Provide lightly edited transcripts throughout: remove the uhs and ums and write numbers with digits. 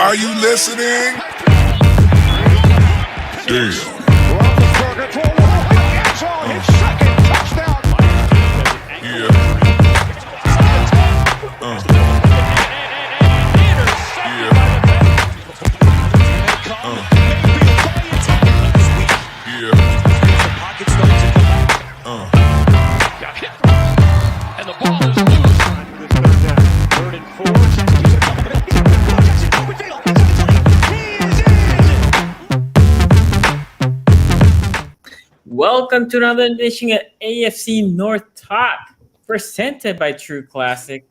Are you listening? Damn. Welcome to another edition of AFC North Talk, presented by True Classic.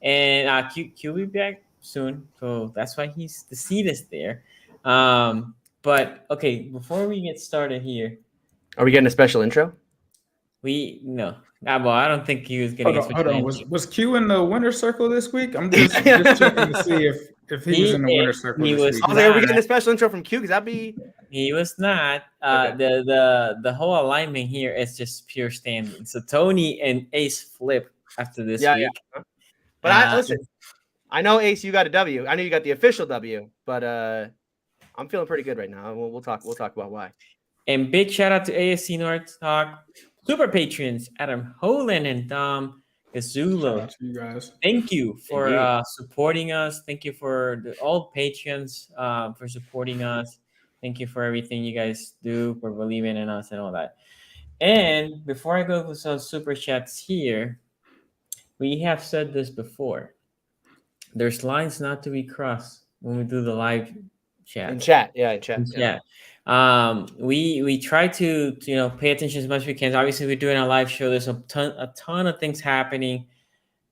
And Q will be back soon, so that's why the seat is there. But okay, before we get started here, are we getting a special intro? Well, I don't think he was getting. Hold on. Was Q in the winner's circle this week? I'm just checking to see if he was in the winner's circle this week. Are we getting a special intro from Q? Because that'd be. He was not. Okay. The whole alignment here is just pure standing. So Tony and Ace flip after this week. Yeah. But listen, I know Ace, you got a W. I know you got the official W, but I'm feeling pretty good right now. We'll talk about why. And big shout out to AFC North Talk super patrons Adam Holan and Dom Gazulo. You guys. Thank you for supporting us. Thank you for all patrons for supporting us. Thank you for everything you guys do, for believing in us and all that. And before I go with some super chats here, we have said this before. There's lines not to be crossed when we do the live chat. In chat. We try to pay attention as much as we can. Obviously, we're doing a live show. There's a ton of things happening.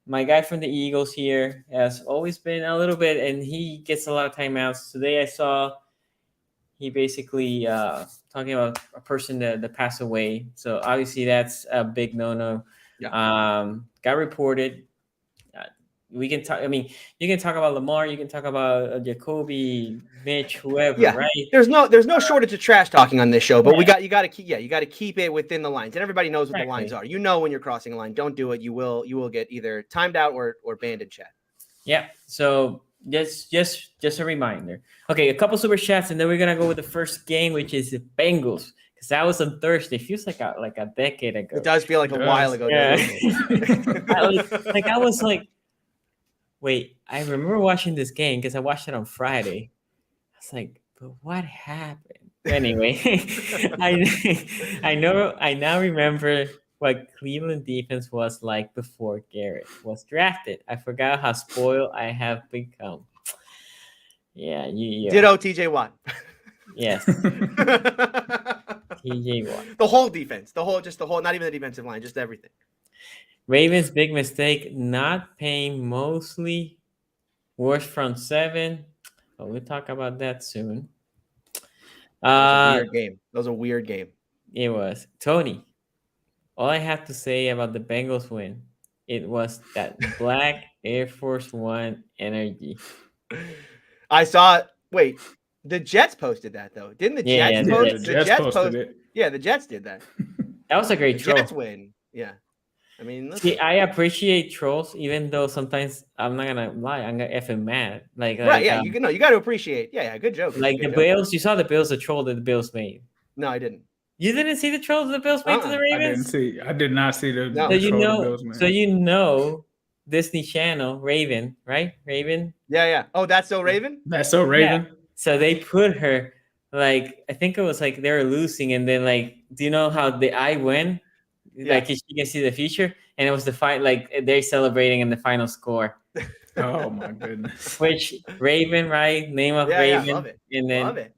My guy from the Eagles here has always been a little bit, and he gets a lot of timeouts. Today I saw he basically talking about a person that passed away. So obviously that's a big no-no. Yeah. Got reported. We can talk. I mean, you can talk about Lamar. You can talk about Jacoby, Mitch, whoever. Yeah. Right. There's no shortage of trash talking on this show, but you got to keep it within the lines, and everybody knows what the lines are. You know when you're crossing a line. Don't do it. You will get either timed out or banned in chat. Yeah. So just a reminder. Okay, a couple super chats, and then we're gonna go with the first game, which is the Bengals. Because that was on Thursday. It feels like a decade ago. It does feel like a while ago. Yeah. I was like, wait, I remember watching this game because I watched it on Friday. I was like, but what happened? Anyway, I now remember what Cleveland defense was like before Garrett was drafted. I forgot how spoiled I have become. Yeah, Ditto TJ Watt. Yes. TJ Watt. The whole defense, the whole, not even the defensive line, just everything. Ravens' big mistake, not paying mostly worst front seven. But we'll talk about that soon. That was a weird game. It was. Tony, all I have to say about the Bengals win, it was that black Air Force One energy. I saw it. Wait, the Jets posted that, though. Didn't the Jets post it? The Jets posted it. Yeah, the Jets did that. That was a great troll. Jets win. Yeah. I mean, I appreciate trolls, even though sometimes I'm not gonna lie, I'm gonna effing mad. You got to appreciate. Yeah, good joke. Like the Bills, you saw the Bills, the troll that the Bills made. No, I didn't. You didn't see the trolls the Bills made to the Ravens? I did not see the. No. So Disney Channel Raven, right? Raven. Yeah. Oh, that's so Raven. That's so Raven. Yeah. So they put her I think it was like they were losing, and then do you know how the eye went? Yeah. She can see the future, and it was the fight. They're celebrating in the final score. Oh my goodness! Which Raven, right? Name of Raven, love it. And then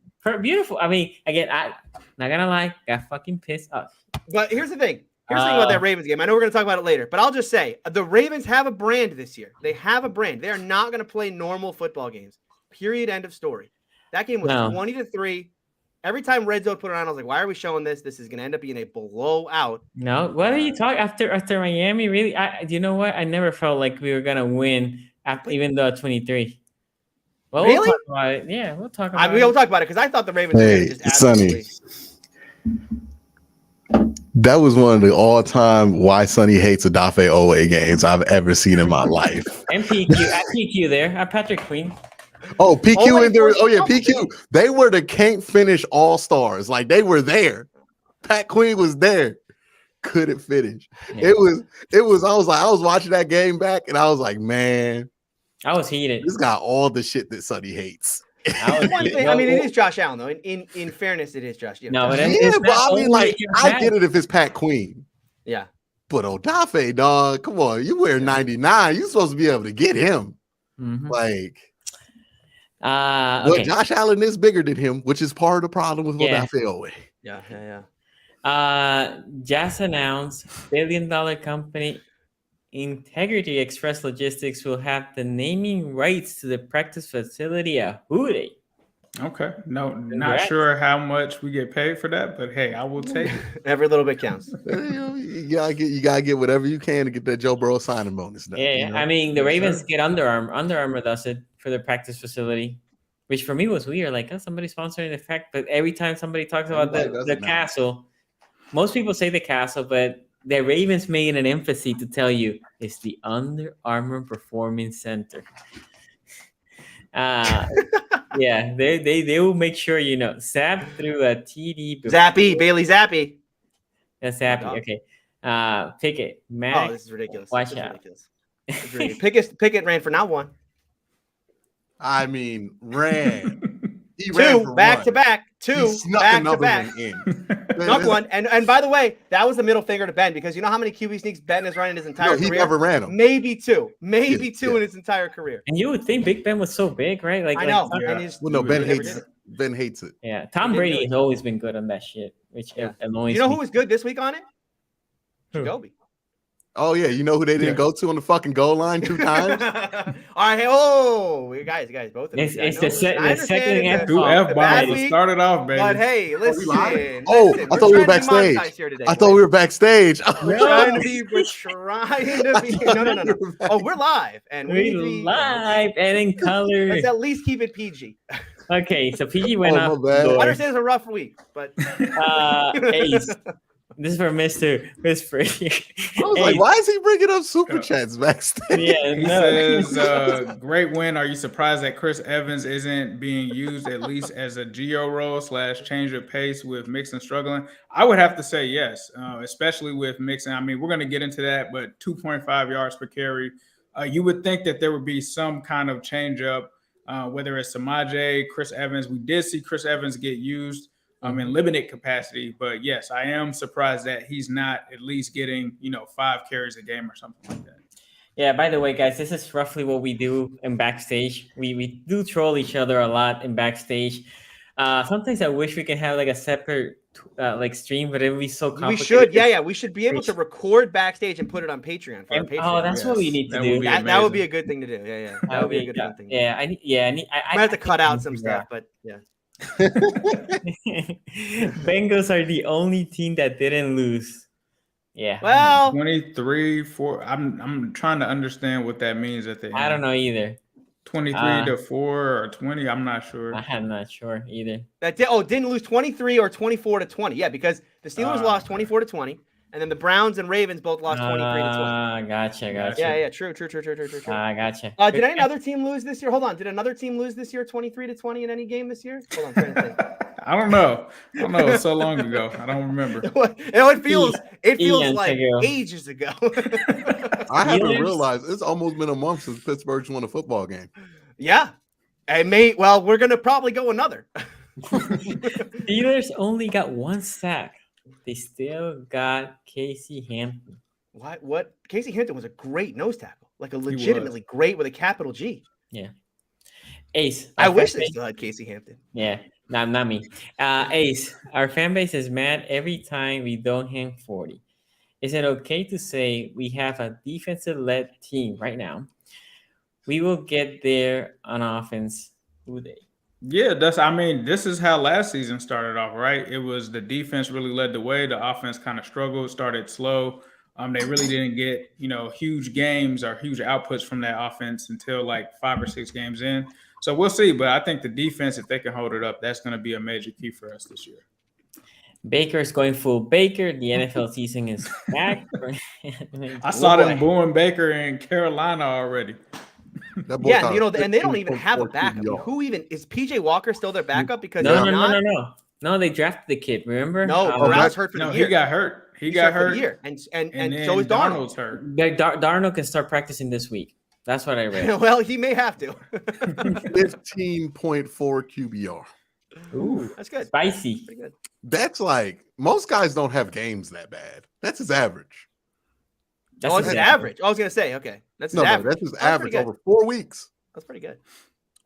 beautiful. I mean, again, I not gonna lie, got fucking pissed off. But here's the thing. Here's the thing about that Ravens game. I know we're gonna talk about it later, but I'll just say the Ravens have a brand this year. They have a brand. They are not gonna play normal football games. Period. End of story. That game was 20-3. Every time Red Zone put it on, I was like, why are we showing this? This is going to end up being a blowout. No, what are you talking after Miami? Really? Do you know what? I never felt like we were going to win even though 23. Well, really? We'll talk about it. Yeah, we'll talk about it. We'll talk about it because I thought the Ravens were just absolutely... Sonny. That was one of the all-time why Sonny hates Odafe Owe games I've ever seen in my life. And PQ there. Patrick Queen. Oh, PQ and there. forced Oh yeah, fumble, PQ. They were the can't finish all stars. Like they were there. Pat Queen was there. Couldn't finish. Yeah. It was. I was watching that game back, and I was like, man, I was heated. this got all the shit that Sonny hates. One thing, I mean, it is Josh Allen though. In fairness, it is Josh. No, but Yeah, but I mean, like, I get it if it's Pat Queen. Yeah. But Odafe, dog, come on, you wear 99. You're supposed to be able to get him. Mm-hmm. Like, okay. but Josh Allen is bigger than him, which is part of the problem with Odafe Owe. Yeah. Just announced $1 billion company Integrity Express Logistics will have the naming rights to the practice facility at Houday. Okay. No, not sure how much we get paid for that, but hey, I will take it. Every little bit counts. You gotta get whatever you can to get that Joe Burrow signing bonus done. Yeah, you know? I mean the Ravens get Under Armour. Under Armour does it for their practice facility, which for me was weird. Like, somebody sponsoring the fact, but every time somebody talks about the castle, most people say the castle, but the Ravens made an emphasis to tell you it's the Under Armour Performance Center. Yeah, they will make sure you know. Zap through a TD. Bailey Zappi. That's Zappy. Okay. Pickett. Mac. Oh, this is ridiculous. Watch out. Pickett ran for not one. I mean, ran. He two back to back. Two back to back. Snuck one. And by the way, that was the middle finger to Ben, because you know how many QB sneaks Ben has run in his entire career? He never ran them. Maybe two in his entire career. And you would think Big Ben was so big, right? Like, I know. Ben hates it. Yeah, Tom Brady has always been good on that shit, which annoys me. You know who was good this week on it? Jacoby. Oh yeah, you know who they didn't go to on the fucking goal line 2 times? All right, guys, both of you. It's the second half. Two F-bombs started off, baby. But hey, listen. I thought we were backstage. I thought we were backstage. We're trying to be. No. Oh, we're live, and we're live and in color. Let's at least keep it PG. Okay, so PG went off. I understand it's a rough week, but Ace. This is for Mr. Whisper. I was like, why is he bringing up super chats backstage? Yeah, he says, great win. Are you surprised that Chris Evans isn't being used at least as a geo role / change of pace with Mixon struggling? I would have to say yes, especially with Mixon. I mean, we're going to get into that, but 2.5 yards per carry. You would think that there would be some kind of change up, whether it's Samaje, Chris Evans. We did see Chris Evans get used in limited capacity, but yes, I am surprised that he's not at least getting 5 carries a game or something like that. Yeah, by the way, guys, this is roughly what we do in backstage. We do troll each other a lot in backstage. Sometimes I wish we could have like a separate stream, but it would be so complicated. We should, yeah. We should be able to record backstage and put it on Patreon for our Patreon. Oh, that's what we need to do. That would be a good thing to do. Yeah. That would be a good thing. Yeah, I might have to cut out some stuff, but yeah. Bengals are the only team that didn't lose. Yeah. Well, 23-4. I'm trying to understand what that means at the end. I don't know either. 23-4 or 20. I'm not sure. I'm not sure either. Didn't lose 23 or 24-20. Yeah, because the Steelers lost 24-20. And then the Browns and Ravens both lost 23-20. Gotcha. Yeah, true. Gotcha. Did any other team lose this year? Hold on. Did another team lose this year 23-20 in any game this year? Hold on, I'm trying to think. I don't know. It's so long ago. I don't remember. It feels like ages ago. I haven't realized it's almost been a month since Pittsburgh's won a football game. Yeah. We're going to probably go another. Steelers only got 1 sack. They still got Casey Hampton. What? Casey Hampton was a great nose tackle, like a legitimately great with a capital G. Yeah. Ace. I wish they still had Casey Hampton. Yeah. Not me. Ace, our fan base is mad every time we don't hang 40. Is it okay to say we have a defensive-led team right now? We will get there on offense today. Yeah, this is how last season started off, right? It was the defense really led the way. The offense kind of struggled, started slow. They really didn't get, huge games or huge outputs from that offense until like 5 or 6 games in. So we'll see. But I think the defense, if they can hold it up, that's going to be a major key for us this year. Baker's going full Baker. The NFL season is back. I saw them booing Baker in Carolina already. That boy Yeah, got you know, a and they don't even have a 15.4 backup. I mean, QBR. who even is PJ Walker still their backup? Because No, if no, no, not, no, no. No, they drafted the kid. Remember? no, Corral's hurt for the No, year. he got hurt. He He's got for hurt. the year, and then so is Darnold. Darnold's hurt. Darnold can start practicing this week. That's what I read. Well, he may have to. 15.4 QBR. Ooh, That's good. spicy. Pretty good. That's like most guys don't have games that bad. That's his average. That's his average. I was gonna say, okay, that's his average. That's his average pretty good. over 4 weeks. That's pretty good.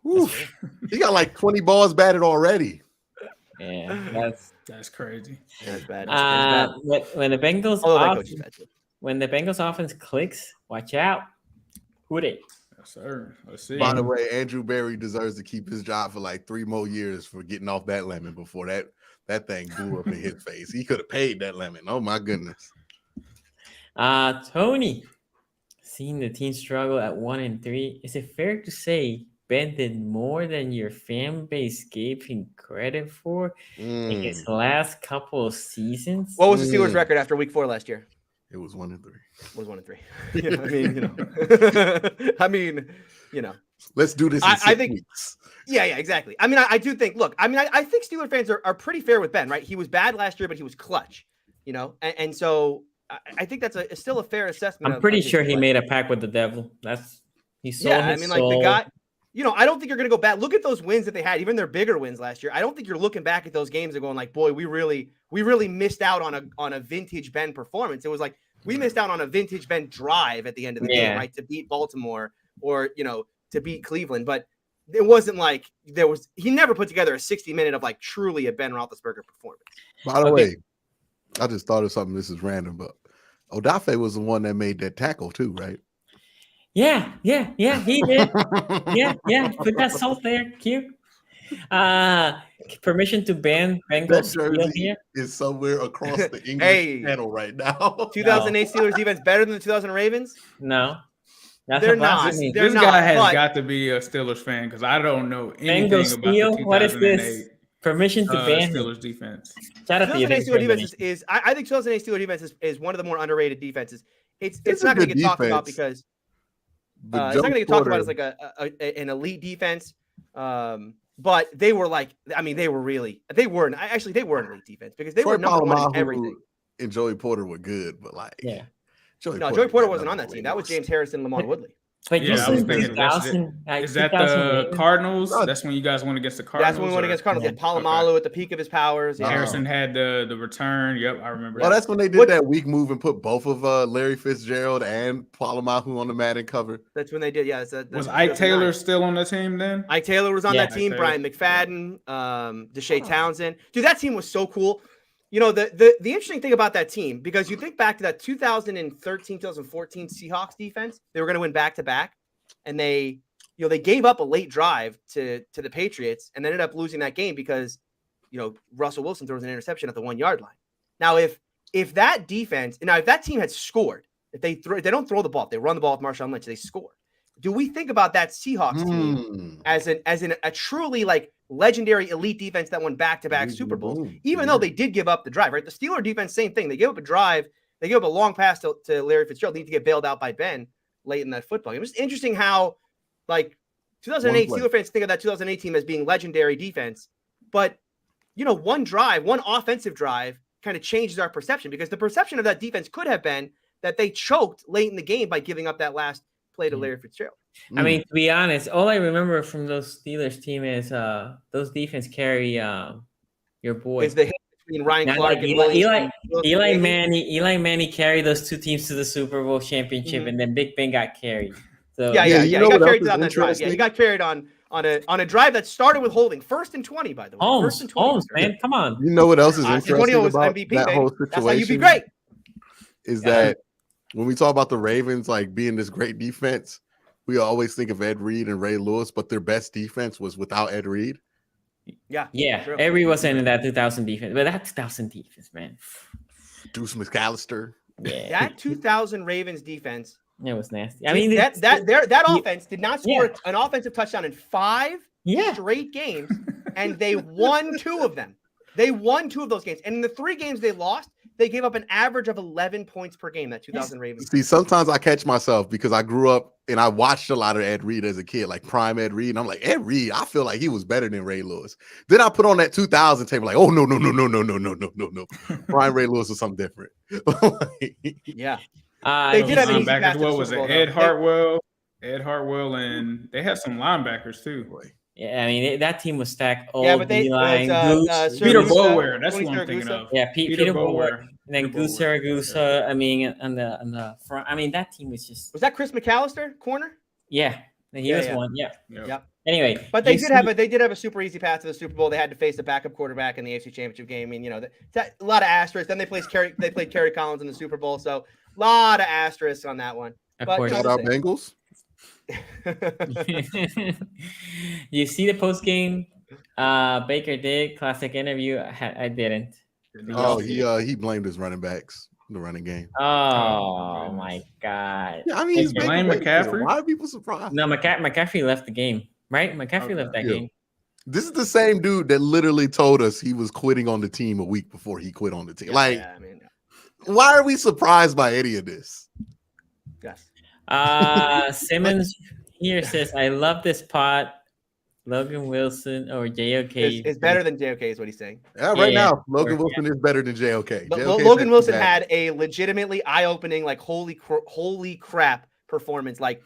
Woo. He got like 20 balls batted already. Yeah, That's crazy. That's bad. That's when the Bengals when the Bengals offense clicks, watch out. Who they? Yes, sir. Let's see. By the way, Andrew Berry deserves to keep his job for like 3 more years for getting off that lemon before that thing blew up in his face. He could have paid that lemon. Oh my goodness. Tony, seeing the team struggle at 1-3, is it fair to say Ben did more than your fan base gave him credit for in his last couple of seasons? What was the Steelers' record after Week 4 last year? It was 1-3. It was 1-3. I mean, you know. Let's do this in 6 weeks. Yeah, exactly. I mean, I do think. Look, I mean, I think Steelers fans are pretty fair with Ben, right? He was bad last year, but he was clutch. You know, and so I think that's still a fair assessment. I'm pretty sure he made a pact with the devil. He sold his I mean, like the guy. You know, I don't think you're going to go back. Look at those wins that they had, even their bigger wins last year. I don't think you're looking back at those games and going like, boy, we really missed out on a vintage Ben performance. It was like we missed out on a vintage Ben drive at the end of the game, right? To beat Baltimore or, you know, to beat Cleveland. But it wasn't like he never put together a 60-minute of like truly a Ben Roethlisberger performance. By the way, I just thought of something. This is random, but Odafe was the one that made that tackle too, right? Yeah, he did. yeah. Put that salt there. Cute. Permission to ban Bengals steal here is somewhere across the English channel right now. 2008 Steelers defense better than the 2000 Ravens? No. They're not. This guy has got to be a Steelers fan because I don't know anything Bengals about the 2008 what is this? Permission to ban Steelers defense. Shout out to you. 2008 Steelers defense is I think 2008 Steelers defense is one of the more underrated defenses. It's not going to get talked about because it's not going to get talked about as like an elite defense. But they were like, I mean, they were an elite defense because they were number one in everything. And Joey Porter were good, but like, Joey Porter wasn't on that team. That was James Harrison and Lamar Woodley. But I was thinking, is that the Cardinals? That's when you guys went against the Cardinals. That's when we went against Cardinals. Yeah, Palomalu at the peak of his powers. Yeah. Harrison had the return. Yep, I remember. Well, that's when they did that weak move and put both of Larry Fitzgerald and Palomalu on the Madden cover. That's when they did. Yeah. Was Ike Taylor still on the team then? Ike Taylor was on that team. Brian McFadden, Deshae Townsend. Dude, that team was so cool. You know, the interesting thing about that team, because you think back to that 2013, 2014 Seahawks defense, they were going to win back-to-back, and they gave up a late drive to the Patriots and ended up losing that game because, you know, Russell Wilson throws an interception at the 1-yard line. Now, if that team had scored, if they don't throw the ball, if they run the ball with Marshawn Lynch, they score. Do we think about that Seahawks team as a truly like legendary elite defense that won back-to-back Super Bowls, even though they did give up the drive, right? The Steeler defense, same thing. They gave up a drive. They gave up a long pass to Larry Fitzgerald. They need to get bailed out by Ben late in that football game. It's just interesting how, like, 2008 Steeler fans think of that 2008 team as being legendary defense. But, you know, one offensive drive kind of changes our perception because the perception of that defense could have been that they choked late in the game by giving up that last play to Larry Fitzgerald. I mean, to be honest, all I remember from those Steelers team is those defense carry your boy. Is the hit between Ryan Clark and Eli Manning carried those two teams to the Super Bowl championship, and then Big Ben got carried. So he got carried on that drive. Yeah, he got carried on a drive that started with holding 1st and 20. By the way, Holmes, man, come on. You know what else is interesting about MVP, that whole situation? That's how you be great. Is that when we talk about the Ravens like being this great defense, we always think of Ed Reed and Ray Lewis, but their best defense was without Ed Reed. Yeah. Ed Reed wasn't in that 2000 defense, but that 2000 defense, man. Deuce McAllister. Yeah. That 2000 Ravens defense. It was nasty. I mean, that offense did not score an offensive touchdown in 5 straight games, and they won 2 of them. They won 2 of those games, and in the 3 games they lost, They gave up an average of 11 points per game, that 2000 Ravens. See, sometimes I catch myself because I grew up and I watched a lot of Ed Reed as a kid, like prime Ed Reed. And I'm like, Ed Reed, I feel like he was better than Ray Lewis. Then I put on that 2000 tape, like, oh, no. Prime Ray Lewis was something different. Yeah. They did have an easy path. What was it? Ed Hartwell, and they had some linebackers too. Yeah, I mean that team was stacked. Yeah, but they Peter Boulware. That's what I'm thinking of. Yeah, Peter Boulware. And then Goose Saragusa. I mean, on the front. I mean, that team was just. Was that Chris McAllister, corner? Yeah, he was one. Yeah. Yep. Anyway, but they did have a super easy path to the Super Bowl. They had to face the backup quarterback in the AFC Championship game. I mean, a lot of asterisks. Then they played Kerry Collins in the Super Bowl, so a lot of asterisks on that one. But shout out Bengals. You see the post game Baker did classic interview. I didn't. Oh, he blamed his running backs, the running game. Oh my God! Yeah, I mean, he's blamed McCaffrey. Why are people surprised? No, McCaffrey left the game. Right? McCaffrey left that game. This is the same dude that literally told us he was quitting on the team a week before he quit on the team. Why are we surprised by any of this? Yes. Simmons here says, I love this pod. Logan Wilson or JOK is better than JOK is what he's saying. Yeah, now, Logan Wilson is better than JOK. But Logan Wilson had a legitimately eye-opening, like holy crap performance, like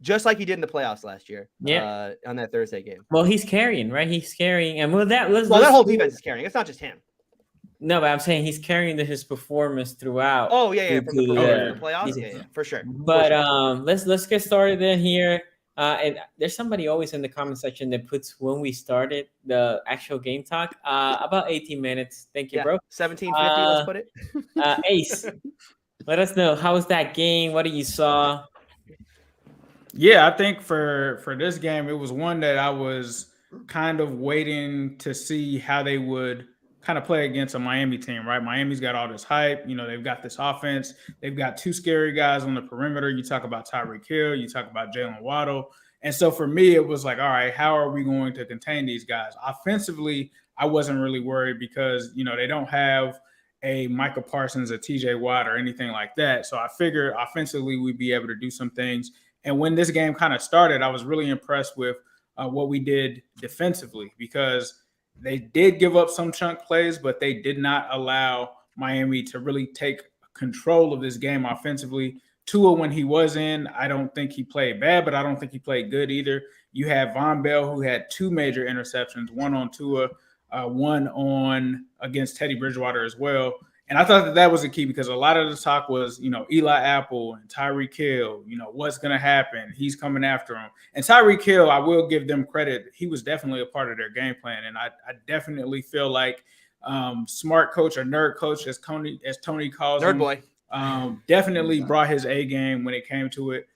just like he did in the playoffs last year. Yeah, on that Thursday game. Well, he's carrying, right? He's carrying, and that whole defense is carrying. It's not just him. No, but I'm saying he's carrying his performance throughout. Oh yeah, from the playoffs, yeah, for sure. But let's get started in here. And there's somebody always in the comment section that puts when we started the actual game talk. About 18 minutes. Thank you, bro. 17:50. Let's put it. Ace, let us know how was that game. What you saw? Yeah, I think for this game, it was one that I was kind of waiting to see how they would kind of play against a Miami team, right? Miami's got all this hype. They've got this offense. They've got two scary guys on the perimeter. You talk about Tyreek Hill. You talk about Jalen Waddle. And so for me, it was like, all right, how are we going to contain these guys? Offensively, I wasn't really worried because, they don't have a Micah Parsons, a TJ Watt, or anything like that. So I figured offensively we'd be able to do some things. And when this game kind of started, I was really impressed with what we did defensively because they did give up some chunk plays, but they did not allow Miami to really take control of this game offensively. Tua, when he was in, I don't think he played bad, but I don't think he played good either. You have Von Bell, who had two major interceptions, one on Tua, one on against Teddy Bridgewater as well. And I thought that was a key because a lot of the talk was, Eli Apple and Tyreek Hill, what's going to happen? He's coming after him. And Tyreek Hill, I will give them credit. He was definitely a part of their game plan. And I definitely feel like smart coach or nerd coach, as Tony calls him. Nerd boy. Definitely brought his A game when it came to it.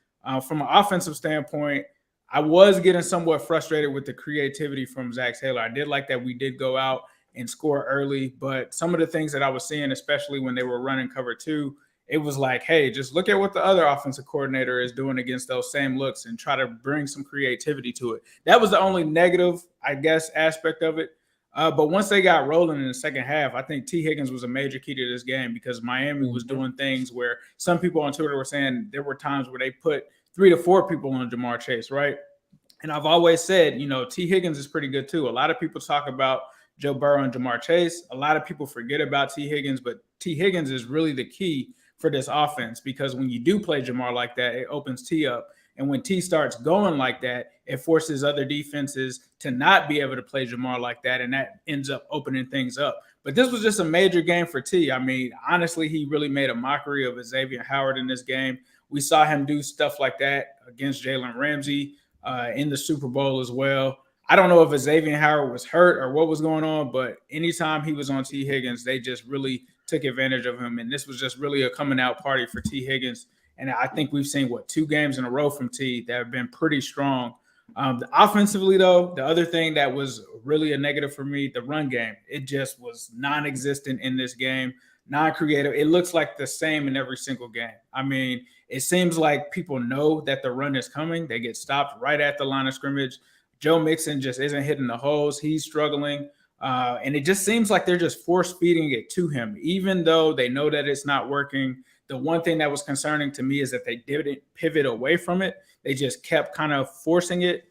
From an offensive standpoint, I was getting somewhat frustrated with the creativity from Zach Taylor. I did like that we did go out and score early, but some of the things that I was seeing, especially when they were running cover two, it was like, hey, just look at what the other offensive coordinator is doing against those same looks and try to bring some creativity to it. That was the only negative, I guess, aspect of it. But once they got rolling in the second half, I think T. Higgins was a major key to this game because Miami was doing things where some people on Twitter were saying there were times where they put 3 to 4 people on Jamar Chase, right? And I've always said, T. Higgins is pretty good too. A lot of people talk about Joe Burrow and Jamar Chase. A lot of people forget about T. Higgins, but T. Higgins is really the key for this offense because when you do play Jamar like that, it opens T up. And when T starts going like that, it forces other defenses to not be able to play Jamar like that, and that ends up opening things up. But this was just a major game for T. I mean, honestly, he really made a mockery of Xavier Howard in this game. We saw him do stuff like that against Jalen Ramsey in the Super Bowl as well. I don't know if Xavier Howard was hurt or what was going on, but anytime he was on T. Higgins, they just really took advantage of him. And this was just really a coming out party for T. Higgins. And I think we've seen, 2 games in a row from T that have been pretty strong. Offensively, though, the other thing that was really a negative for me, the run game, it just was non-existent in this game, non-creative. It looks like the same in every single game. I mean, it seems like people know that the run is coming. They get stopped right at the line of scrimmage. Joe Mixon just isn't hitting the holes. He's struggling. And it just seems like they're just force feeding it to him, even though they know that it's not working. The one thing that was concerning to me is that they didn't pivot away from it. They just kept kind of forcing it.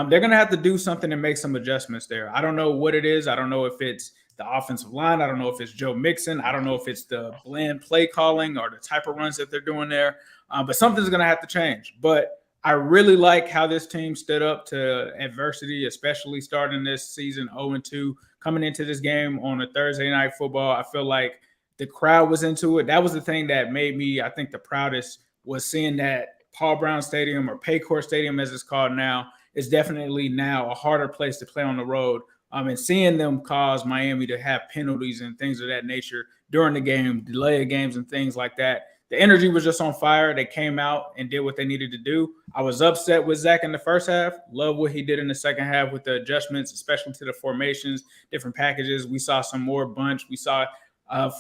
They're going to have to do something and make some adjustments there. I don't know what it is. I don't know if it's the offensive line. I don't know if it's Joe Mixon. I don't know if it's the bland play calling or the type of runs that they're doing there. But something's going to have to change. But I really like how this team stood up to adversity, especially starting this season 0-2, coming into this game on a Thursday night football. I feel like the crowd was into it. That was the thing that made me, I think, the proudest, was seeing that Paul Brown Stadium, or Paycor Stadium as it's called now, is definitely now a harder place to play on the road. And seeing them cause Miami to have penalties and things of that nature during the game, delay of games and things like that. The energy was just on fire. They came out and did what they needed to do. I was upset with Zach in the first half. Love what he did in the second half with the adjustments, especially to the formations, different packages. We saw some more bunch. We saw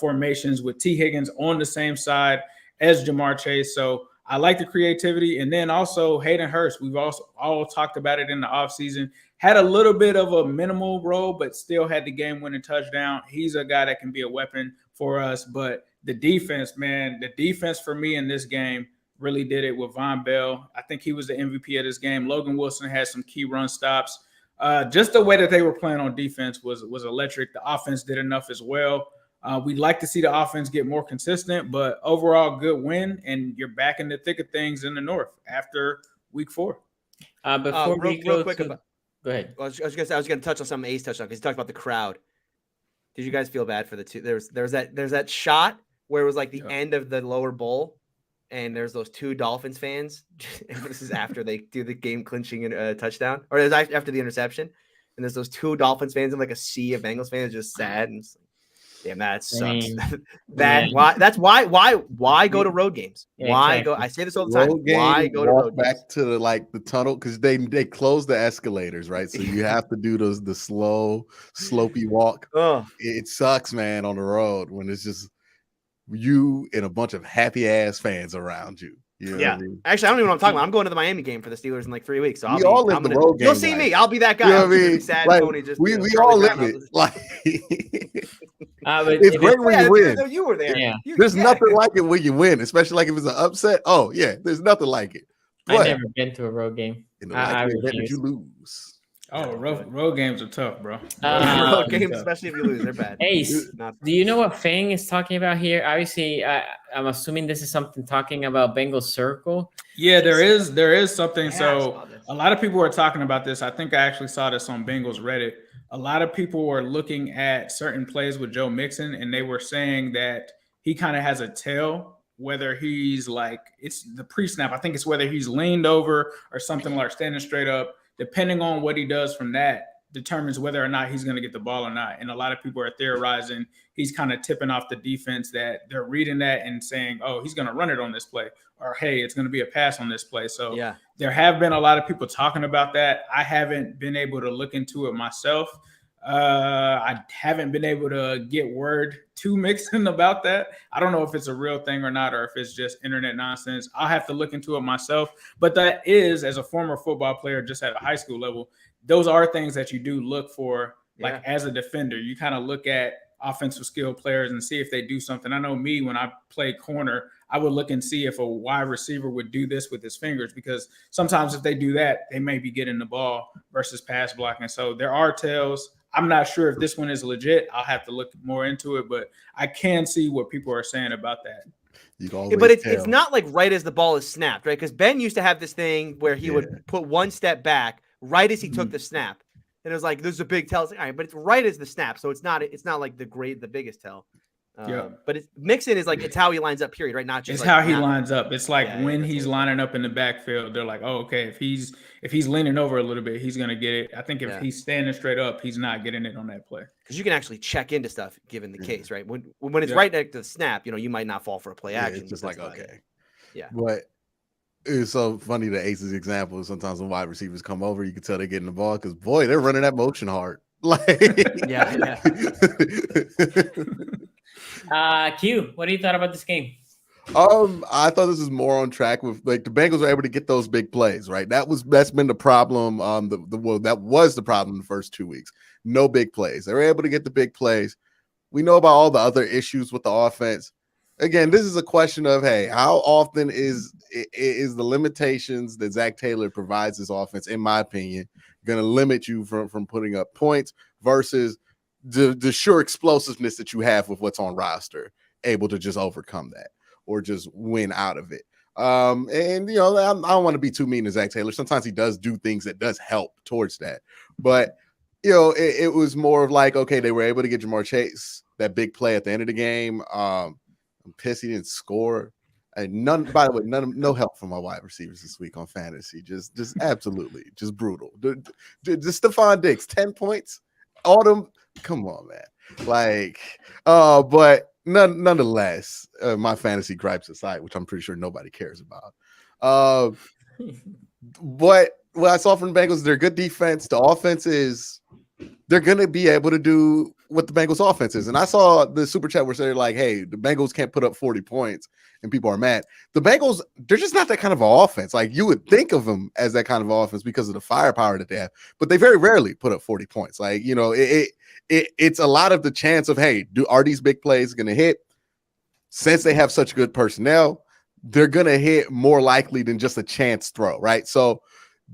formations with T. Higgins on the same side as Jamar Chase. So I like the creativity. And then also Hayden Hurst, we've also all talked about it in the offseason, had a little bit of a minimal role, but still had the game-winning touchdown. He's a guy that can be a weapon for us. But the defense, man, the defense for me in this game really did it with Von Bell. I think he was the MVP of this game. Logan Wilson had some key run stops. Just the way that they were playing on defense was electric. The offense did enough as well. We'd like to see the offense get more consistent, but overall good win, and you're back in the thick of things in the North after week 4. Before we go quick, go ahead. I was going to touch on something Ace touched on, because he talked about the crowd. Did you guys feel bad for the two? There's that shot where it was like the end of the lower bowl, and there's those 2 Dolphins fans. This is after they do the game clinching touchdown, or it was after the interception, and there's those 2 Dolphins fans and like a sea of Bengals fans just sad and. Damn, that sucks. Why go to road games? Yeah, Why exactly. go? I say this all the time. Why go to road back games? to the tunnel, because they close the escalators, right? So you have to do the slow, slopey walk. Oh, It sucks, man, on the road when it's just you and a bunch of happy ass fans around you. You know yeah. what I mean? Actually, I don't even know what I'm talking about. I'm going to the Miami game for the Steelers in like 3 weeks. So We all live the road game. You'll see me. I'll be that guy. You know I'll what I be mean? sad Like, pony. Just we Charlie all live Brown. it. Like But it's great when you win. You were there. Yeah. There's nothing like it when you win, especially like if it's an upset. Oh yeah, there's nothing like it. I've never been to a road game. in the I likely event that refuse. you lose. Oh, road games are tough, bro. Road games, especially if you lose, they're bad. Ace, do you know what Fang is talking about here? Obviously, I'm assuming this is something talking about Bengals circle. Yeah, there is something. Yeah, I So saw this. a lot of people are talking about this. I think I actually saw this on Bengals Reddit. A lot of people were looking at certain plays with Joe Mixon, and they were saying that he kind of has a tail, whether he's like, it's the pre-snap. I think it's whether he's leaned over or something, like standing straight up. Depending on what he does from that determines whether or not he's going to get the ball or not. And a lot of people are theorizing he's kind of tipping off the defense, that they're reading that and saying, oh, he's going to run it on this play, or hey, it's going to be a pass on this play. So Yeah. there have been a lot of people talking about that. I haven't been able to look into it myself. I haven't been able to get word to Mixon about that. I don't know if it's a real thing or not, or if it's just internet nonsense. I'll have to look into it myself. But that is, as a former football player, just at a high school level, those are things that you do look for. Like as a defender, you kind of look at offensive skill players and see if they do something. I know me, when I played corner, I would look and see if a wide receiver would do this with his fingers, because sometimes if they do that, they may be getting the ball versus pass blocking. So there are tells. I'm not sure if this one is legit. I'll have to look more into it, but I can see what people are saying about that. But it's not like right as the ball is snapped, right? Because Ben used to have this thing where he would put one step back right as he took the snap. And it was like, this is a big tell. It's like, all right, but it's right as the snap. So it's not like the biggest tell. But Mixon is like, it's how he lines up, period, right? Not just it's how he lines up. It's like when he's lining up in the backfield, they're like, oh, okay, if he's leaning over a little bit, he's gonna get it. I think if he's standing straight up, he's not getting it on that play. Because you can actually check into stuff given the case, right? When it's right next to the snap, you might not fall for a play action. It's just like, okay. Yeah. But it's so funny, the Ace's example. Sometimes when wide receivers come over, you can tell they're getting the ball because boy, they're running that motion hard. Like Q, what do you thought about this game? I thought this is more on track with, like, the Bengals were able to get those big plays, right? That's been the problem. That was the problem in the first 2 weeks. no big plays. They were able to get the big plays. We know about all the other issues with the offense. Again, this is a question of, hey, how often is the limitations that Zach Taylor provides this offense, in my opinion, going to limit you from putting up points versus the sure explosiveness that you have with what's on roster, able to just overcome that or just win out of it. And, you know, I don't want to be too mean to Zach Taylor. Sometimes he does do things that does help towards that. But, you know, it was more of like, okay, they were able to get Jamar Chase that big play at the end of the game. I'm pissed he didn't score. And by the way, no help from my wide receivers this week on fantasy. Just absolutely, just brutal. Just Stephon Diggs, 10 points. Autumn, come on, man. Like, but nonetheless, my fantasy gripes aside, which I'm pretty sure nobody cares about. What I saw from the Bengals, they're good defense. The offense they're going to be able to do what the Bengals offense is. And I saw the super chat where they're like, hey, the Bengals can't put up 40 points and people are mad. The Bengals, they're just not that kind of offense. Like, you would think of them as that kind of offense because of the firepower that they have, but they very rarely put up 40 points. Like, you know, it's a lot of the chance of, hey, are these big plays going to hit? Since they have such good personnel, they're going to hit more likely than just a chance throw, right? So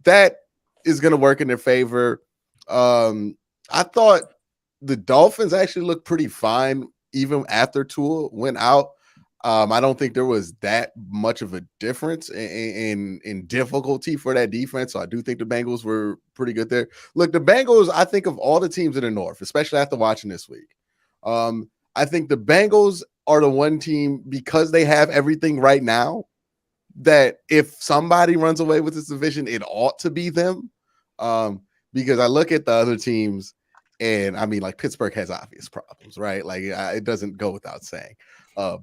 that is going to work in their favor. I thought the Dolphins actually looked pretty fine even after Tua went out. I don't think there was that much of a difference in difficulty for that defense. So I do think the Bengals were pretty good there. Look, the Bengals, I think of all the teams in the North, especially after watching this week, I think the Bengals are the one team, because they have everything right now, that if somebody runs away with this division, it ought to be them. Because I look at the other teams, and I mean, like, Pittsburgh has obvious problems, right? Like, it doesn't go without saying.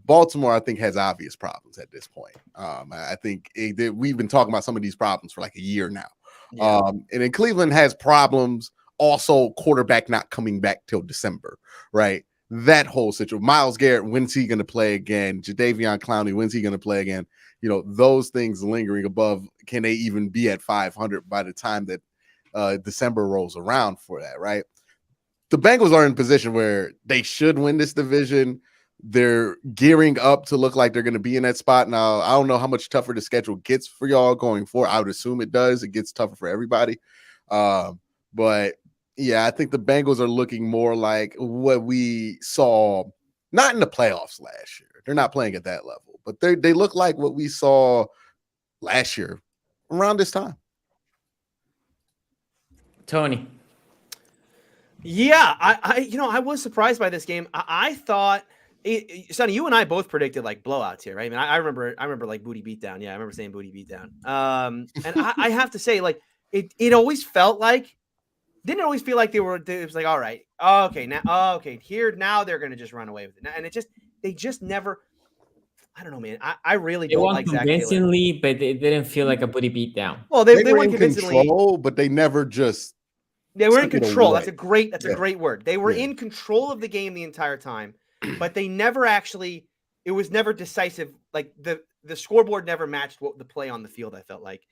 Baltimore, I think, has obvious problems at this point. I think we've been talking about some of these problems for like a year now. Yeah. And then Cleveland has problems also, quarterback not coming back till December, right? That whole situation. Myles Garrett, when's he going to play again? Jadeveon Clowney, when's he going to play again? You know, those things lingering above, can they even be at 500 by the time that December rolls around for that, right? The Bengals are in a position where they should win this division. They're gearing up to look like they're going to be in that spot. Now, I don't know how much tougher the schedule gets for y'all going forward. I would assume it does. It gets tougher for everybody. But yeah, I think the Bengals are looking more like what we saw, not in the playoffs last year. They're not playing at that level, but they look like what we saw last year around this time. Tony. Yeah, I was surprised by this game. I thought, Sonny, you and I both predicted like blowouts here, right? I mean, I remember like booty beatdown. Yeah, I remember saying booty beatdown. And I have to say, like, it always felt like, didn't it always feel like it was like, all right, okay, here now they're gonna just run away with it, and they just never. I don't know, man. I really don't like Zach Taylor. Convincingly, but it didn't feel like a booty beatdown. Well, they were won convincingly, control, but they never just. They were in control. That's a great word. They were Yeah. in control of the game the entire time, but they never actually. It was never decisive. Like the scoreboard never matched what the play on the field. I felt like,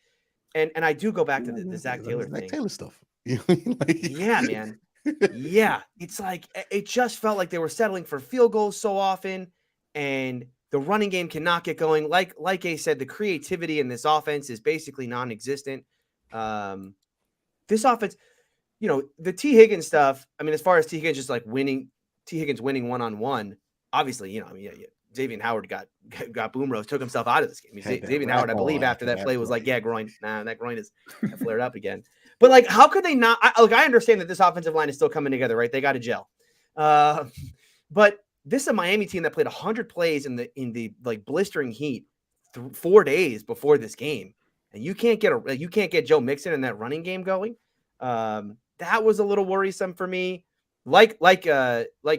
and I do go back to the Zach Taylor thing. Zach Taylor stuff. Yeah, man. Yeah, it's like it just felt like they were settling for field goals so often, and the running game cannot get going. Like A said, the creativity in this offense is basically non-existent. This offense, you know, the T. Higgins stuff. I mean, as far as T. Higgins just like winning one-on-one, obviously, you know, I mean, yeah. Xavier Howard got boom roast, took himself out of this game. Xavier Howard, I believe, after that play was like, yeah, groin. Nah, that groin is flared up again. But like, how could they not? I understand that this offensive line is still coming together, right? They got to gel. But this is a Miami team that played 100 plays in the like blistering heat 4 days before this game, and you can't get Joe Mixon in that running game going. That was a little worrisome for me. Like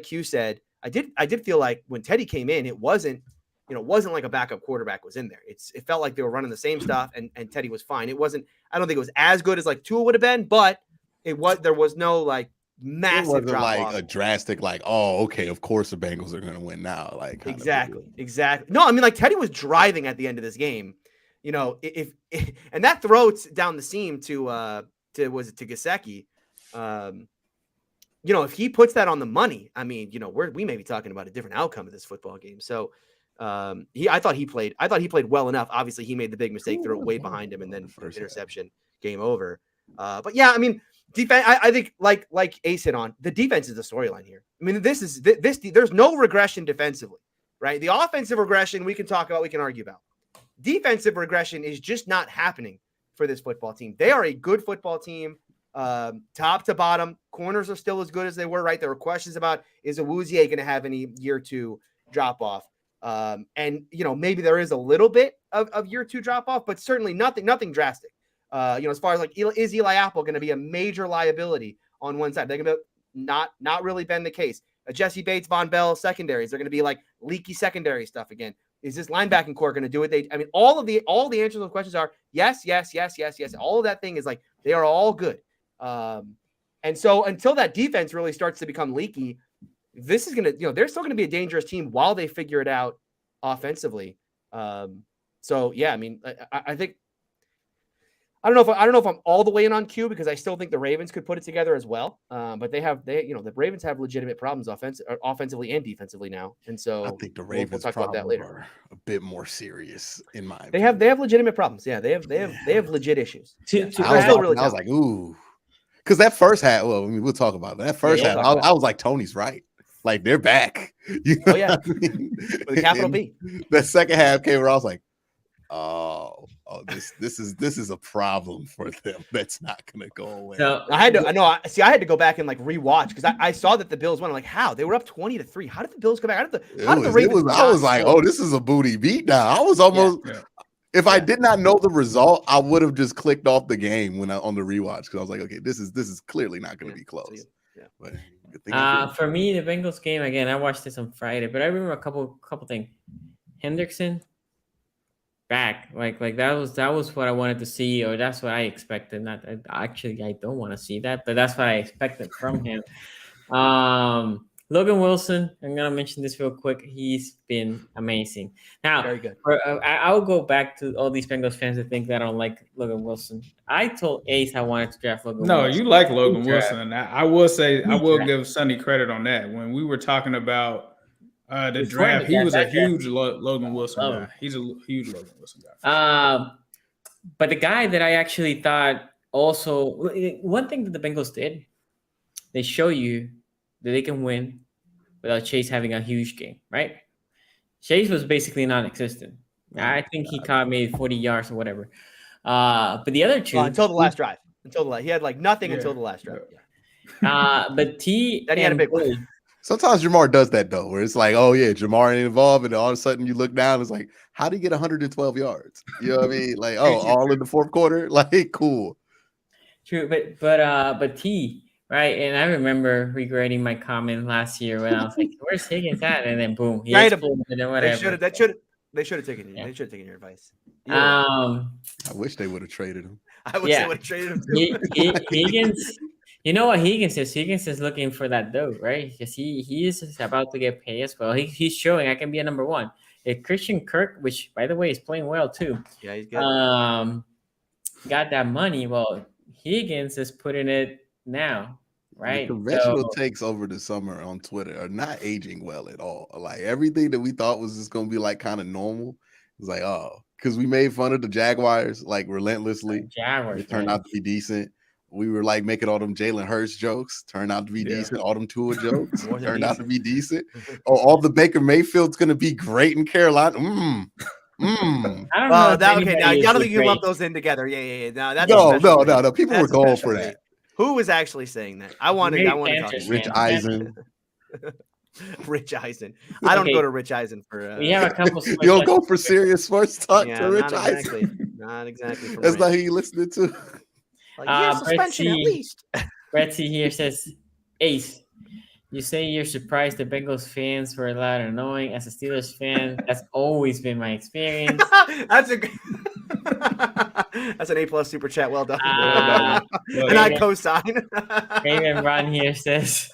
Q said, I did feel like when Teddy came in, it wasn't like a backup quarterback was in there. It felt like they were running the same stuff, and Teddy was fine. It wasn't. I don't think it was as good as like Tua would have been, but there was no like massive drop like off. A drastic like, oh, okay, of course the Bengals are going to win now. Like exactly. No, I mean, like Teddy was driving at the end of this game. You know, if and that throw down the seam to Gesicki. if he puts that on the money, I mean, we may be talking about a different outcome of this football game. So I thought he played well enough. Obviously, he made the big mistake, threw it way behind him, and then interception, game over. But yeah, I mean, defense. I think like Ace hit on, the defense is the storyline here. I mean, there's no regression defensively, right? The offensive regression we can talk about, we can argue about. Defensive regression is just not happening for this football team. They are a good football team, top to bottom. Corners are still as good as they were, right? There were questions about, is Awuzie going to have any year 2 drop off? And maybe there is a little bit of year 2 drop off, but certainly nothing drastic. As far as like, is Eli Apple going to be a major liability on one side? They're going to not really been the case. Jesse Bates, Von Bell secondaries, they're going to be like leaky secondary stuff again. Is this linebacking core going to do it? All the answers to those questions are yes. All of that thing is like, they are all good. And so until that defense really starts to become leaky, this is going to, they're still going to be a dangerous team while they figure it out offensively. So yeah, I mean, I think, I don't know if I'm all the way in on Q, because I still think the Ravens could put it together as well. But the Ravens have legitimate problems offensively and defensively now. And so I think the Ravens we'll talk about that later. are a bit more serious in my opinion. They have legitimate problems. Yeah, they have legit issues. I was like, ooh. Because that first half, we'll talk about that. That first half, I was like, Tony's right. Like, they're back. Oh, yeah. With a capital B. The second half came where I was like, this is a problem for them. That's not gonna go away. So I had to go back and like rewatch, because I saw that the Bills won. I'm like, how? They were up 20-3. How did the Bills go back? How did the Ravens? I was like, this is a booty beat now. I was almost if I did not know the result, I would have just clicked off the game on the rewatch, because I was like, okay, this is clearly not gonna be close. But for me, the Bengals game, again, I watched this on Friday, but I remember a couple things. Hendrickson back, like that was what I wanted to see, or that's what I expected. Not actually, I don't want to see that, but that's what I expected from him. Logan Wilson, I'm gonna mention this real quick. He's been amazing. Now, very good. I'll go back to all these Bengals fans that think that I don't like Logan Wilson. I told Ace I wanted to draft Logan Wilson. No, you like Logan Wilson, and I will say I will give Sonny credit on that. When we were talking about the draft, he was a huge Logan Wilson guy. He's a huge Logan Wilson guy. But the guy that I actually thought also, one thing that the Bengals did, they show you that they can win without Chase having a huge game, right? Chase was basically non-existent. I think he caught maybe 40 yards or whatever. But the other two, until the last drive, he had like nothing until the last drive. But T, then he had a big one. Sometimes Jamar does that though, where it's like, oh yeah, Jamar ain't involved, and all of a sudden you look down, it's like, how did he get 112 yards? You know what I mean? Like, all in the fourth quarter, like, cool. True, but T, right? And I remember regretting my comment last year when I was like, "Where's Higgins at?" And then boom, he exploded and whatever. They should have taken They should have taken your advice. I wish they would have traded him. I wish they would have traded him too. Higgins. You know what Higgins is? Higgins is looking for that dough, right? Because he is about to get paid as well. He's showing I can be a number one. If Christian Kirk, which by the way is playing well too, yeah, he's good. Got that money. Well, Higgins is putting it now, right? The conventional takes over the summer on Twitter are not aging well at all. Like everything that we thought was just going to be like kind of normal, it's like, because we made fun of the Jaguars like relentlessly. It turned out to be decent. We were like making all them Jalen Hurts jokes, turned out to be decent. All them Tua jokes turned out to be decent. All the Baker Mayfield's going to be great in Carolina. I don't know. I don't think you lump those in together. Yeah. No. People were going for that. Who was actually saying that? I want to talk to Rich Eisen. Rich Eisen. I don't go to Rich Eisen for. We have a couple. You don't go for serious sports talk to Rich Eisen. Not exactly. That's not who you listening to. Like, suspension at least. Betsy here says, Ace, you say you're surprised the Bengals fans were loud and annoying. As a Steelers fan, that's always been my experience. That's an A+ super chat. Well done. And I co-sign. Raymond Ron here says,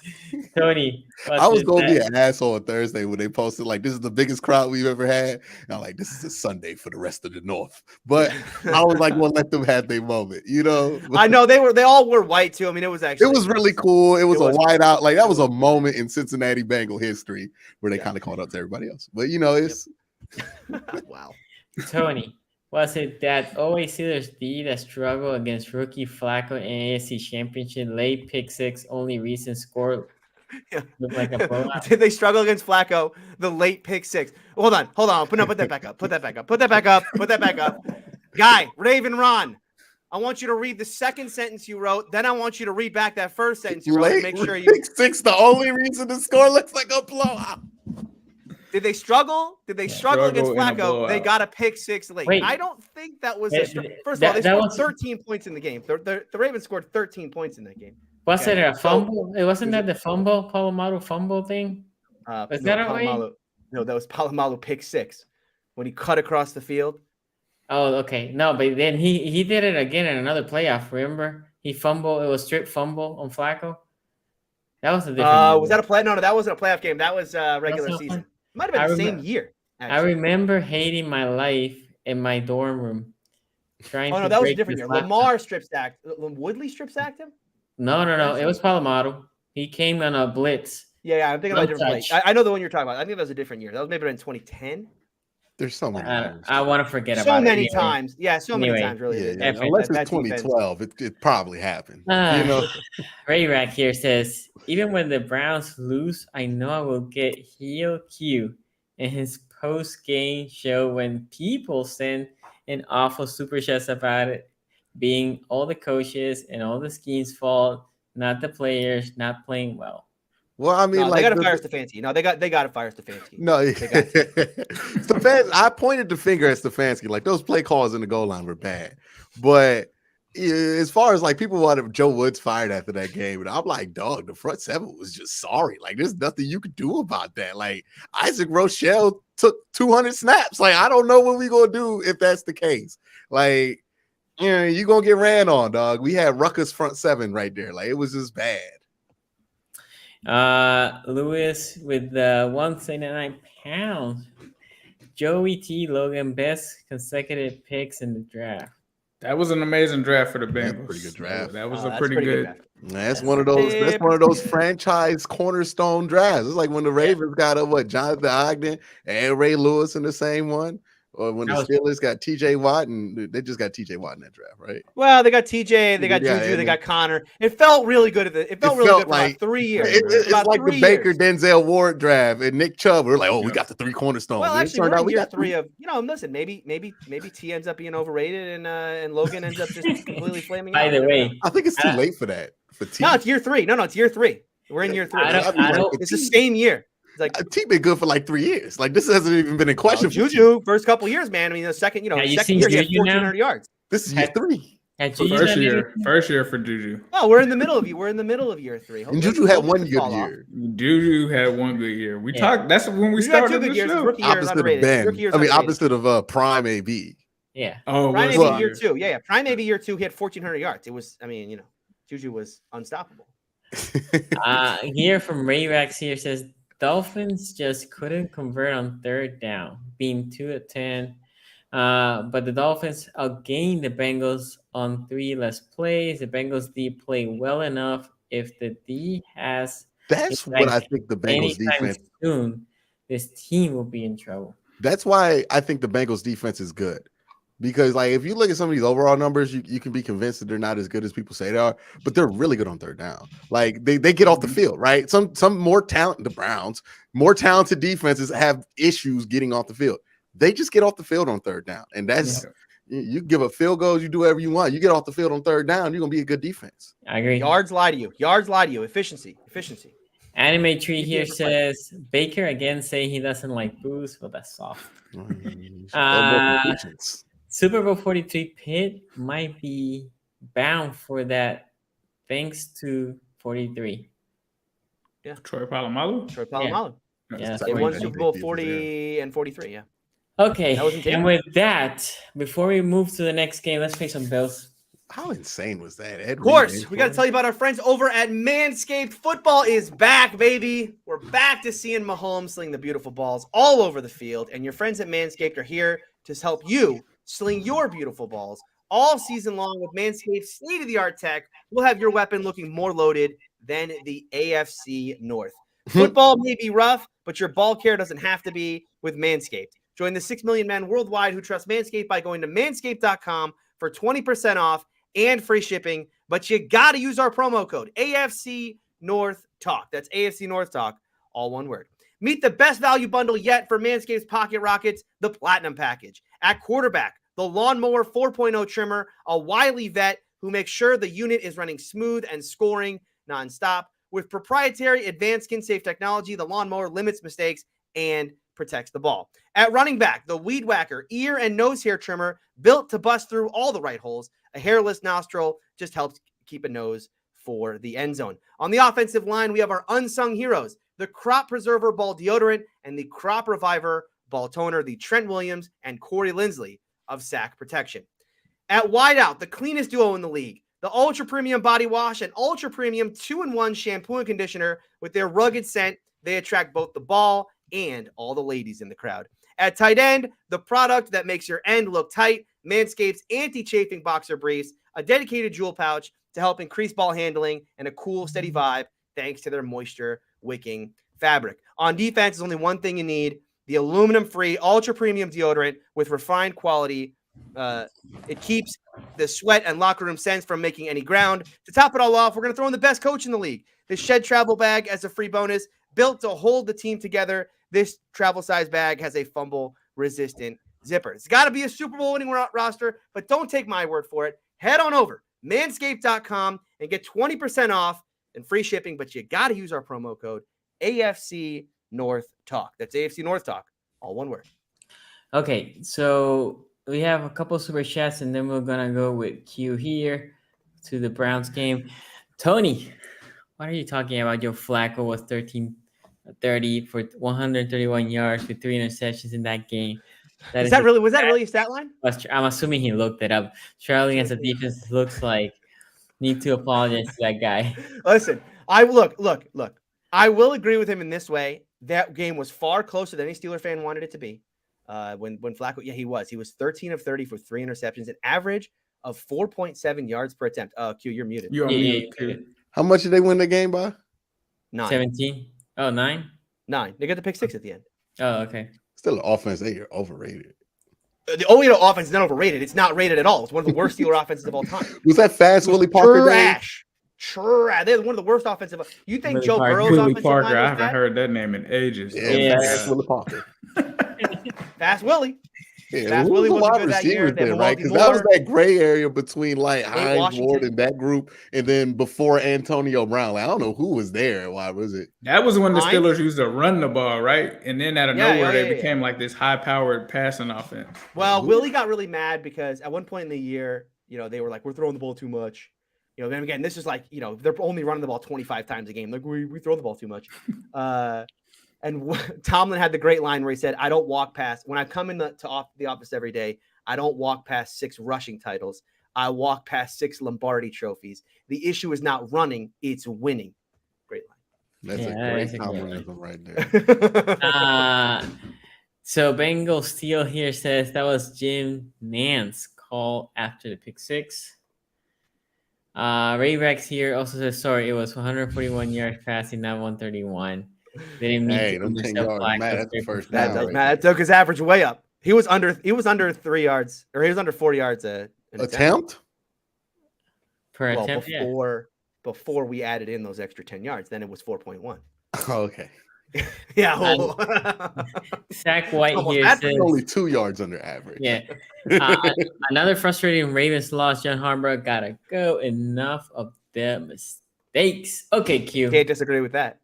Tony, I was what's gonna be that? an asshole on Thursday when they posted like this is the biggest crowd we've ever had. And I'm like, this is a Sunday for the rest of the North. But I was like, well, let them have their moment, you know. I know they all wore white too. I mean, it was It was really cool. It was a was white out. Like that was a moment in Cincinnati Bengal history where they kind of caught up to everybody else. But you know, it's wow. Tony, was it that always Steelers D that struggled against rookie Flacco in AFC Championship late pick six? Only recent score looked like a blowout. Did they struggle against Flacco? The late pick six. Hold on. Put that back up. Put that back up. Guy, Raven Ron. I want you to read the second sentence you wrote. Then I want you to read back that first sentence you wrote. And make sure you. Pick six. The only reason the score looks like a blowout. Did they struggle? Did they struggle against Flacco? They got a pick six late. Wait. I don't think that was First of all, they scored 13 points in the game. The Ravens scored 13 points in that game. Was it a fumble? It wasn't that the fumble, Palomaro fumble thing? Was that a way? No, that was Palomalo pick six when he cut across the field. Oh, okay. No, but then he did it again in another playoff. Remember, he fumbled. It was strip fumble on Flacco. That was a different. Was that a play? No, that wasn't a playoff game. That was regular season. It might have been the same year. Actually. I remember hating my life in my dorm room. That was a different year. Lamar strip sacked. Woodley strip sacked him? No. It was Palomaro. He came on a blitz. Yeah, I'm thinking about a different play. I know the one you're talking about. I think that was a different year. That was maybe in 2010. There's so many. I want to forget about it. So many times. Yeah, so many times, really. Yeah, unless it's 2012, it probably happened. You know? Ray Rack here says, even when the Browns lose, I know I will get heel Q in his post-game show when people send in awful super chats about it being all the coaches and all the scheme's fault, not the players not playing well. Well, I mean, they got to fire Stefanski. No, they got to fire Stefanski. No, I pointed the finger at Stefanski. Like those play calls in the goal line were bad, but as far as like people wanted Joe Woods fired after that game, and I'm like, dog, the front seven was just sorry. Like there's nothing you could do about that. Like Isaac Rochelle took 200 snaps. Like I don't know what we gonna do if that's the case. Like you gonna get ran on, dog. We had Ruckus front seven right there. Like it was just bad. Lewis with 179 pounds. Joey T. Logan, best consecutive picks in the draft. That was an amazing draft for the Bengals. Pretty good draft. That was a pretty good. That's one of those. That's one of those franchise cornerstone drafts. It's like when the Ravens got Jonathan Ogden and Ray Lewis in the same one. Or when the Steelers got TJ Watt, and they just got TJ Watt in that draft, right? Well, they got TJ, they got Juju, they got Connor. It felt really good. It felt really good for like 3 years. It's like the Baker Denzel Ward draft and Nick Chubb. We're like, we got the three cornerstones. Well, actually, we're in year three of listen, maybe T ends up being overrated and Logan ends up just completely flaming out. Either way, I think it's too late for that. For T. No, it's year three. No, it's year three. We're in year three. It's the same year. Like T been good for like 3 years. Like this hasn't even been in question. Juju first couple years, man. I mean, the second year he had 1,400 yards. This is year three. First year for Juju. Oh, we're in the middle of year three. And Juju had one good year. Juju had one good year. We talked. That's when we started the show. Opposite of Ben. Opposite of Prime AB. Yeah. Oh, Prime AB year two. Yeah. Prime AB year two. He had 1,400 yards. It was. I mean, Juju was unstoppable. Here from Ray Rax here says Dolphins just couldn't convert on third down, being 2 of 10. But the Dolphins outgained the Bengals on 3 less plays. The Bengals D play well enough. If the D has that's what I think the Bengals defense soon, this team will be in trouble. That's why I think the Bengals defense is good. Because like if you look at some of these overall numbers, you can be convinced that they're not as good as people say they are, but they're really good on third down. Like they get off the field, right? Some more talent, the Browns, more talented defenses have issues getting off the field. They just get off the field on third down. And that's you give up field goals, you do whatever you want. You get off the field on third down, you're gonna be a good defense. I agree. Yards lie to you. Efficiency. Anime Tree here says Baker again saying he doesn't like booze. Well, that's soft. Super Bowl 43 Pitt might be bound for that thanks to 43. Yeah. Troy Polamalu. Yeah. They won Super Bowl 40 and 43, Okay. And with that, before we move to the next game, let's play some Bills How insane was that? Ed Of course, Reed, we got to tell you about our friends over at Manscaped. Football is back, baby. We're back to seeing Mahomes sling the beautiful balls all over the field. And your friends at Manscaped are here to help you sling your beautiful balls all season long with Manscaped's state-of-the-art tech. We'll have your weapon looking more loaded than the AFC North. Football may be rough, but your ball care doesn't have to be with Manscaped. Join the 6 million men worldwide who trust Manscaped by going to manscaped.com for 20% off and free shipping, but you got to use our promo code AFC North Talk. That's AFC North Talk, all one word. Meet the best value bundle yet for Manscaped's Pocket Rockets, the Platinum Package. At quarterback, the Lawnmower 4.0 trimmer, a wily vet who makes sure the unit is running smooth and scoring nonstop. With proprietary advanced skin-safe technology, the Lawnmower limits mistakes and protects the ball. At running back, the Weed Whacker ear and nose hair trimmer built to bust through all the right holes. A hairless nostril just helps keep a nose for the end zone. On the offensive line, we have our unsung heroes, the Crop Preserver Ball Deodorant and the Crop Reviver Ball Toner, the Trent Williams and Corey Lindsley of Sack Protection. At wideout, the cleanest duo in the league, the Ultra Premium Body Wash and Ultra Premium 2-in-1 Shampoo and Conditioner. With their rugged scent, they attract both the ball and all the ladies in the crowd. At tight end, the product that makes your end look tight, Manscaped's anti-chafing boxer briefs, a dedicated jewel pouch to help increase ball handling, and a cool, steady vibe thanks to their moisture-wicking fabric. On defense, there's only one thing you need, the aluminum-free, ultra-premium deodorant with refined quality. It keeps the sweat and locker room scents from making any ground. To top it all off, we're going to throw in the best coach in the league, the Shed Travel Bag as a free bonus, built to hold the team together. This travel size bag has a fumble-resistant zipper. It's got to be a Super Bowl winning roster, but don't take my word for it. Head on over, manscaped.com, and get 20% off and free shipping, but you got to use our promo code AFC North Talk. That's AFC North Talk, all one word. Okay, so we have a couple of super chats, and then we're going to go with Q here to the Browns game. Tony, what are you talking about? Joe Flacco was 13-30 for 131 yards with 3 interceptions in that game. Was that really a stat line? I'm assuming he looked it up. Charlie as a defense looks like need to apologize to that guy. Listen, I look. I will agree with him in this way. That game was far closer than any Steeler fan wanted it to be. When Flacco, he was 13 of 30 for 3 interceptions, an average of 4.7 yards per attempt. Q, you're muted. You're muted, Q. How much did they win the game by? 9. 17. Oh, 9? 9. They got the pick 6 at the end. Oh, okay. Still an offense. They are overrated. The Oviedo offense is not overrated. It's not rated at all. It's one of the worst Steeler offenses of all time. Was that Fast Willie Parker? Trash. They're one of the worst offensive. You think Willie Joe Parker. Burrow's Willie offensive Parker. line I was haven't bad? heard that name in ages. Yeah, Fast Willie Parker. Fast Willie. Yeah, Fast who Willie was wasn't the good that receivers year. then, Then right? Milwaukee Because that was Moore. that gray area between like Nate Hines Washington. Ward and that group, and then before Antonio Brown. Like, I don't know who was there. Why was it? That was when the Hines? Steelers used to run the ball, right? And then out of nowhere, they became like this high-powered passing offense. Well, Willie got really mad because at one point in the year, they were like, we're throwing the ball too much. Then again, this is like, they're only running the ball 25 times a game. Like, we throw the ball too much. And Tomlin had the great line where he said, I don't walk past, when I come into the office every day, I don't walk past 6 rushing titles. I walk past 6 Lombardi trophies. The issue is not running, it's winning. Great line. That's a great communism right there. So Bengals Steel here says that was Jim Nantz call after the pick 6. Ray Rex here also says, sorry, it was 141 yards passing, not 131. They didn't mean them 10 yards. Matt, that's the first down. That took his average way up. He was under 3 yards, or he was under 4 yards attempt per attempt. Before we added in those extra 10 yards, then it was 4.1. Oh, okay. Yeah. Zach White here that's says only 2 yards under average. Yeah. Another frustrating Ravens loss. John Harbaugh gotta go. Enough of the mistakes. Okay, Q. Can't disagree with that.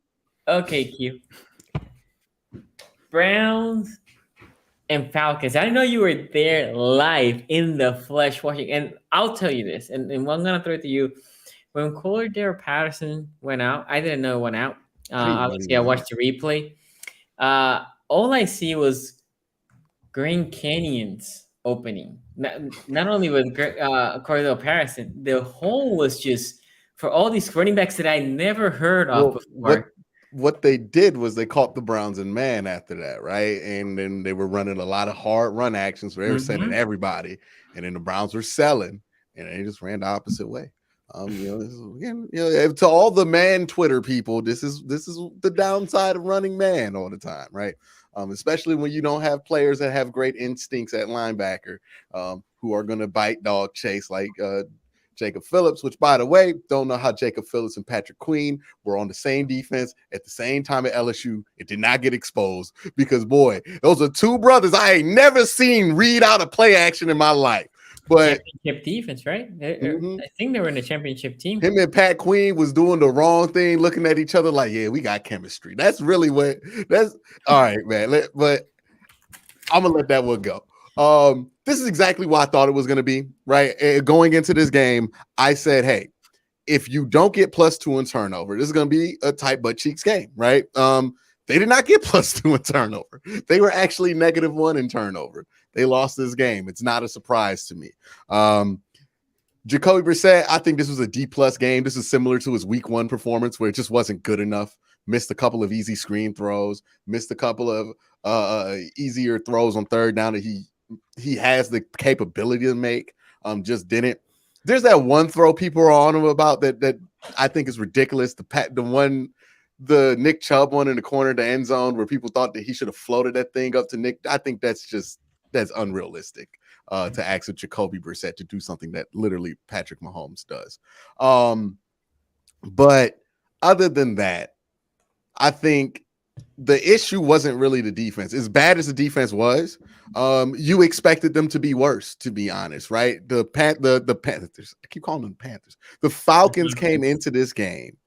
Okay, Q. Browns and Falcons. I know you were there live in the flesh watching, and I'll tell you this, and I'm gonna throw it to you. When Cordero Patterson went out, I didn't know it went out. Obviously, I watched the replay. All I see was Grand Canyons opening. Not only with Cordell Patterson, the whole was just for all these running backs that I never heard of before. What they did was they caught the Browns in man after that, right? And then they were running a lot of hard run actions where they were sending everybody, and then the Browns were selling, and they just ran the opposite way. To all the man Twitter people, this is the downside of running man all the time, right? Especially when you don't have players that have great instincts at linebacker, who are going to bite dog chase like Jacob Phillips, which, by the way, don't know how Jacob Phillips and Patrick Queen were on the same defense at the same time at LSU. It did not get exposed because, boy, those are two brothers I ain't never seen read out a play action in my life. But championship defense, right? I think they were in the championship team. Him and Pat Queen was doing the wrong thing, looking at each other like, yeah, we got chemistry. That's really that's all right, man. But I'm gonna let that one go. This is exactly what I thought it was going to be, right? Going into this game, I said, hey, if you don't get +2 in turnover, this is going to be a tight butt cheeks game, right? They did not get +2 in turnover. They were actually -1 in turnover. They lost this game. It's not a surprise to me. Jacoby Brissett, I think this was a D+ game. This is similar to his week 1 performance where it just wasn't good enough. Missed a couple of easy screen throws, missed a couple of easier throws on third down that he has the capability to make. Just didn't. There's that one throw people are on him about that I think is ridiculous. The Nick Chubb one in the corner of the end zone where people thought that he should have floated that thing up to Nick. I think that's unrealistic to ask Jacoby Brissett to do something that literally Patrick Mahomes does. But other than that, I think the issue wasn't really the defense. As bad as the defense was, you expected them to be worse, to be honest, right? The Panthers, I keep calling them Panthers. The Falcons came into this game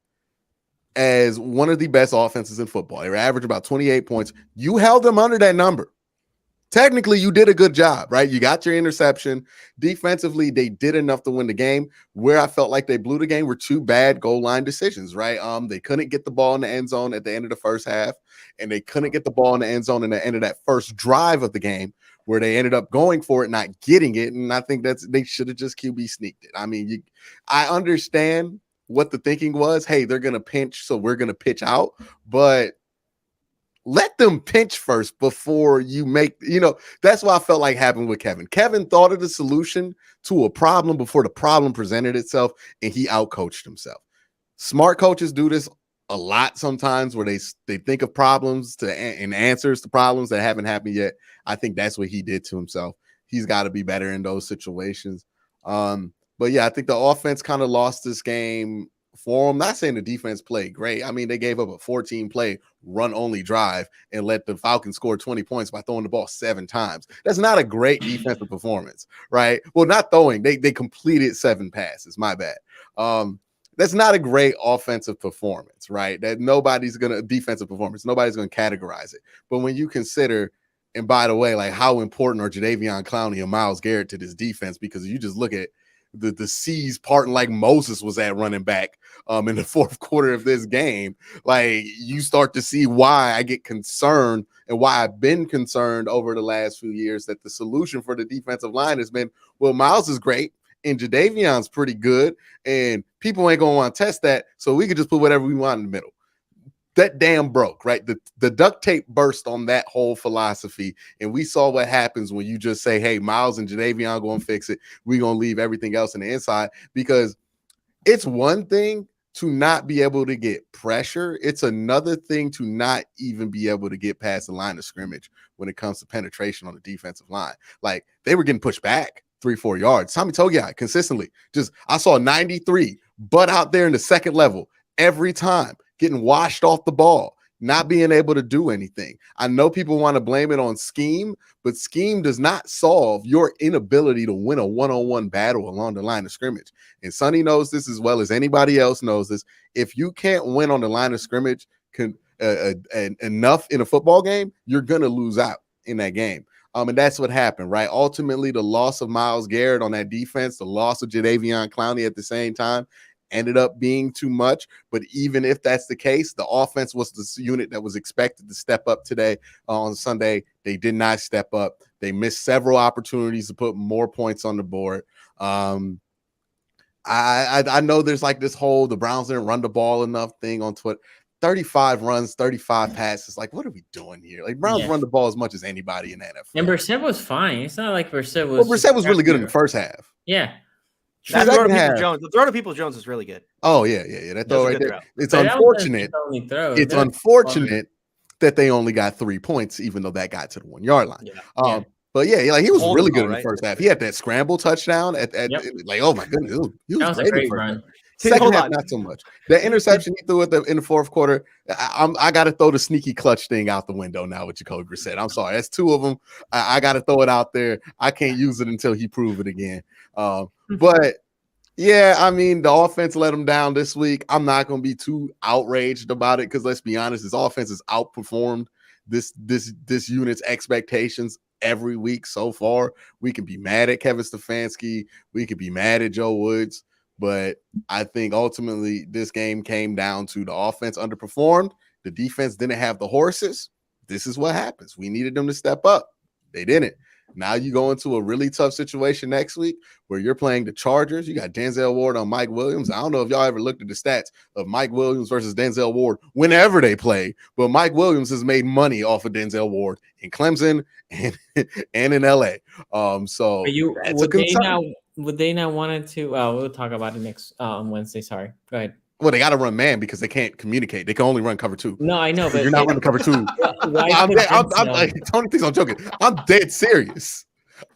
as one of the best offenses in football. They were average about 28 points. You held them under that number. Technically, you did a good job, right? You got your interception. Defensively, they did enough to win the game. Where I felt like they blew the game were 2 bad goal line decisions, right? They couldn't get the ball in the end zone at the end of the first half, and they couldn't get the ball in the end zone in the end of that first drive of the game where they ended up going for it, not getting it. And I think they should have just QB sneaked it. I mean, I understand what the thinking was. Hey, they're going to pinch, so we're going to pitch out. But let them pinch first before you make, that's what I felt like happened with Kevin. Kevin thought of the solution to a problem before the problem presented itself, and he outcoached himself. Smart coaches do this a lot sometimes where they think of problems and answers to problems that haven't happened yet. I think that's what he did to himself. He's got to be better in those situations. But yeah, I think the offense kind of lost this game for him. Not saying the defense played great. I mean, they gave up a 14-play run-only drive and let the Falcons score 20 points by throwing the ball 7 times. That's not a great defensive performance, right? Well, not throwing. They completed 7 passes. My bad. That's not a great offensive performance, right? Defensive performance. Nobody's going to categorize it. But when you consider, and by the way, like how important are Jadeveon Clowney and Myles Garrett to this defense, because you just look at the seas parting like Moses was at running back in the fourth quarter of this game, like you start to see why I get concerned and why I've been concerned over the last few years that the solution for the defensive line has been, well, Myles is great and Jadeveon's pretty good and people ain't going to want to test that, so we could just put whatever we want in the middle. That damn broke, right? The duct tape burst on that whole philosophy. And we saw what happens when you just say, hey, Myles and Jadeveon going to fix it. We're going to leave everything else in the inside, because it's one thing to not be able to get pressure. It's another thing to not even be able to get past the line of scrimmage when it comes to penetration on the defensive line. Like they were getting pushed back 3-4 yards. Tommy Togiai consistently I saw 93 butt out there in the second level every time, getting washed off the ball, not being able to do anything. I know people want to blame it on scheme, but scheme does not solve your inability to win a one-on-one battle along the line of scrimmage. And Sonny knows this as well as anybody else knows this. If you can't win on the line of scrimmage enough in a football game, you're going to lose out in that game. And that's what happened, right? Ultimately, the loss of Myles Garrett on that defense, the loss of Jadeveon Clowney at the same time, ended up being too much. But even if that's the case, the offense was the unit that was expected to step up today on Sunday. They did not step up. They missed several opportunities to put more points on the board. I know there's like this whole the Browns didn't run the ball enough thing on Twitter. 35 runs, 35 passes. Like, what are we doing here? Like, Browns run the ball as much as anybody in the NFL. And Brissett was fine. It's not like Brissett was. Well, Brissett was really good in the first half. Yeah. The throw to Peoples-Jones is really good. Oh, yeah. That throw right there. Throw. It's unfortunate. It's unfortunate that they only got 3 points, even though that got to the 1 yard line. Yeah. But yeah, like he was really good in the first half. He had that scramble touchdown at like, oh my goodness, he was a great run. Second half, not so much. The interception he threw in the fourth quarter, I got to throw the sneaky clutch thing out the window now with Jacoby Brissett. I'm sorry, that's 2 of them. I got to throw it out there. I can't use it until he proves it again. But yeah, I mean, the offense let him down this week. I'm not going to be too outraged about it because let's be honest, his offense has outperformed this unit's expectations every week so far. We can be mad at Kevin Stefanski. We could be mad at Joe Woods. But I think ultimately this game came down to the offense underperformed. The defense didn't have the horses. This is what happens. We needed them to step up. They didn't. Now you go into a really tough situation next week where you're playing the Chargers. You got Denzel Ward on Mike Williams. I don't know if y'all ever looked at the stats of Mike Williams versus Denzel Ward whenever they play, but Mike Williams has made money off of Denzel Ward in Clemson and in LA. So that's a concern. Would they not wanted to? We'll talk about it next on Wednesday. Sorry. Go ahead. Well, they got to run man because they can't communicate. They can only run cover 2. No, I know, but you're not running cover 2. Tony thinks I'm joking. I'm dead serious.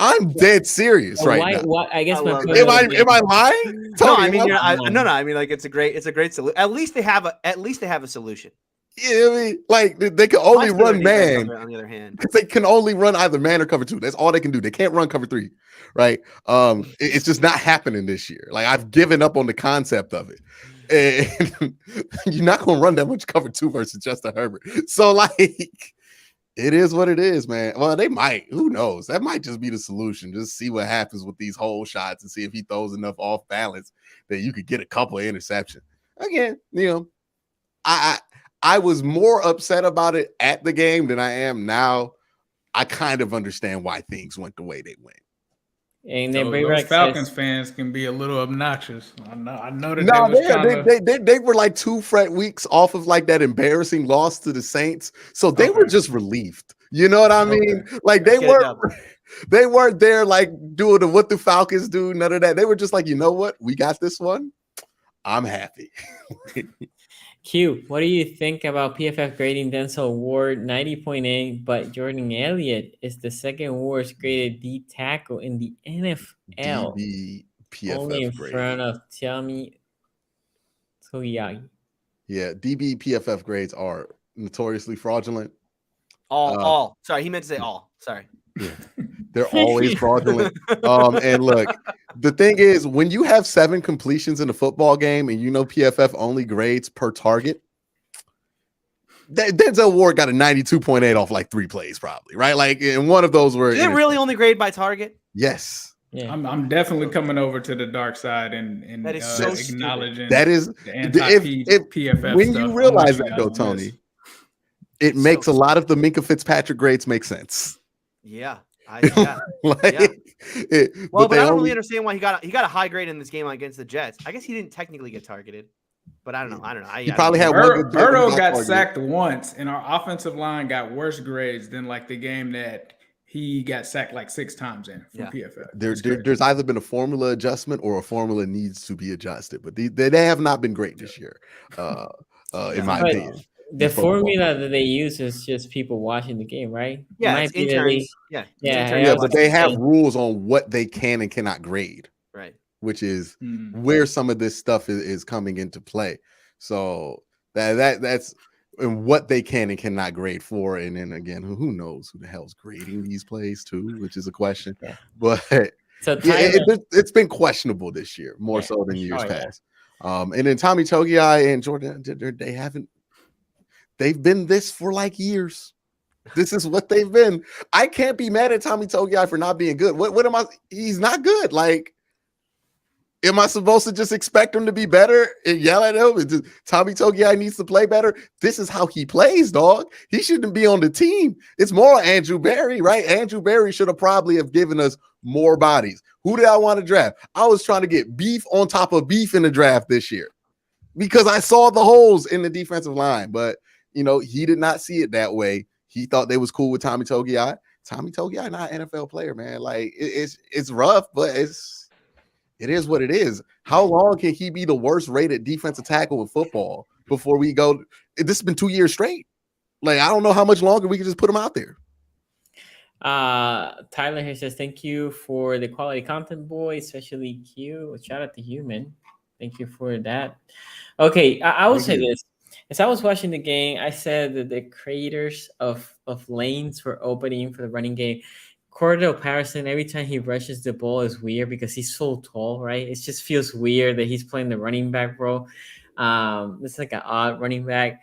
Right now. I guess my am I lying? Tony, no, I mean I mean like it's a great solution. At least they have a solution. Yeah, I mean, like they can only run man. On the other hand, because they can only run either man or cover 2. That's all they can do. They can't run cover 3, right? It's just not happening this year. Like I've given up on the concept of it. And you're not going to run that much cover 2 versus Justin Herbert. So like, it is what it is, man. Well, they might. Who knows? That might just be the solution. Just see what happens with these whole shots and see if he throws enough off balance that you could get a couple of interceptions. Again, I was more upset about it at the game than I am now. I kind of understand why things went the way they went. And then those Falcons fans can be a little obnoxious. I know that they were like 2 weeks off of like that embarrassing loss to the Saints, so they were just relieved. You know what I mean? Like they weren't there like doing what the Falcons do. None of that. They were just like, you know what? We got this one. I'm happy. Q, what do you think about PFF grading Denzel Ward 90.8, but Jordan Elliott is the second worst graded D tackle in the NFL? PFF only in grade. Front of Tami Togiai. Yeah, DB PFF grades are notoriously fraudulent. All. Sorry, he meant to say all. Sorry. Yeah. They're always fraudulent. And look, the thing is, when you have 7 completions in a football game and PFF only grades per target, Denzel Ward got a 92.8 off like 3 plays, probably, right? Like, and one of those were. Did it really only grade by target? Yes. Yeah. I'm definitely coming over to the dark side and that is so acknowledging that is the anti-PFF when stuff. you realize that, though, Tony, it makes a lot of the Minka Fitzpatrick grades make sense. Yeah. But I don't really understand why he got a high grade in this game against the Jets. I guess he didn't technically get targeted, but I don't know. He probably had one. Burrow got sacked once, and our offensive line got worse grades than like the game that he got sacked like 6 times in from PFF. There's either been a formula adjustment or a formula needs to be adjusted, but they have not been great this year, in my opinion. The formula that they use is just people watching the game, right? Yeah, it's interns. But they have rules on what they can and cannot grade, right? Which is where some of this stuff is coming into play. So that's and what they can and cannot grade for. And then again, who knows who the hell's grading these plays too, which is a question. Yeah. But so it's been questionable this year, more so than years past. And then Tommy Togiai and Jordan, they've been this for like years. This is what they've been. I can't be mad at Tommy Togiai for not being good. What am I? He's not good. Like, Am I supposed to just expect him to be better and yell at him? And Tommy Togiai needs to play better. This is how he plays, dog. He shouldn't be on the team. It's more Andrew Berry, right? Andrew Berry should have probably have given us more bodies. Who did I want to draft? I was trying to get beef on top of beef in the draft this year because I saw the holes in the defensive line. But, he did not see it that way. He thought they was cool with Tommy Togiai. Tommy Togiai, not an NFL player, man. Like, it's rough, but it is what it is. How long can he be the worst rated defensive tackle in football before we go? This has been 2 years straight. Like, I don't know how much longer we can just put him out there. Tyler here says, thank you for the quality content, boy, especially Q. Shout out to Human. Thank you for that. Okay, I will say this. As I was watching the game, I said that the creators of lanes were opening for the running game. Cordell Patterson, every time he rushes the ball is weird because he's so tall, right? It just feels weird that he's playing the running back role. It's like an odd running back.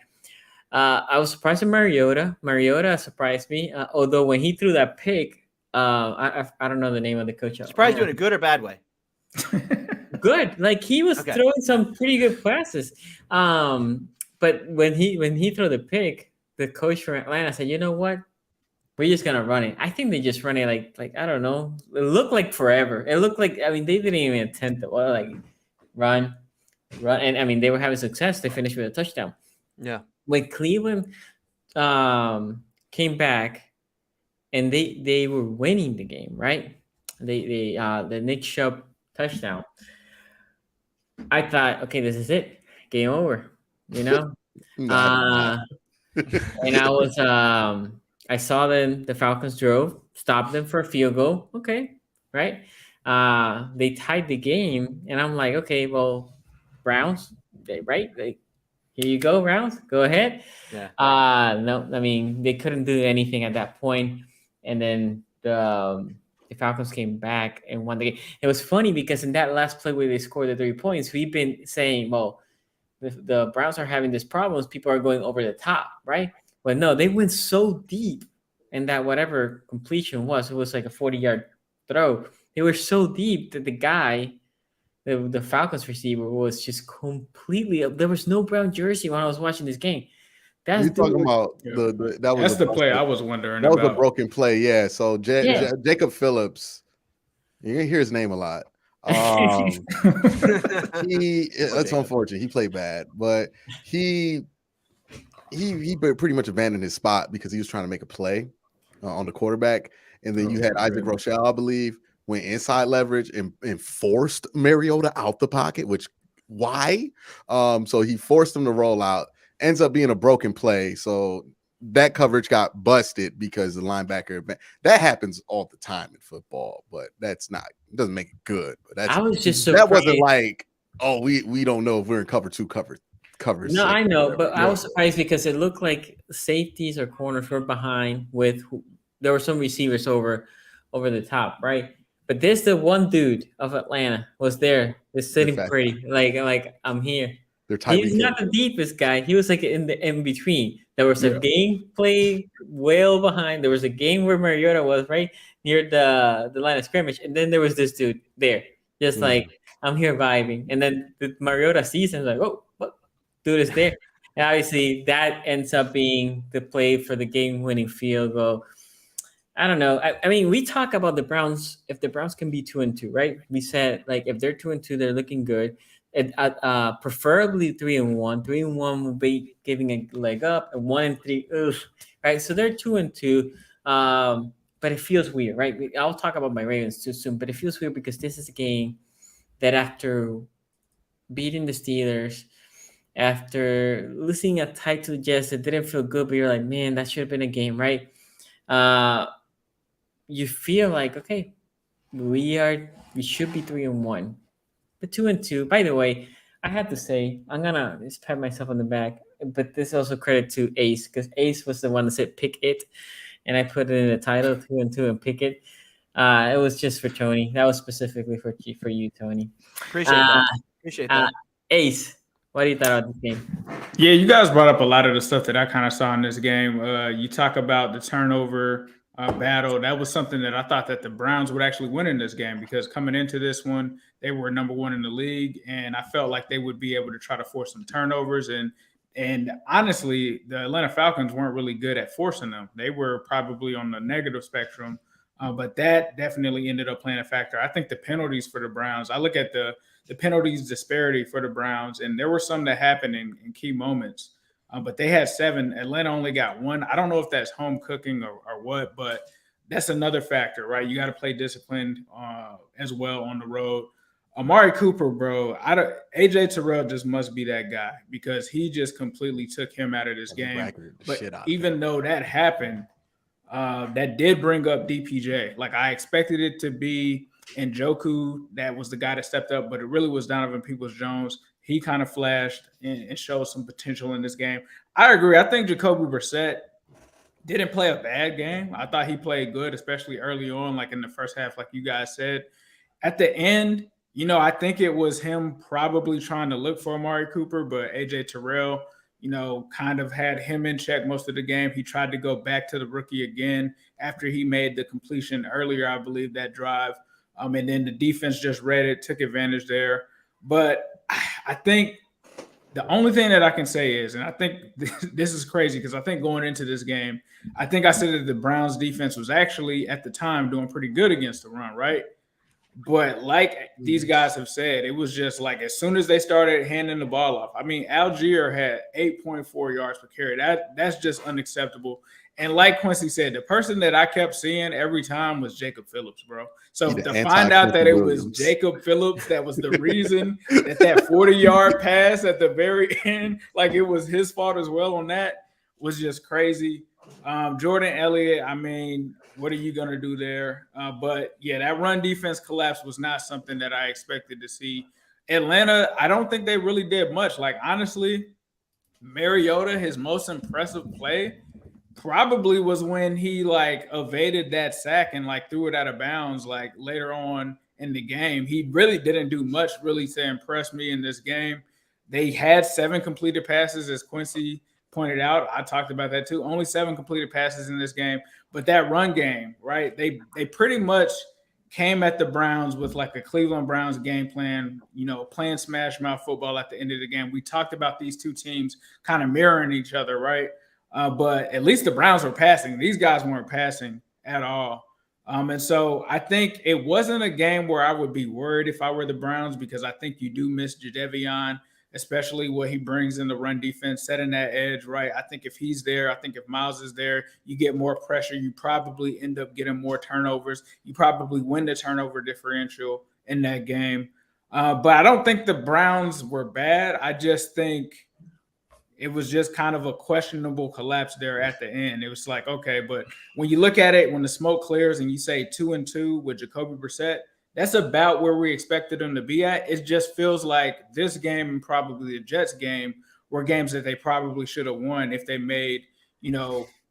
I was surprised with Mariota. Mariota surprised me. Although when he threw that pick, I don't know the name of the coach. Surprised you in a good or bad way? Good. Like he was throwing some pretty good passes. But when he threw the pick, the coach from Atlanta said, "You know what? We're just gonna run it." I think they just run it like I don't know. It looked like forever. It looked like they didn't even attempt it. Well, like run, and they were having success. They finished with a touchdown. Yeah. When Cleveland came back, and they were winning the game, right? The Nick Chubb touchdown. I thought, okay, this is it, game over. And I was I saw the Falcons stopped them for a field goal. Okay, right? They tied the game, and I'm like, okay, well, Browns, right? Here you go, Browns. Go ahead. Yeah. No, I mean they couldn't do anything at that point, and then the Falcons came back and won the game. It was funny because in that last play where they scored the 3 points, we've been saying, well, the Browns are having these problems. People are going over the top, right? But no, they went so deep, and that whatever completion was, it was like a 40-yard throw. They were so deep that the guy, the Falcons receiver, was just completely up. There was no brown jersey when I was watching this game. You're talking about that's the play I was wondering about. That was a broken play, yeah. So Jacob Phillips, you can hear his name a lot. That's unfortunate. He played bad, but he pretty much abandoned his spot because he was trying to make a play on the quarterback, and then you had Isaac Rochelle, I believe, went inside leverage and forced Mariota out the pocket. Why? So he forced him to roll out. Ends up being a broken play. So that coverage got busted because the linebacker. That happens all the time in football, but it doesn't make it good. But I was just surprised. That wasn't like, oh, we don't know if we're in cover 2, cover. No, I know, but I was surprised because it looked like safeties or corners were behind there were some receivers over the top, right? But there's the one dude of Atlanta was there, just sitting pretty, like I'm here. He's not the deepest guy. He was like in between. There was a game play well behind. There was a game where Mariota was right near the line of scrimmage, and then there was this dude there, just like I'm here vibing. And then the Mariota sees him like, oh, what dude is there? And obviously that ends up being the play for the game-winning field goal. I don't know. I mean, we talk about the Browns. If the Browns can be 2-2, right? We said like if they're 2-2, they're looking good. Preferably 3-1. 3-1 will be giving a leg up. And 1-3, right? So they're 2-2. But it feels weird, right? I'll talk about my Ravens too soon. But it feels weird because this is a game that after beating the Steelers, after losing a tight to the Jets, it didn't feel good. But you're like, man, that should have been a game, right? You feel like, okay, we should be 3-1. But 2-2. By the way, I have to say, I'm gonna just pat myself on the back, but this is also credit to Ace because Ace was the one that said pick it, and I put it in the title 2-2 and pick it. It was just for Tony. That was specifically for you, Tony. Appreciate that. Ace, what do you thought about this game? Yeah, you guys brought up a lot of the stuff that I kind of saw in this game. You talk about the turnover battle. That was something that I thought that the Browns would actually win in this game, because coming into this one, they were number one in the league, and I felt like they would be able to try to force some turnovers. And honestly, the Atlanta Falcons weren't really good at forcing them. They were probably on the negative spectrum, but that definitely ended up playing a factor. I think the penalties for the Browns, I look at the penalties disparity for the Browns, and there were some that happened in key moments, but they had 7. Atlanta only got 1. I don't know if that's home cooking or what, but that's another factor, right? You got to play disciplined as well on the road. Amari Cooper, bro, AJ Terrell just must be that guy, because he just completely took him out of this game. But even though that happened, that did bring up DPJ. Like, I expected it to be Njoku that was the guy that stepped up, but it really was Donovan Peoples-Jones. He kind of flashed and showed some potential in this game. I agree. I think Jacoby Brissett didn't play a bad game. I thought he played good, especially early on, like in the first half, like you guys said. At the end, I think it was him probably trying to look for Amari Cooper, but AJ Terrell, kind of had him in check most of the game. He tried to go back to the rookie again after he made the completion earlier, I believe, that drive. And then the defense just read it, took advantage there. But I think the only thing that I can say is, and I think this is crazy, because I think going into this game, I think I said that the Browns defense was actually at the time doing pretty good against the run, right? But like these guys have said, it was just like as soon as they started handing the ball off. I mean, Algier had 8.4 yards per carry. That's just unacceptable. And like Quincy said, the person that I kept seeing every time was Jacob Phillips, bro. So to find out that it was Jacob Phillips that was the reason that 40-yard pass at the very end, like it was his fault as well on that, was just crazy. Jordan Elliott, I mean, what are you going to do there? But, yeah, that run defense collapse was not something that I expected to see. Atlanta, I don't think they really did much. Like, honestly, Mariota, his most impressive play probably was when he, like, evaded that sack and, like, threw it out of bounds, like, later on in the game. He really didn't do much really to impress me in this game. They had 7 completed passes, as Quincy pointed out. I talked about that too. Only 7 completed passes in this game. But that run game, right? They pretty much came at the Browns with like a Cleveland Browns game plan, playing smash mouth football at the end of the game. We talked about these two teams kind of mirroring each other, right? But at least the Browns were passing. These guys weren't passing at all. And so I think it wasn't a game where I would be worried if I were the Browns, because I think you do miss Jadeveon, especially what he brings in the run defense, setting that edge, right? I think if he's there, I think if Miles is there, you get more pressure. You probably end up getting more turnovers. You probably win the turnover differential in that game. But I don't think the Browns were bad. I just think it was just kind of a questionable collapse there at the end. It was like, okay, but when you look at it, when the smoke clears and you say 2-2 with Jacoby Brissett, that's about where we expected them to be at. It just feels like this game and probably the Jets game were games that they probably should have won if they made,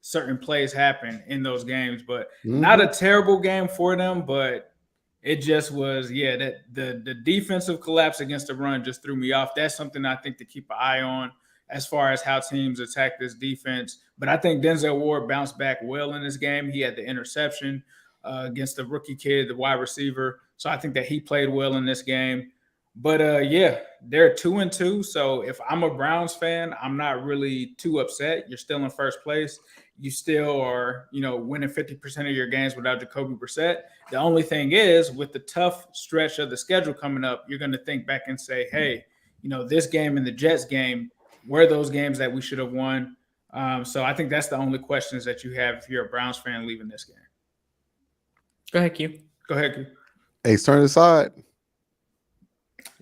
certain plays happen in those games. But not a terrible game for them, but it just was, that the defensive collapse against the run just threw me off. That's something I think to keep an eye on as far as how teams attack this defense. But I think Denzel Ward bounced back well in this game. He had the interception against the rookie kid, the wide receiver. So I think that he played well in this game. But, they're 2-2. So if I'm a Browns fan, I'm not really too upset. You're still in first place. You still are, winning 50% of your games without Jacoby Brissett. The only thing is, with the tough stretch of the schedule coming up, you're going to think back and say, hey, this game and the Jets game were those games that we should have won. So I think that's the only questions that you have if you're a Browns fan leaving this game. Go ahead, Q. Go ahead, Q. Ace, turn aside.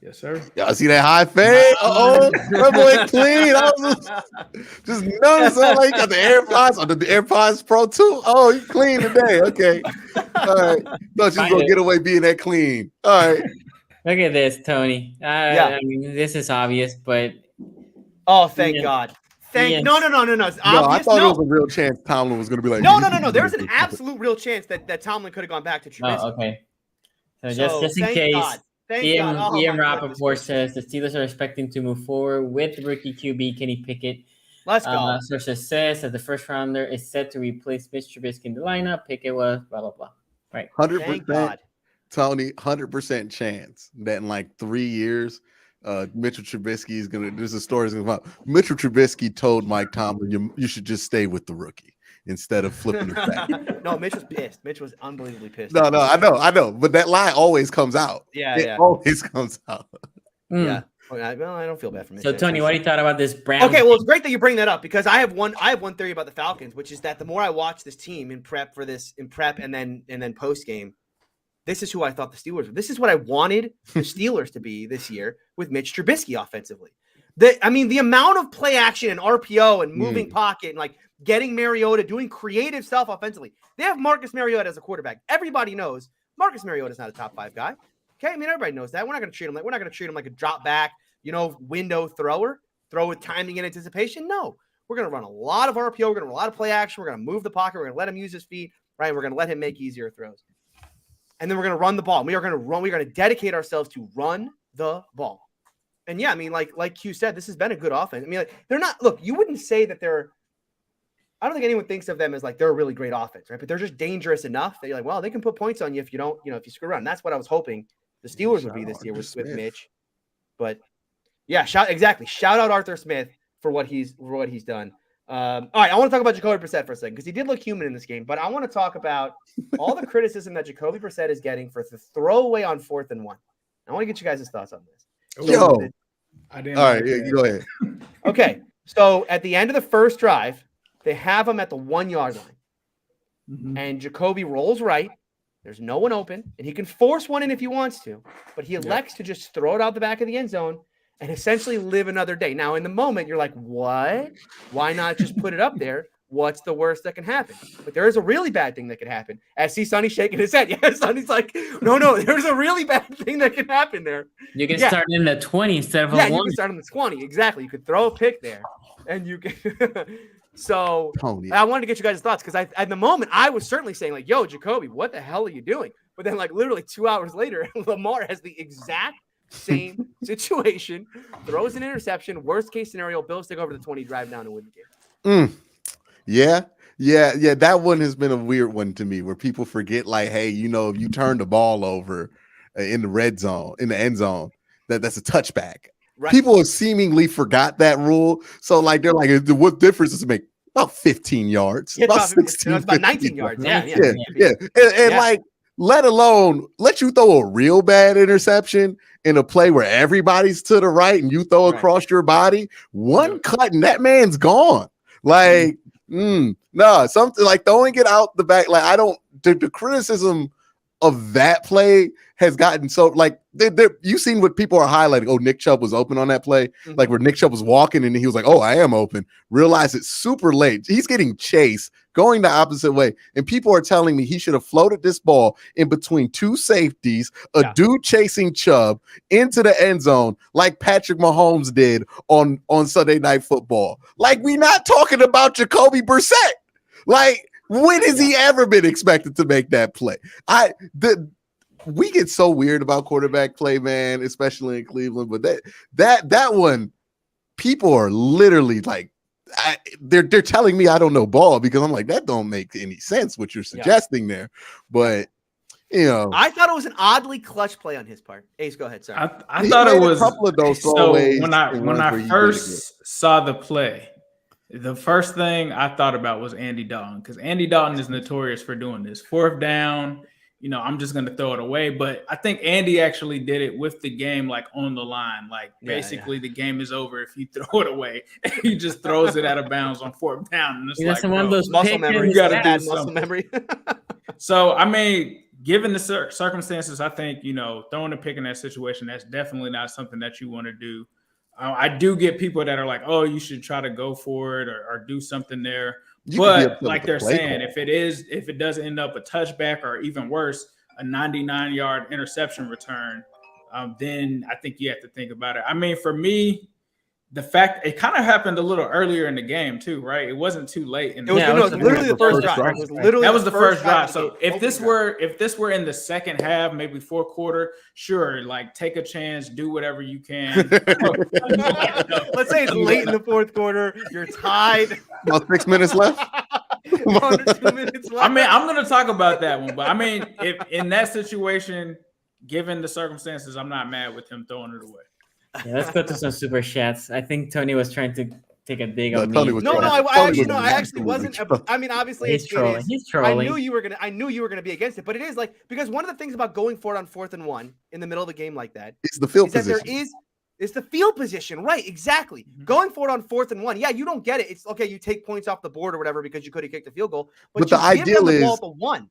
Yes, sir. Y'all see that high fade? That boy clean. I was just noticing, like, got the AirPods, or the AirPods Pro 2. Oh, you clean today. Okay. All right. Thought you was going to get away being that clean. All right. Look at this, Tony. I mean, this is obvious, but. Oh, thank God. No. It's obvious. I thought there was a real chance Tomlin was going to be like. No. There's an absolute real chance that Tomlin could have gone back to Trubisky. Oh, okay. So just in case, Ian Rappaport says the Steelers are expecting to move forward with rookie QB Kenny Pickett. Let's go. Source says that the first rounder is set to replace Mitch Trubisky in the lineup. Pickett was blah, blah, blah. Right. 100%, Tony, 100% chance that in like 3 years, Mitchell Trubisky is going to, there's a story going to come out. Mitchell Trubisky told Mike Tomlin, you should just stay with the rookie instead of flipping it back. No, Mitch was pissed. Mitch was unbelievably pissed. No, I know. But that lie always comes out. It always comes out. Yeah. Well, I don't feel bad for Mitch. So, Tony, what do you thought about this Brown? Okay, well, it's great that you bring that up because I have one theory about the Falcons, which is that the more I watch this team in prep and then post game, this is who I thought the Steelers were. This is what I wanted the Steelers to be this year with Mitch Trubisky offensively. The amount of play action and RPO and moving pocket and like getting Mariota, doing creative stuff offensively. They have Marcus Mariota as a quarterback. Everybody knows Marcus Mariota is not a top 5 guy. Okay, I mean everybody knows that. We're not going to treat him like a drop back, window thrower, throw with timing and anticipation. No, we're going to run a lot of RPO. We're going to run a lot of play action. We're going to move the pocket. We're going to let him use his feet. Right, we're going to let him make easier throws, and then we're going to run the ball. We're going to dedicate ourselves to run the ball. And yeah, I mean, like Q said, this has been a good offense. I mean, like they're not. Look, you wouldn't say that they're. I don't think anyone thinks of them as like they're a really great offense, right? But they're just dangerous enough that you're like, well, they can put points on you if you don't, if you screw around. And that's what I was hoping the Steelers would be this year with Mitch. But yeah, shout out Arthur Smith for what he's done. All right, I want to talk about Jacoby Brissett for a second because he did look human in this game. But I want to talk about all the criticism that Jacoby Brissett is getting for the throwaway on 4th and 1. I want to get you guys' thoughts on this. I didn't. All right, you go ahead. Okay, so at the end of the first drive, they have him at the 1 yard line. Mm-hmm. And Jacoby rolls right. There's no one open. And he can force one in if he wants to. But he elects to just throw it out the back of the end zone and essentially live another day. Now, in the moment, you're like, what? Why not just put it up there? What's the worst that can happen? But there is a really bad thing that could happen. I see Sonny shaking his head. Yeah, Sonny's like, no, there's a really bad thing that can happen there. You can start in the 20 instead of a 1. You can start in the 20. Exactly. You could throw a pick there. And you can So Tony. I wanted to get you guys' thoughts because at the moment I was certainly saying like, yo, Jacoby, what the hell are you doing? But then like literally 2 hours later, Lamar has the exact same situation, throws an interception, worst case scenario, Bills take over the 20, drive down and win the game. Yeah. That one has been a weird one to me where people forget like, hey, if you turn the ball over in the red zone, in the end zone, that's a touchback. Right. People have seemingly forgot that rule. So like they're like, what difference does it make? About 15 yards. About 16. It's about 19 yards. Yeah. And like, let alone let you throw a real bad interception in a play where everybody's to the right and you throw across your body. One cut and that man's gone. Like, something like throwing it out the back. Like, the criticism of that play has gotten so like you've seen what people are highlighting. Oh, Nick Chubb was open on that play, like where Nick Chubb was walking and he was like, "Oh, I am open." Realized it's super late. He's getting chased, going the opposite way, and people are telling me he should have floated this ball in between 2 safeties, a dude chasing Chubb into the end zone, like Patrick Mahomes did on Sunday Night Football. Like we're not talking about Jacoby Brissett. Like when has he ever been expected to make that play? We get so weird about quarterback play, man, especially in Cleveland. But that one, people are literally like, they're telling me I don't know ball because I'm like, that don't make any sense what you're suggesting there. But I thought it was an oddly clutch play on his part. Ace, go ahead. Sorry, I thought it was a couple of those. So when I first saw the play, the first thing I thought about was Andy Dalton because Andy Dalton is notorious for doing this 4th down. I'm just going to throw it away. But I think Andy actually did it with the game, like on the line. Like basically the game is over if you throw it away. He just throws it out of bounds on 4th down. And it's like, one of those muscle memory. You got to do muscle memory. So, I mean, given the circumstances, I think, throwing a pick in that situation, that's definitely not something that you want to do. I do get people that are like, oh, you should try to go for it or do something there. But like they're saying, if it does end up a touchback or even worse, a 99-yard interception return, then I think you have to think about it. I mean, for me, the fact it kind of happened a little earlier in the game too, right? It wasn't too late. It was literally the first drive. It was literally that was the first drive. of So game. if this were in the second half, maybe fourth quarter, sure, like take a chance, do whatever you can. Let's say it's late in the fourth quarter. You're tied. About 6 minutes left. Under 2 minutes left. I mean, I'm going to talk about that one, but I mean, if in that situation, given the circumstances, I'm not mad with him throwing it away. Yeah, let's go to some super chats. I think Tony was trying to take a dig on Tony me. was I actually wasn't. I mean, obviously, He's trolling. He's trolling. I knew you were gonna be against it, but it is like because one of the things about going for it on 4th and 1 in the middle of the game like that It's the field is that position. it's the field position, right? Exactly. Mm-hmm. Going for it on 4th and 1, yeah, you don't get it. It's okay. You take points off the board or whatever because you could have kicked the field goal, but the you give them ideal the ball is at the 1.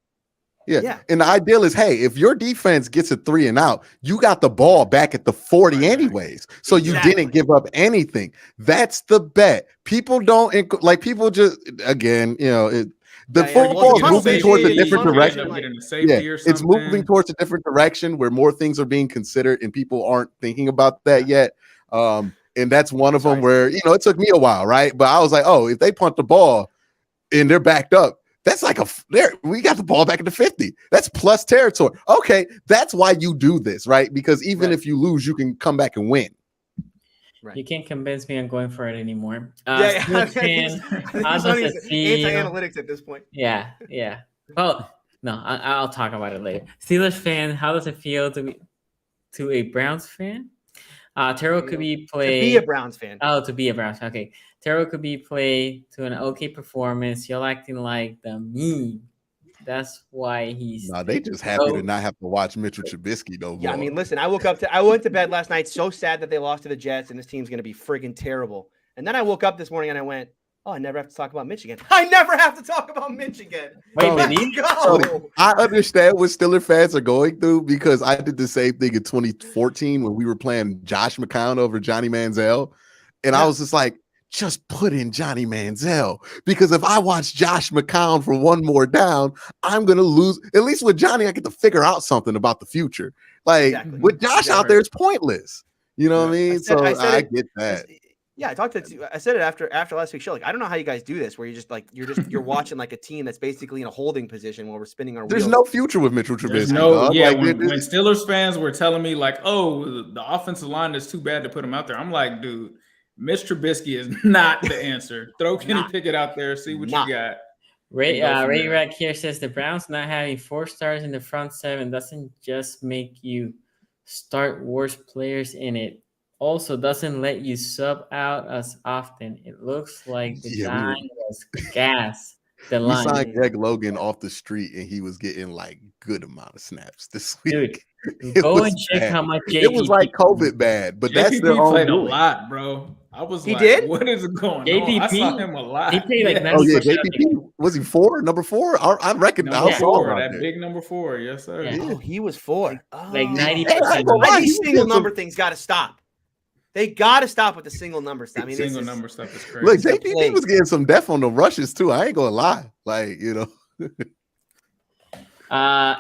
Yeah. And the ideal is, hey, if your defense gets a 3 and out, you got the ball back at the 40 anyways. So you didn't give up anything. That's the bet. People don't people just, again, the football is moving towards a different direction. It's moving towards a different direction where more things are being considered and people aren't thinking about that yet. And that's one of them where, it took me a while, right? But I was like, oh, if they punt the ball and they're backed up, that's like we got the ball back at the 50. That's plus territory. Okay, that's why you do this, right? Because even if you lose, you can come back and win. Right. You can't convince me I'm going for it anymore. Anti-analytics at this point. Yeah. Well, no, I'll talk about it later. Steelers fan, how does it feel to a Browns fan? Terrell could be played. To be a Browns fan. Oh, to be a Browns fan. Okay. Terrell could be played to an okay performance. You're acting like the meme. That's why he's. No, they just happy to not have to watch Mitchell Trubisky though. Yeah, I mean, listen, I went to bed last night so sad that they lost to the Jets and this team's going to be friggin' terrible. And then I woke up this morning and I went, oh, I never have to talk about Mitch again. I never have to talk about Mitch again. Wait, I understand what Steelers fans are going through because I did the same thing in 2014 when we were playing Josh McCown over Johnny Manziel. And I was just like, just put in Johnny Manziel because if I watch Josh McCown for one more down, I'm going to lose. At least with Johnny, I get to figure out something about the future. Like with Josh out there, it's pointless. You know what I mean? I get that. Yeah, I said it after last week's show. Like, I don't know how you guys do this, where you're watching like a team that's basically in a holding position while we're spinning our wheels. There's no future with Mitchell Trubisky. When Steelers fans were telling me like, oh, the offensive line is too bad to put him out there, I'm like, dude, Mitch Trubisky is not the answer. Throw Kenny Pickett out there, see what you got. Ray Rack here says the Browns not having 4 stars in the front 7 doesn't just make you start worse players in it. Also doesn't let you sub out as often. It looks like the guy was gas. We signed Greg Logan off the street and he was getting like good amount of snaps this week. Dude, go and check how much JPP. It was like COVID bad, but that's their own played a lot, bro. I was he did? What is going on? I saw him a lot. He played like JPP. Was he 4? Number 4? I reckon number 4. That big number 4. Yes, sir. Yeah. Oh, he was 4. Like 90%. These single number things got to stop. They got to stop with the single number stuff. I mean, single number stuff is crazy. Look, JPP was getting some depth on the rushes too. I ain't gonna lie. Like,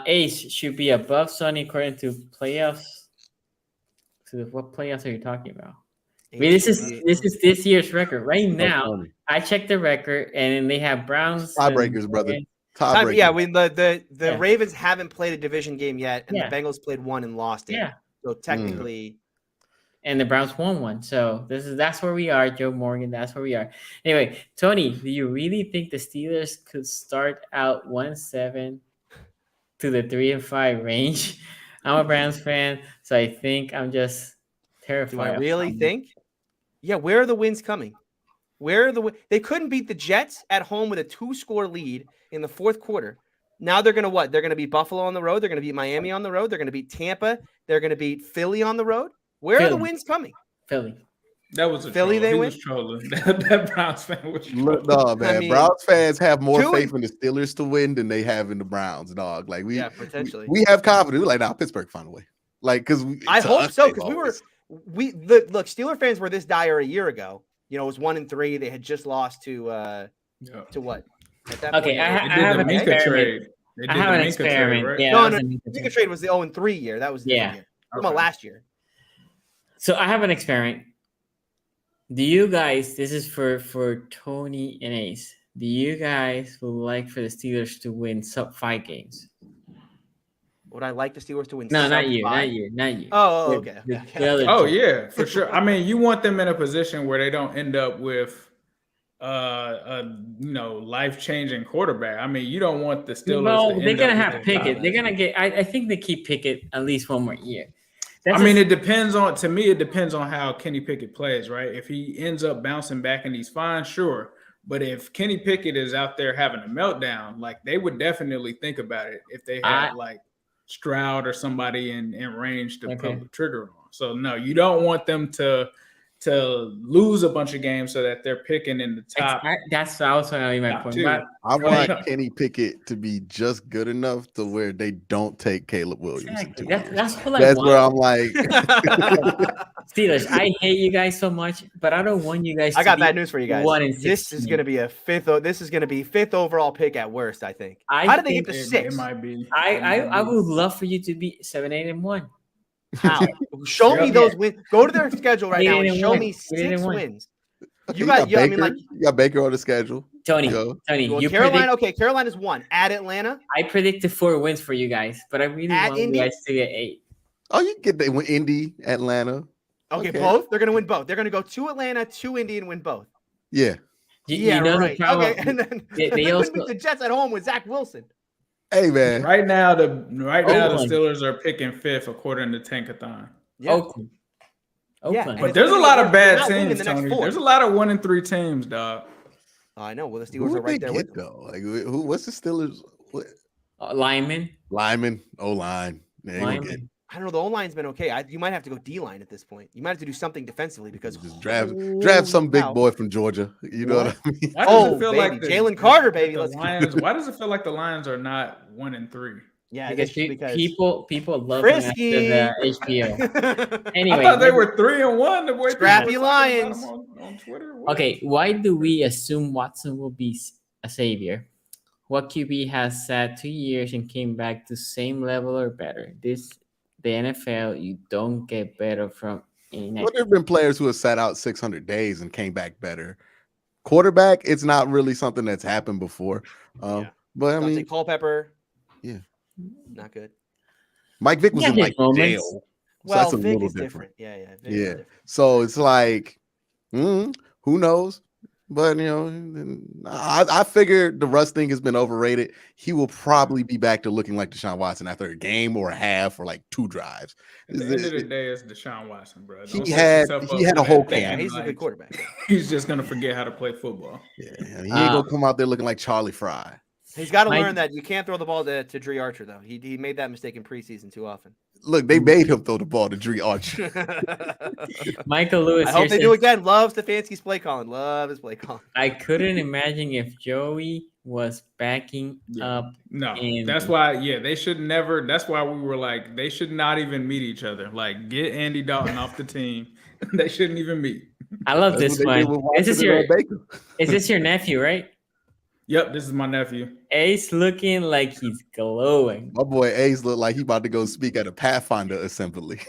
Ace should be above Sonny according to playoffs. What playoffs are you talking about? I mean, this is this year's record right now. I checked the record, and they have Browns tiebreakers, brother. Yeah, the Ravens haven't played a division game yet, and the Bengals played one and lost it. Yeah, so technically. And the Browns won one. So that's where we are, Joe Morgan. That's where we are. Anyway, Tony, do you really think the Steelers could start out 1-7 to the 3-5 range? I'm a Browns fan, so I think I'm just terrified. Do I really think? Yeah, where are the wins coming? They couldn't beat the Jets at home with a 2-score lead in the fourth quarter. Now they're going to what? They're going to beat Buffalo on the road. They're going to beat Miami on the road. They're going to beat Tampa. They're going to beat Philly on the road. Where are the wins coming? Philly. That was a Philly. Troll. They was trolling. That Browns fan was trolling. No, man. I mean, Browns fans have more faith in the Steelers to win than they have in the Browns, dog. Like potentially. We have confidence. We're like, nah, Pittsburgh find a way. Like, because I hope so. Because look, Steeler fans were this dire a year ago. It was 1-3. They had just lost to what? At that point, I have an experiment. I have an experiment. Right? Yeah, no. Minka trade was the 0-3 year. That was the year. I'm about last year. So I have an experiment. Do you guys? This is for Tony and Ace. Do you guys would like for the Steelers to win sub 5 games? Would I like the Steelers to win? No, not sub you, 5? not you, not you. Oh, The- okay. the- Okay. the other Oh two. yeah, for sure. I mean, you want them in a position where they don't end up with a life-changing quarterback. I mean, you don't want the Steelers. No, to they're end gonna up have with Pickett. They're gonna get. I think they keep Pickett at least one more year. I mean, it depends on. To me, it depends on how Kenny Pickett plays, right? If he ends up bouncing back and he's fine, sure. But if Kenny Pickett is out there having a meltdown, like they would definitely think about it if they had like Stroud or somebody in range to pull the trigger on. So no, you don't want them to lose a bunch of games so that they're picking in the top. That's also gonna be my point. But I want Kenny Pickett to be just good enough to where they don't take Caleb Williams. exactly. That's what I That's want. where I'm like, Steelers, I hate you guys so much, but I don't want you guys. I got bad news for you guys. 1-16. This is going to be This is going to be 5th overall pick at worst. I think. I How did they get think to 6? It might be. I would love for you to be 7-8-1. How? Show me those wins. Go to their schedule right now and show me 6 wins. You got Baker, I mean, like you got Baker on the schedule. Tony, Yo. you Carolina. Okay, Carolina's 1 at Atlanta. I predicted 4 wins for you guys, but I really want Indy? you guys to get 8. Oh, you get the Indy, Atlanta. Okay, both. They're going to win both. They're going to go to Atlanta, to Indy, and win both. Yeah. You know right. the problem. Okay, and then They also beat the Jets at home with Zach Wilson. Hey man. Right now, the Oakland. Steelers are picking 5th according to Tankathon. Yeah. Oakland. Yeah, But there's a lot of bad not winning teams, the next Tony. 4. There's a lot of 1-3 teams, dog. Oh, I know. Well, the Who Steelers are would right they there with get them. though? Like what's the Steelers? What? Lineman. Lyman, O-line. They gonna get Lineman. I don't know. The O-line's been okay. You might have to go D-line at this point. You might have to do something defensively because just draft some big boy from Georgia. You know what I mean? Why does it feel baby. like Jalen Carter, baby. the Let's go. Lions? Why does it feel like the Lions are not 1-3? Yeah, Because people love Frisky. them after the HBO. Anyway, I thought they were 3-1. The boy Scrappy people were talking about Lions. them on Twitter. What? okay, why do we assume Watson will be a savior? What QB has sat 2 years and came back to same level or better? The NFL, you don't get better from any. Well, there have been players who have sat out 600 days and came back better. Quarterback, it's not really something that's happened before. But I mean, Culpepper. Yeah. Not good. Mike Vick was Yeah, in like his moments. jail. So Well, that's a Vic little is different. Yeah. Vic is Yeah. different. So it's like, who knows? But I figured the Russ thing has been overrated. He will probably be back to looking like Deshaun Watson after a game or a half or like 2 drives. At the end of the day, it's Deshaun Watson, bro. He had a whole camp. He's a good quarterback. He's just gonna forget how to play football. Yeah, he ain't gonna come out there looking like Charlie Fry. He's got to learn that you can't throw the ball to Dre Archer, though. He made that mistake in preseason too often. Look, they made him throw the ball to Dre Archer. Michael Lewis. I hope here they do says, again. Love Stefanski's play calling. Love his play calling. I couldn't imagine if Joey was backing up. No, And- that's why. Yeah, they should never. That's why we were like, they should not even meet each other. Like, get Andy Dalton off the team. They shouldn't even meet. I love That's this what they did one. with Watson and Baker. Is this your nephew, right? Yep, this is my nephew. Ace looking like he's glowing. My boy Ace looked like he about to go speak at a Pathfinder assembly.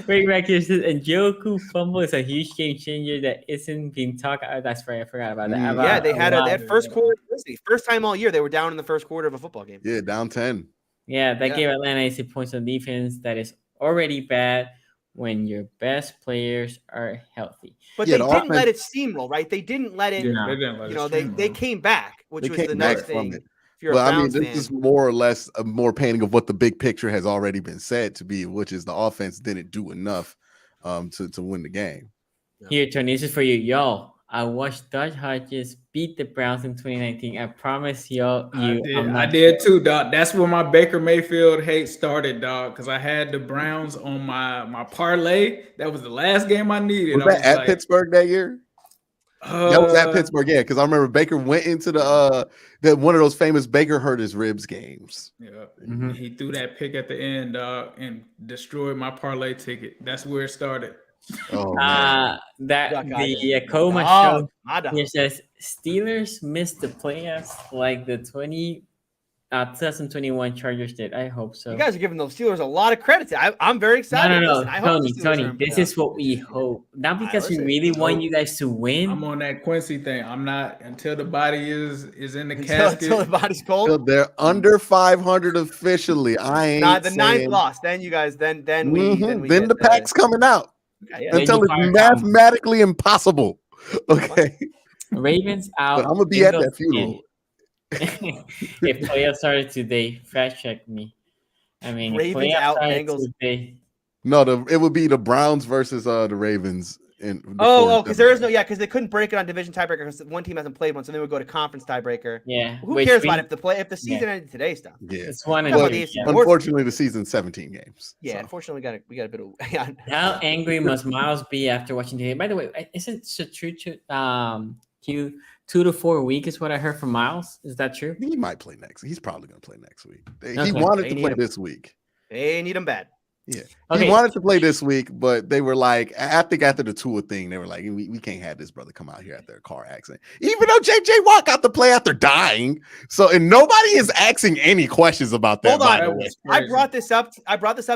Right back here says, and Joku fumble is a huge game changer that isn't being talked about. That's right. I forgot about that. Yeah, they had lot. that first quarter. First time all year they were down in the first quarter of a football game. Yeah, down 10. Yeah, that gave Atlanta 80 points on defense. That is already bad when your best players are healthy. But Yeah, they the didn't let it offense- steamroll, right? They didn't let it. They didn't let it They steamroll. came back, which They was came the back nice from thing. it. If you're Well, a I mean, Browns this fan, is more or less a more painting of what the big picture has already been said to be, which is the offense didn't do enough to win the game. Here, Tony, this is for you. Y'all, I watched Dodge Hodges beat the Browns in 2019. I promise y'all. I did too, dog. That's where my Baker Mayfield hate started, dog. Because I had the Browns on my parlay. That was the last game I needed. Was that at Pittsburgh that year? That was at Pittsburgh, yeah. Because I remember Baker went into the one of those famous Baker hurt his ribs games. Yeah, he threw that pick at the end, dog, and destroyed my parlay ticket. That's where it started. Oh, man. The Coma show here says Steelers missed the playoffs like the 20 2021 Chargers did. I hope so. You guys are giving those Steelers a lot of credit. I'm very excited. No. Listen, I hope Tony, this is what we hope. Not because we really want you guys to win. I'm on that Quincy thing. I'm not until the body is in the casket. Until the body's cold. So they're under 500 officially. I ain't Not the saying... ninth loss. Then you guys. Then the pack's coming out until it's mathematically impossible. Okay. Ravens out. But I'm gonna be at that funeral. If playoffs started today, fact check me. I mean, Ravens out, Bengals. Today. No, it would be the Browns versus the Ravens. Because there is no, because they couldn't break it on division tiebreaker because one team hasn't played one, so they would go to conference tiebreaker. Yeah, who cares about if the season ended today? Stuff. Yeah, it's one. Unfortunately, the season's 17 games. Yeah, unfortunately, we got a bit of. How angry must Miles be after watching today? By the way, isn't it true to 2 to 4 weeks is what I heard from Miles? Is that true? He might play next. He's probably going to play next week. He wanted to play this week. They need him bad. Yeah, he wanted to play this week, but they were like, I think after the Tua thing, they were like, we can't have this brother come out here after a car accident, even though JJ Watt got to play after dying. And nobody is asking any questions about that. Hold on, I brought this up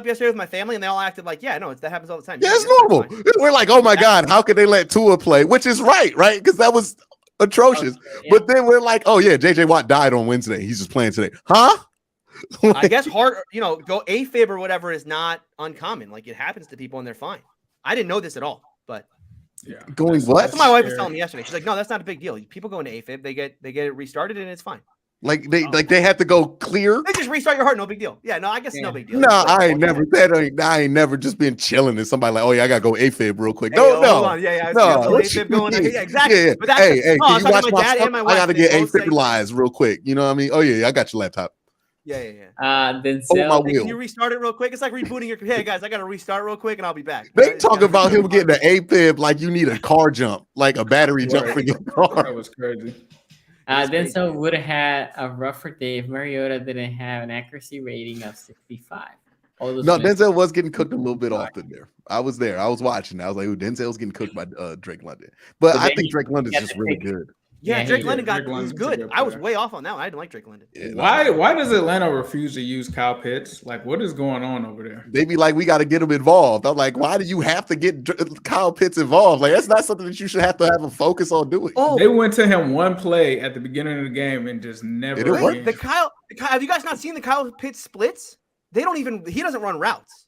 yesterday with my family, and they all acted like, that happens all the time. Yeah, it's normal. We're like, oh my God, how could they let Tua play? Which is right? Because that was atrocious. Yeah. But then we're like, oh yeah, JJ Watt died on Wednesday. He's just playing today, huh? I guess go AFib or whatever is not uncommon. Like it happens to people and they're fine. I didn't know this at all, but going what? That's what my wife was telling me yesterday. She's like, no, that's not a big deal. People go into AFib, they get it restarted and it's fine. Like they have to go clear. They just restart your heart, no big deal. Yeah, no, I guess no big deal. No, I ain't never just been chilling and somebody like, oh yeah, I gotta go AFib real quick. No. AFib going. Yeah, exactly. Yeah. But hey, can you watch my dad stuff? and my wife. I gotta get AFibulized real quick. You know what I mean? Oh yeah, I got your laptop. Yeah. Then can you restart it real quick? It's like rebooting your. Hey guys, I gotta restart real quick and I'll be back. They talk about him getting an AFib like you need a car jump, like a battery jump for your car. That was crazy. Denzel would have had a rougher day if Mariota didn't have an accuracy rating of 65. No, Denzel was getting cooked a little bit often there. I was there. I was watching. I was like, Denzel's getting cooked by Drake London. But I think Drake London's just really good. Yeah, Drake London was good. I was way off on that one. I didn't like Drake London. Yeah, why does Atlanta refuse to use Kyle Pitts? Like, what is going on over there? They be like, we got to get him involved. I'm like, why do you have to get Kyle Pitts involved? Like, that's not something that you should have to have a focus on doing. Oh, they went to him one play at the beginning of the game and just never. Have you guys not seen the Kyle Pitts splits? He doesn't run routes.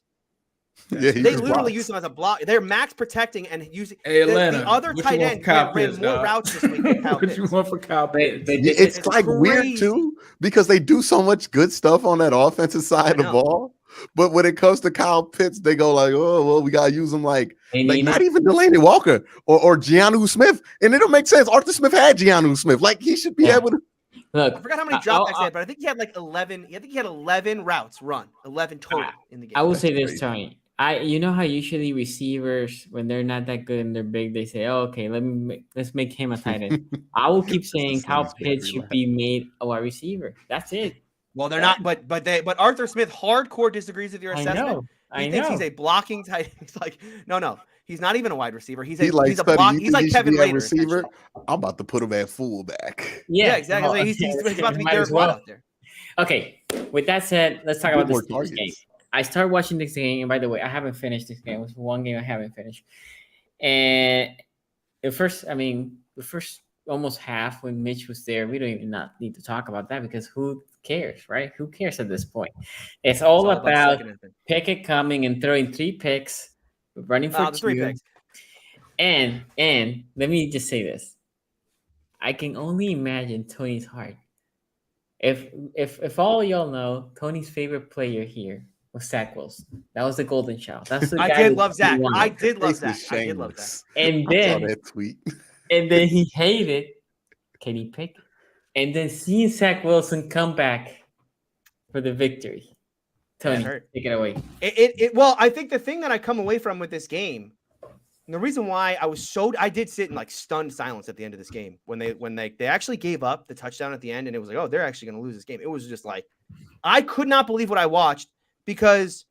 Yeah, they literally use him as a block. They're max protecting and using Atlanta, the other tight end ran more routes this week than Kyle Pitts. What you want for Kyle Pitts? It's like crazy. Weird too because they do so much good stuff on that offensive side of the ball. But when it comes to Kyle Pitts, they go like, oh, well, we gotta use him like not even Delaney Walker or Giannu Smith. And it don't make sense. Arthur Smith had Giannu Smith. Like he should be able to. Look, I forgot how many dropbacks he had, but I think he had like 11. I think he had 11 routes run, 11 total in the game. I will say this, Tony. You know how usually receivers, when they're not that good and they're big, they say, "Oh, okay, let's make him a tight end." I will keep saying Kyle Pitts should be made a wide receiver. That's it. Well, they're not, but Arthur Smith hardcore disagrees with your assessment. He thinks he's a blocking tight end. He's like, no, he's not even a wide receiver. He's like Kevin Rader. Receiver. I'm about to put him at fullback. Yeah, exactly. He's about to be Derek Watt out there. Okay, with that said, let's talk about this game. I started watching this game, and by the way, I haven't finished this game. It was one game I haven't finished. And the first almost half when Mitch was there, we don't even not need to talk about that because who cares, right? Who cares at this point? It's all about Pickett coming and throwing 3 picks, running for 2. 3 picks. And let me just say this. I can only imagine Tony's heart. If all y'all know, Tony's favorite player here was Zach Wilson. That was the golden child. That's the guy I did love Zach. I did love Zach. And then that tweet. And then he hated Kenny Pickett. And then seeing Zach Wilson come back for the victory. Tony, take it away. Well, I think the thing that I come away from with this game, and the reason why I did sit in like stunned silence at the end of this game when they actually gave up the touchdown at the end, and it was like, oh, they're actually going to lose this game. It was just like, I could not believe what I watched. Because,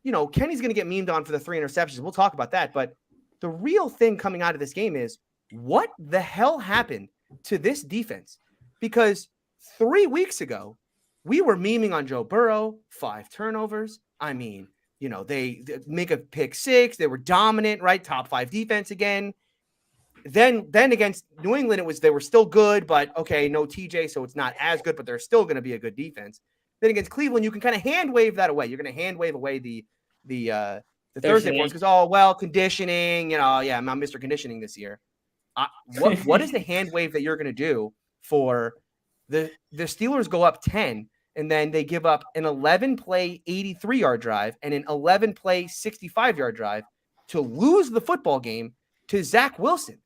Kenny's going to get memed on for the 3 interceptions. We'll talk about that. But the real thing coming out of this game is what the hell happened to this defense? Because 3 weeks ago, we were memeing on Joe Burrow, 5 turnovers. I mean, they make a pick 6. They were dominant, right? Top 5 defense again. Then against New England, they were still good, but okay, no TJ, so it's not as good, but they're still going to be a good defense. Then against Cleveland, you can kind of hand wave that away. You're going to hand wave away the Thursday points because conditioning, I'm Mr. Conditioning this year. What is the hand wave that you're going to do for the Steelers go up 10 and then they give up an 11-play 83-yard drive and an 11-play 65-yard drive to lose the football game to Zach Wilson?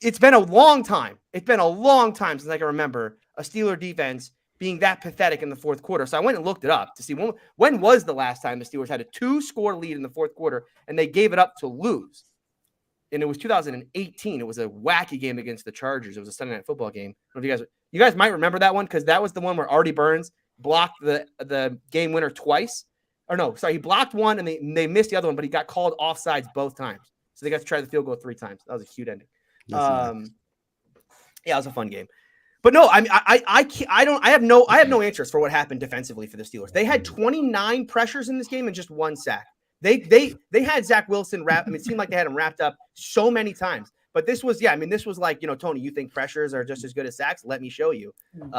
It's been a long time. It's been a long time since I can remember a Steeler defense being that pathetic in the fourth quarter. So I went and looked it up to see when was the last time the Steelers had a 2-score lead in the fourth quarter and they gave it up to lose. And it was 2018. It was a wacky game against the Chargers. It was a Sunday Night Football game. I don't know if you guys might remember that one because that was the one where Artie Burns blocked the game winner twice. Or no, sorry, he blocked one and they missed the other one, but he got called offsides both times. So they got to try the field goal 3 times. That was a cute ending. Nice. Yeah, it was a fun game. But no, I mean, I have no interest for what happened defensively for the Steelers. They had 29 pressures in this game and just 1 sack. They had Zach Wilson wrapped. I mean, it seemed like they had him wrapped up so many times. But this was like, Tony, you think pressures are just as good as sacks? Let me show you.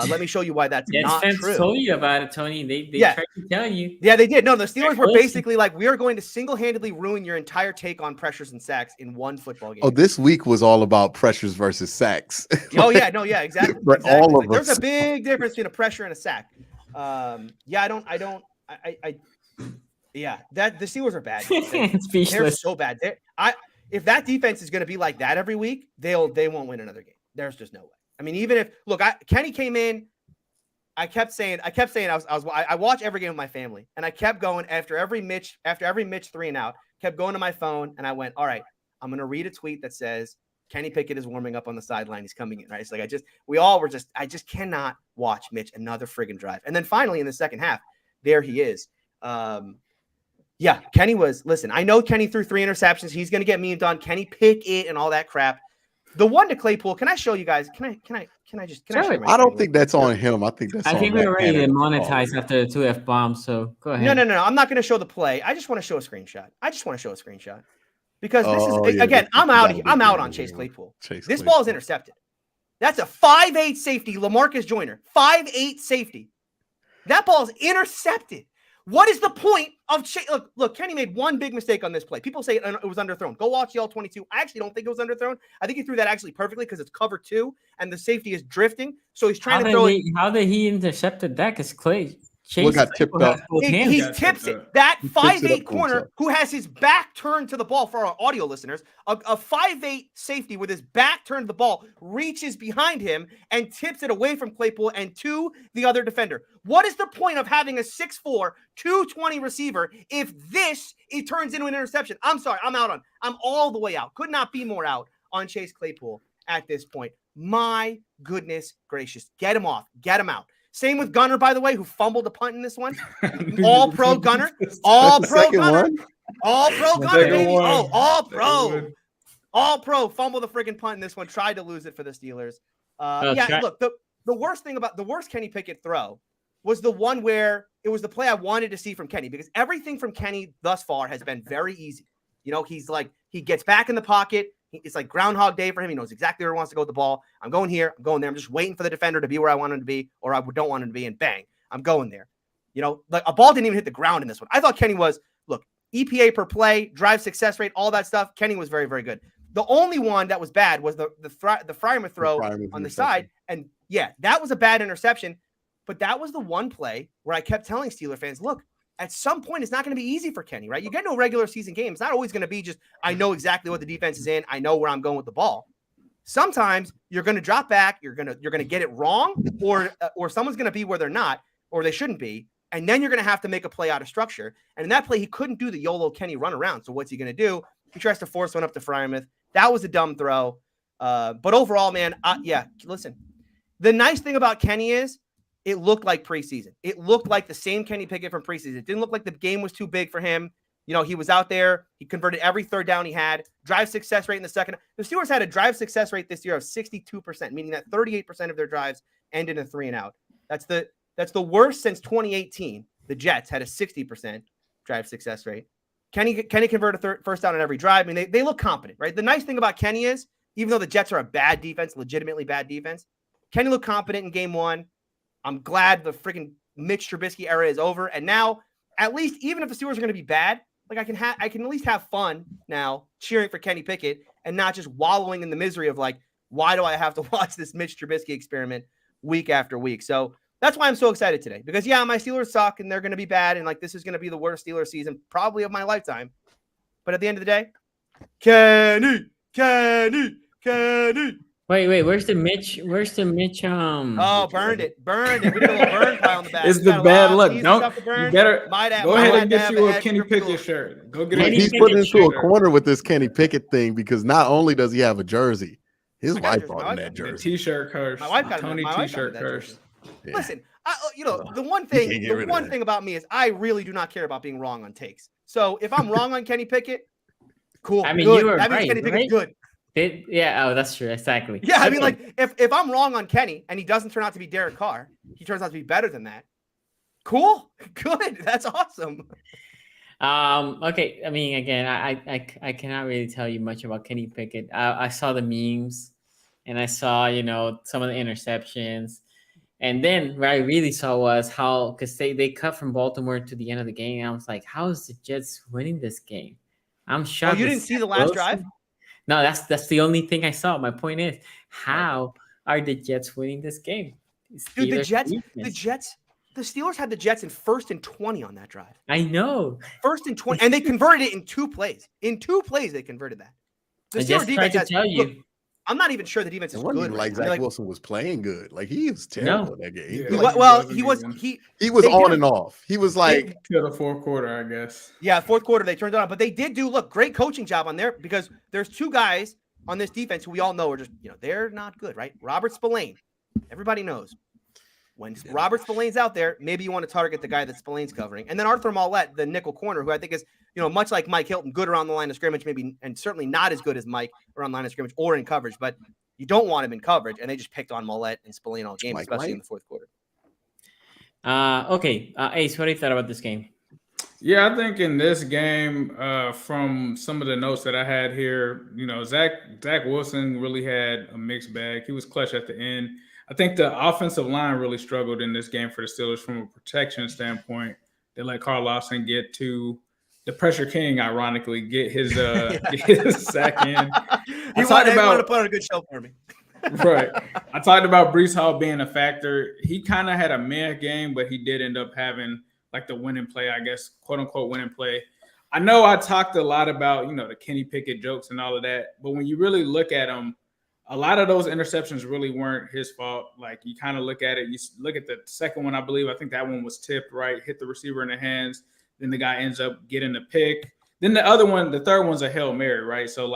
Let me show you why that's not true. Told you about it, Tony. They tried to tell you. Yeah, they did. No, the Steelers were basically like, we are going to single-handedly ruin your entire take on pressures and sacks in one football game. Oh, this week was all about pressures versus sacks. Oh, yeah. No, yeah, exactly. But exactly. all of There's us. a big difference between a pressure and a sack. Yeah, the Steelers are bad. They're so bad. If that defense is going to be like that every week, they won't win another game. There's just no way. I mean, even if Kenny came in, I watch every game with my family, and I kept going after every Mitch 3 and out. Kept going to my phone, and I went, all right, I'm going to read a tweet that says Kenny Pickett is warming up on the sideline. He's coming in, right? It's like I just cannot watch Mitch another friggin' drive. And then finally in the second half, there he is. Yeah, Kenny listen, I know Kenny threw 3 interceptions. He's going to get memed on. Kenny Pickett and all that crap. The one to Claypool, can I show you guys? Can I just I don't think that's on him. I think that's I think we're ready to monetize after the 2 F-bombs, so go ahead. No. I'm not going to show the play. I just want to show a screenshot. Because this is again, I'm out on Chase Claypool. This ball is intercepted. That's a 5'8" safety, LaMarcus Joyner. 5'8" safety. That ball is intercepted. What is the point of look, Kenny made one big mistake on this play. People say it was underthrown. Go watch the L22. I actually don't think it was underthrown. I think he threw that actually perfectly because it's cover 2 and the safety is drifting. So he's trying to throw it. How did he intercept that? Because Chase got tipped up. He tips it. That 5'8" corner who has his back turned to the ball, for our audio listeners, a 5'8" safety with his back turned to the ball reaches behind him and tips it away from Claypool and to the other defender. What is the point of having a 6'4", 220 receiver if it turns into an interception? I'm sorry. I'm all the way out. Could not be more out on Chase Claypool at this point. My goodness gracious. Get him off. Get him out. Same with Gunner, by the way, who fumbled a punt in this one. All pro Gunner. All pro Gunner. All pro Gunner, baby. Oh, all pro. All pro. Fumbled the freaking punt in this one. Tried to lose it for the Steelers. Look, the worst Kenny Pickett throw was the one where it was the play I wanted to see from Kenny, because everything from Kenny thus far has been very easy. He's like, he gets back in the pocket. It's like Groundhog Day for him. He knows exactly where he wants to go with the ball. I'm going here. I'm going there. I'm just waiting for the defender to be where I want him to be, or I don't want him to be, and bang, I'm going there. Like a ball didn't even hit the ground in this one. I thought Kenny was, look, EPA per play, drive success rate, all that stuff. Kenny was very, very good. The only one that was bad was the Freiermuth throw on the side. And yeah, that was a bad interception. But that was the one play where I kept telling Steeler fans, look, at some point, it's not going to be easy for Kenny, right? You get into a regular season game. It's not always going to be just, I know exactly what the defense is in. I know where I'm going with the ball. Sometimes you're going to drop back. You're going to get it wrong, or someone's going to be where they're not, or they shouldn't be. And then you're going to have to make a play out of structure. And in that play, he couldn't do the YOLO Kenny run around. So what's he going to do? He tries to force one up to Freiermuth. That was a dumb throw. But overall, man, listen, the nice thing about Kenny is, it looked like preseason. It looked like the same Kenny Pickett from preseason. It didn't look like the game was too big for him. You know, he was out there. He converted every third down he had. Drive success rate in the second. The Steelers had a drive success rate this year of 62%, meaning that 38% of their drives ended in a 3-and-out. That's the worst since 2018. The Jets had a 60% drive success rate. Kenny convert a first down on every drive. I mean, they look competent, right? The nice thing about Kenny is, even though the Jets are a bad defense, legitimately bad defense, Kenny looked competent in game one. I'm glad the freaking Mitch Trubisky era is over. And now, at least, even if the Steelers are going to be bad, like I can at least have fun now cheering for Kenny Pickett and not just wallowing in the misery of like, why do I have to watch this Mitch Trubisky experiment week after week? So that's why I'm so excited today, because yeah, my Steelers suck and they're going to be bad. And like, this is going to be the worst Steelers season probably of my lifetime. But at the end of the day, Kenny. Wait, where's the Mitch? Oh, burned it. We did a little burn pile on the back. It's the bad luck. Don't you better go ahead and get you a Kenny Pickett shirt. Go get He's put into a corner with this Kenny Pickett thing, because not only does he have a jersey, his wife bought him that jersey. T-shirt curse. My wife got Tony T-shirt curse. Yeah. Listen, the one thing about me is I really do not care about being wrong on takes. So if I'm wrong on Kenny Pickett, cool. I mean, good. you were that means right, Kenny Pickett's good. Yeah, that's true. Exactly. Yeah, I mean, like, if I'm wrong on Kenny and he doesn't turn out to be Derek Carr, he turns out to be better than that. Cool. Good. That's awesome. Okay. I mean, again, I cannot really tell you much about Kenny Pickett. I saw the memes and I saw, some of the interceptions. And then what I really saw was how, because they cut from Baltimore to the end of the game. And I was like, how is the Jets winning this game? I'm shocked. Oh, you didn't see the last drive? No, that's the only thing I saw. My point is, how are the Jets winning this game? Dude, the Steelers had the Jets in 1st and 20 on that drive. I know. 1st and 20, and they converted it in 2 plays. In 2 plays, they converted that. The Steelers defense has, look, I'm not even sure the defense is good. Even like Zach Wilson was playing good. Like, he was terrible in that game. He was on and off. He was like to the fourth quarter, I guess. Yeah, fourth quarter they turned it on, but they did do great coaching job on there, because there's 2 guys on this defense who we all know are just they're not good, right? Robert Spillane, everybody knows. When Robert Spillane's out there, maybe you want to target the guy that Spillane's covering. And then Arthur Mollett, the nickel corner, who I think is, much like Mike Hilton, good around the line of scrimmage, maybe, and certainly not as good as Mike around the line of scrimmage or in coverage, but you don't want him in coverage. And they just picked on Mollett and Spillane all game, especially in the fourth quarter. Okay. Ace, what do you thought about this game? Yeah, I think in this game, from some of the notes that I had here, Zach Wilson really had a mixed bag. He was clutch at the end. I think the offensive line really struggled in this game for the Steelers from a protection standpoint. They let Carl Lawson get to the pressure king, ironically, get his sack in. He wanted to put on a good show for me. Right. I talked about Breece Hall being a factor. He kind of had a meh game, but he did end up having like the winning play, I guess, quote unquote winning play. I know I talked a lot about, the Kenny Pickett jokes and all of that, but when you really look at him, a lot of those interceptions really weren't his fault. Like, you kind of look at it, you look at the second one, I believe. I think that one was tipped, right? Hit the receiver in the hands. Then the guy ends up getting the pick. Then the other one, the third one's a Hail Mary, right? So,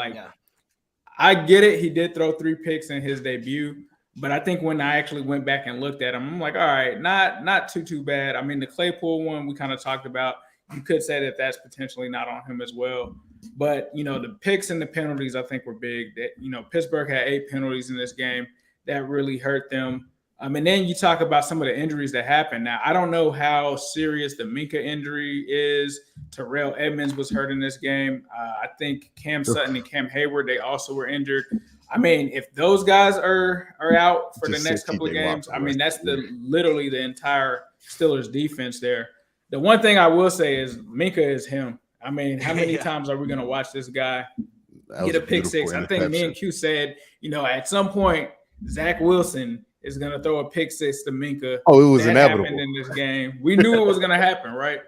I get it. He did throw 3 picks in his debut. But I think when I actually went back and looked at him, I'm like, all right, not too bad. I mean, the Claypool one we kind of talked about. You could say that that's potentially not on him as well. But, the picks and the penalties, I think, were big. That, Pittsburgh had 8 penalties in this game. That really hurt them. And then you talk about some of the injuries that happened. Now, I don't know how serious the Minka injury is. Terrell Edmonds was hurt in this game. I think Cam Sutton and Cam Hayward, they also were injured. I mean, if those guys are out for the next couple of games, I mean, that's literally the entire Steelers defense there. The one thing I will say is Minka is him. I mean, how many times are we going to watch this guy get a pick six? I think me and Q said, at some point, Zach Wilson is going to throw a pick six to Minka. Oh, it was inevitable. Happened in this game. We knew it was going to happen, right?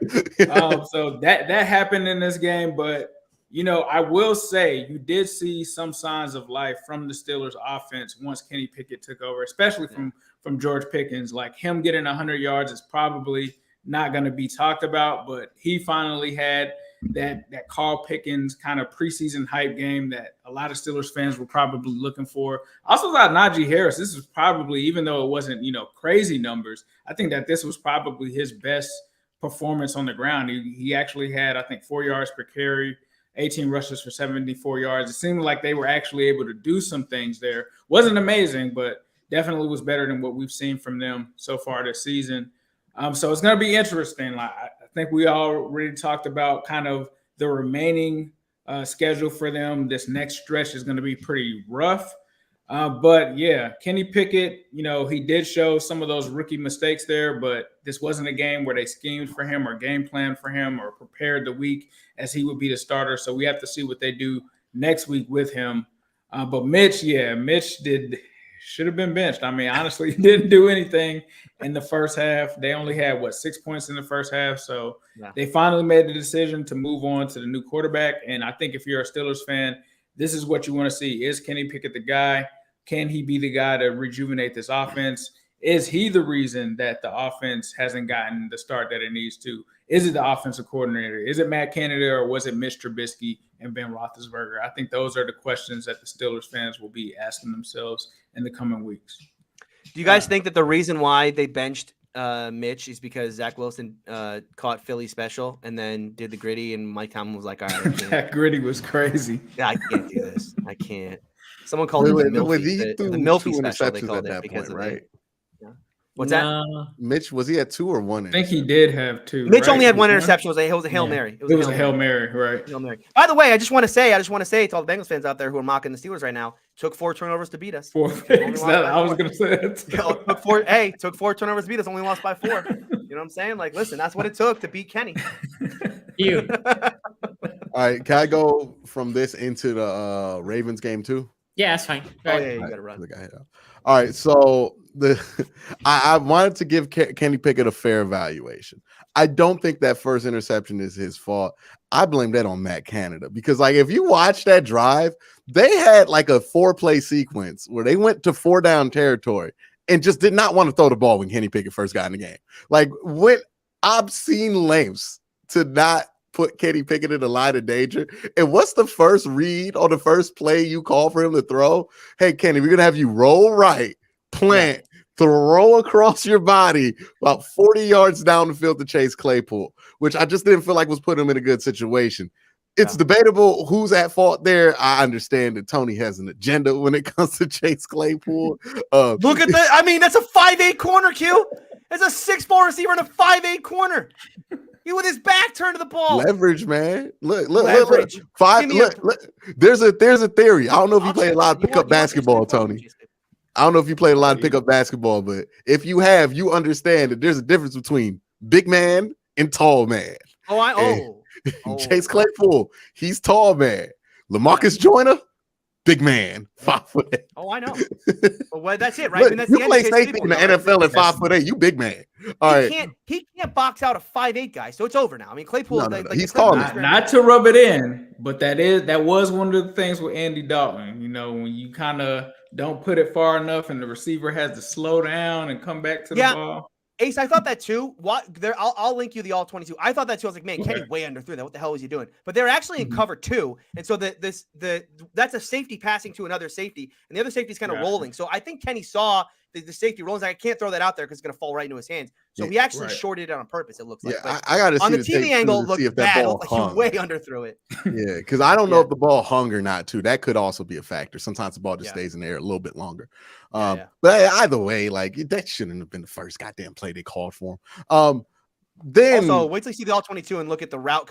So that happened in this game. But, I will say you did see some signs of life from the Steelers offense once Kenny Pickett took over, especially from George Pickens. Like, him getting 100 yards is probably not going to be talked about, but he finally had that Carl Pickens kind of preseason hype game that a lot of Steelers fans were probably looking for. I also thought Najee Harris, this was probably, even though it wasn't, crazy numbers, I think that this was probably his best performance on the ground. He actually had, I think, 4 yards per carry, 18 rushes for 74 yards. It seemed like they were actually able to do some things there. Wasn't amazing, but definitely was better than what we've seen from them so far this season. So it's going to be interesting. I think we already talked about kind of the remaining schedule for them. This next stretch is going to be pretty rough. But yeah, Kenny Pickett, he did show some of those rookie mistakes there, but this wasn't a game where they schemed for him or game planned for him or prepared the week as he would be the starter. So we have to see what they do next week with him. But Mitch should have been benched. I mean, honestly, he didn't do anything in the first half. They only had 6 points in the first half. So They finally made the decision to move on to the new quarterback. And I think if you're a Steelers fan, this is what you want to see. Is Kenny Pickett the guy? Can he be the guy to rejuvenate this offense? Is he the reason that the offense hasn't gotten the start that it needs to? Is it the offensive coordinator? Is it Matt Canada, or was it Mitch Trubisky and Ben Roethlisberger? I think those are the questions that the Steelers fans will be asking themselves in the coming weeks. Do you guys think that the reason why they benched Mitch is because Zach Wilson caught Philly special and then did the gritty, and Mike Tomlin was like, all right, that gritty was crazy. Yeah, I can't do this. I can't. Someone called it the Milfy special. They called it because of right? What's that? Mitch, was he at 2 or 1? I think he did have 2. Mitch only had 1 interception. It was a Hail Mary. It was a Hail Mary, right? Hail Mary. By the way, I just want to say to all the Bengals fans out there who are mocking the Steelers right now, took 4 turnovers to beat us. 4 picks. I was going to say that. Took 4 turnovers to beat us. Only lost by 4. You know what I'm saying? Like, listen, that's what it took to beat Kenny. You. All right, can I go from this into the Ravens game too? Yeah, that's fine. You got to run. All right, so I wanted to give Kenny Pickett a fair evaluation. I don't think that first interception is his fault. I blame that on Matt Canada because, if you watch that drive, they had a 4-play sequence where they went to 4 down territory and just did not want to throw the ball when Kenny Pickett first got in the game. Went obscene lengths to not put Kenny Pickett in a line of danger. And what's the first read on the first play you call for him to throw? Hey, Kenny, we're going to have you roll right, plant, throw across your body about 40 yards down the field to Chase Claypool, which I just didn't feel like was putting him in a good situation. It's debatable who's at fault there. I understand that Tony has an agenda when it comes to Chase Claypool. Look at that. I mean, that's a 5'8" corner, Q. That's a 6'4" receiver and a 5'8" corner. He with his back turned to the ball. Leverage, man. Look. There's a theory. I don't know if you played a lot of pickup basketball, Tony. I don't know if you played a lot of pickup basketball, but if you have, you understand that there's a difference between big man and tall man. Chase Claypool, he's tall man. LaMarcus Joyner, big man, 5'8". Oh, I know. Well, that's it, right? Look, you play safety in the NFL at 5'8". You big man. All right. He can't box out a 5'8" guy, so it's over now. I mean, Claypool. No, he's tall. Not to rub it in, but that was one of the things with Andy Dalton. When you kind of don't put it far enough, and the receiver has to slow down and come back to the ball. Ace, I thought that too. I'll link you the all 22. I thought that too. I was like, man, Kenny way underthrew that. What the hell was he doing? But they're actually in cover 2, and so that's a safety passing to another safety, and the other safety is kind of rolling. So I think Kenny saw the safety rolling. I can't throw that out there because it's going to fall right into his hands. So he actually shorted it on purpose. It looks like. Yeah, I got to see on the TV angle. Looked bad. Like he way underthrew it. Yeah, because I don't know if the ball hung or not. Too. That could also be a factor. Sometimes the ball just stays in the air a little bit longer. But either way, that shouldn't have been the first goddamn play they called for him. Then also wait till you see the all 22 and look at the route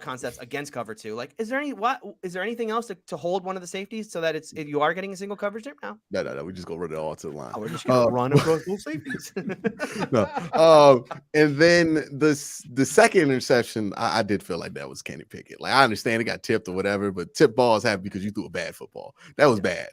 concepts against cover 2. Is there anything else to hold one of the safeties so that you are getting a single coverage there now? No. We just go run it all to the line. We're just gonna run across both safeties. No. And then the second interception, I did feel like that was Kenny Pickett. I understand it got tipped or whatever, but tip balls happen because you threw a bad football. That was bad.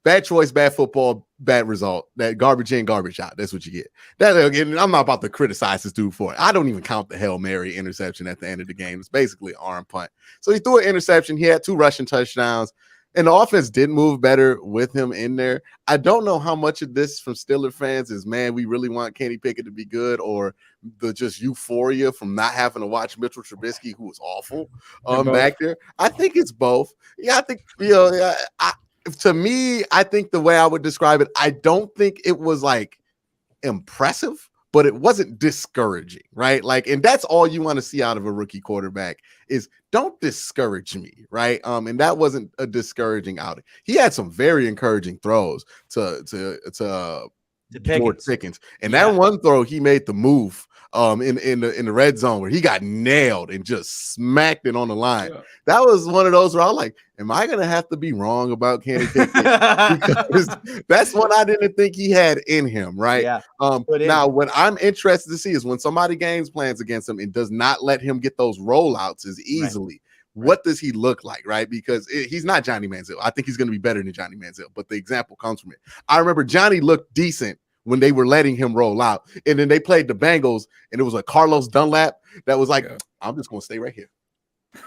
Bad choice, bad football, bad result. That garbage in, garbage out. That's what you get. That again, I'm not about to criticize this dude for it. I don't even count the Hail Mary interception at the end of the game. It's basically an arm punt. So he threw an interception. He had 2 rushing touchdowns, and the offense did move better with him in there. I don't know how much of this from Steelers fans is, man, we really want Kenny Pickett to be good, or the just euphoria from not having to watch Mitchell Trubisky, who was awful back there. I think it's both. Yeah, I think, to me, I think the way I would describe it, I don't think it was impressive, but it wasn't discouraging, right? Like, and that's all you want to see out of a rookie quarterback is don't discourage me, right? And that wasn't a discouraging outing. He had some very encouraging throws to George Pickens, and that one throw he made the move in the red zone where he got nailed and just smacked it on the line. Yeah. That was one of those where I was like, am I gonna have to be wrong about Kenny Pickett? Because that's what I didn't think he had in him, right? Yeah. Now what I'm interested to see is when somebody games plans against him and does not let him get those rollouts as easily. Right. What does he look like, right? Because he's not Johnny Manziel. I think he's going to be better than Johnny Manziel, but the example comes from it. I remember Johnny looked decent when they were letting him roll out. And then they played the Bengals, and it was a Carlos Dunlap that was like, I'm just going to stay right here.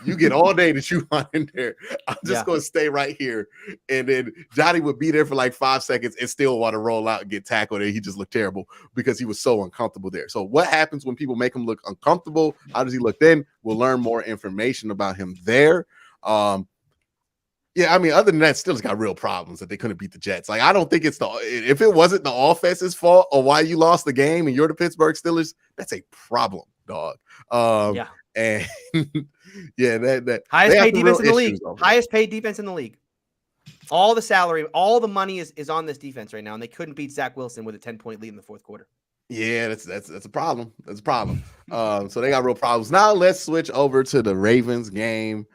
You get all day that you want in there. I'm just going to stay right here. And then Johnny would be there for like 5 seconds and still want to roll out and get tackled. And he just looked terrible because he was so uncomfortable there. So what happens when people make him look uncomfortable? How does he look then? We'll learn more information about him there. Yeah, I mean, other than that, Steelers got real problems that they couldn't beat the Jets. Like, I don't think if it wasn't the offense's fault or why you lost the game and you're the Pittsburgh Steelers, that's a problem, dog. And that highest paid defense in the league. Highest paid defense in the league. All the salary, all the money is on this defense right now, and they couldn't beat Zach Wilson with a 10-point lead in the fourth quarter. Yeah, that's a problem. That's a problem. So they got real problems. Now let's switch over to the Ravens game.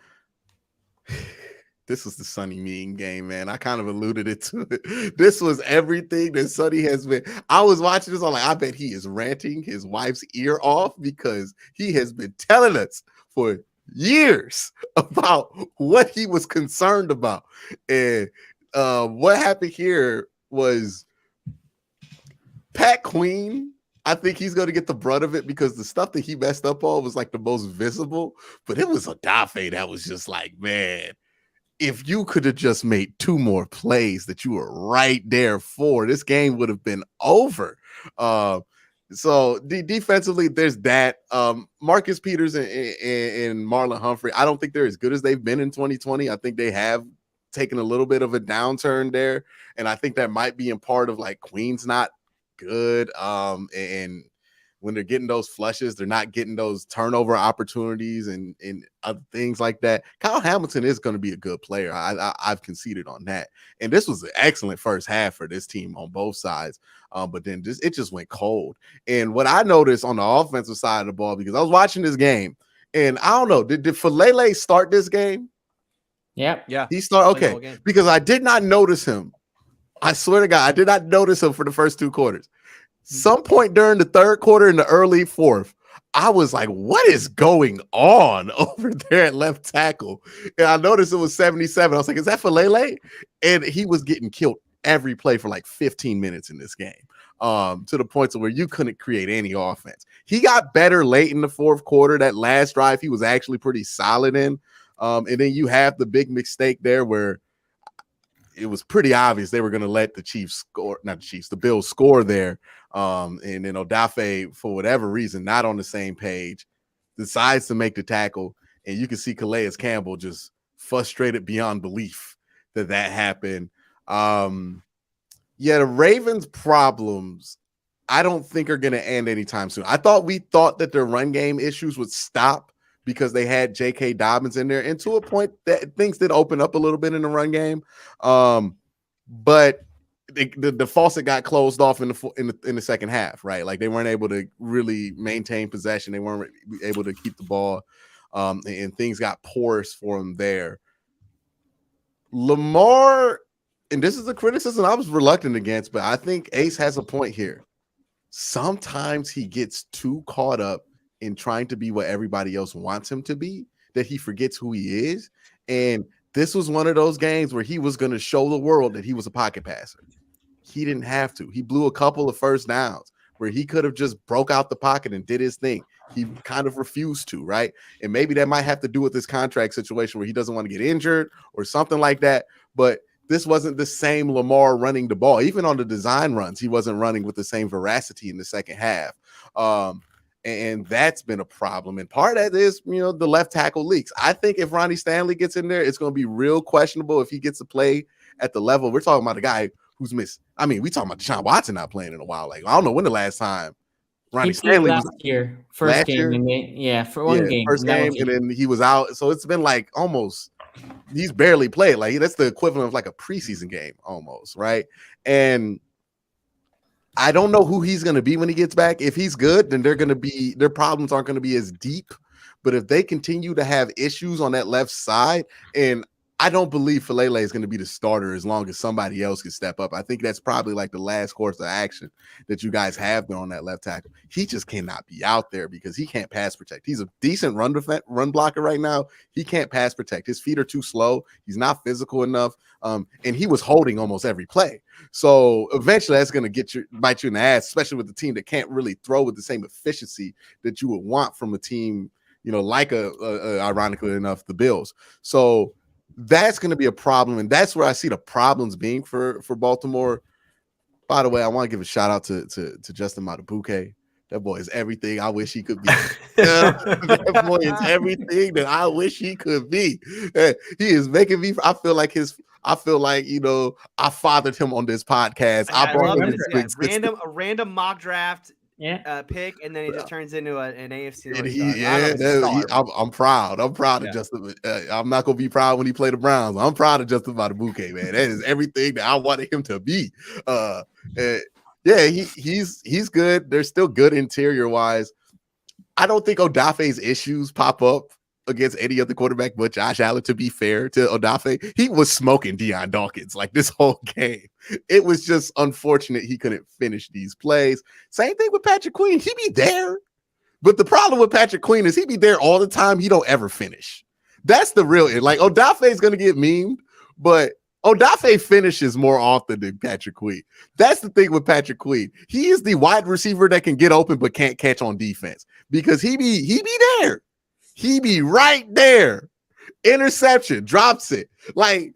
This was the Sonny Mean game, man. I kind of alluded it to it. This was everything that Sonny has been. I was watching this. I'm like, I bet he is ranting his wife's ear off because he has been telling us for years about what he was concerned about. And what happened here was Pat Queen. I think he's going to get the brunt of it because the stuff that he messed up on was like the most visible. But it was Odafe that was just like, man, if you could have just made 2 more plays that you were right there for, this game would have been over. So defensively, there's that. Marcus Peters and Marlon Humphrey, I don't think they're as good as they've been in 2020. I think they have taken a little bit of a downturn there. And I think that might be in part of like Queen's not good. And when they're getting those flushes, they're not getting those turnover opportunities and other things like that. Kyle Hamilton is going to be a good player. I've conceded on that. And this was an excellent first half for this team on both sides. But then it just went cold. And what I noticed on the offensive side of the ball, because I was watching this game, and I don't know, did Falele start this game? Yeah. He started, okay, because I did not notice him. I swear to God, I did not notice him for the first 2 quarters. Some point during the third quarter in the early fourth, I was like, what is going on over there at left tackle? And I noticed it was 77. I was like, is that Falele? And he was getting killed every play for like 15 minutes in this game, to the point to where you couldn't create any offense. He got better late in the fourth quarter. That last drive, he was actually pretty solid in. And then you have the big mistake there where it was pretty obvious they were going to let the Bills score there. And then Odafe, for whatever reason, not on the same page, decides to make the tackle. And you can see Calais Campbell just frustrated beyond belief that happened. The Ravens' problems, I don't think are going to end anytime soon. We thought that their run game issues would stop because they had J.K. Dobbins in there. And to a point, that things did open up a little bit in the run game. But the faucet got closed off in the second half, right? Like they weren't able to really maintain possession. They weren't able to keep the ball, and things got porous for them there. Lamar, and this is a criticism I was reluctant against, but I think Ace has a point here. Sometimes he gets too caught up in trying to be what everybody else wants him to be that he forgets who he is. And this was one of those games where he was going to show the world that he was a pocket passer. He didn't have to. He blew a couple of first downs where he could have just broke out the pocket and did his thing. He kind of refused to, right? And maybe that might have to do with this contract situation where he doesn't want to get injured or something like that. But this wasn't the same Lamar running the ball. Even on the design runs, he wasn't running with the same veracity in the second half. And that's been a problem. And part of that is, the left tackle leaks. I think if Ronnie Stanley gets in there, it's going to be real questionable if he gets to play at the level. We're talking about a guy who's missed. I mean, we talking about Deshaun Watson not playing in a while. Like, I don't know when the last time Ronnie He played Stanley last was year, first last game. year. For one game. First game, and then he was out. So it's been like almost he's barely played. Like that's the equivalent of like a preseason game almost, right? And I don't know who he's going to be when he gets back. If he's good, then their problems aren't going to be as deep. But if they continue to have issues on that left side, and I don't believe Falele is going to be the starter as long as somebody else can step up. I think that's probably like the last course of action that you guys have been on that left tackle. He just cannot be out there because he can't pass protect. He's a decent run blocker right now. He can't pass protect. His feet are too slow. He's not physical enough. And he was holding almost every play. So eventually that's going to bite you in the ass, especially with the team that can't really throw with the same efficiency that you would want from a team, like ironically enough, the Bills. So that's going to be a problem, and that's where I see the problems being for Baltimore. By the way, I want to give a shout out to Justin Matabuke. That boy is everything I wish he could be. That boy is everything that I wish he could be. He is making me. I feel like I fathered him on this podcast. I brought him a random mock draft. Pick, and then he just turns into an AFC North Talk. I'm proud. I'm proud of Justin. I'm not gonna be proud when he played the Browns. I'm proud of Justin Matabuke, man. That is everything that I wanted him to be. He's good. They're still good interior wise. I don't think Odafe's issues pop up against any other quarterback but Josh Allen, to be fair to Odafe. He was smoking Deion Dawkins like this whole game. It was just unfortunate he couldn't finish these plays. Same thing with Patrick Queen. He be there. But the problem with Patrick Queen is he be there all the time. He don't ever finish. That's the real – like, Odafe is going to get memed, but Odafe finishes more often than Patrick Queen. That's the thing with Patrick Queen. He is the wide receiver that can get open but can't catch on defense because he be there. He be right there. Interception, drops it. Like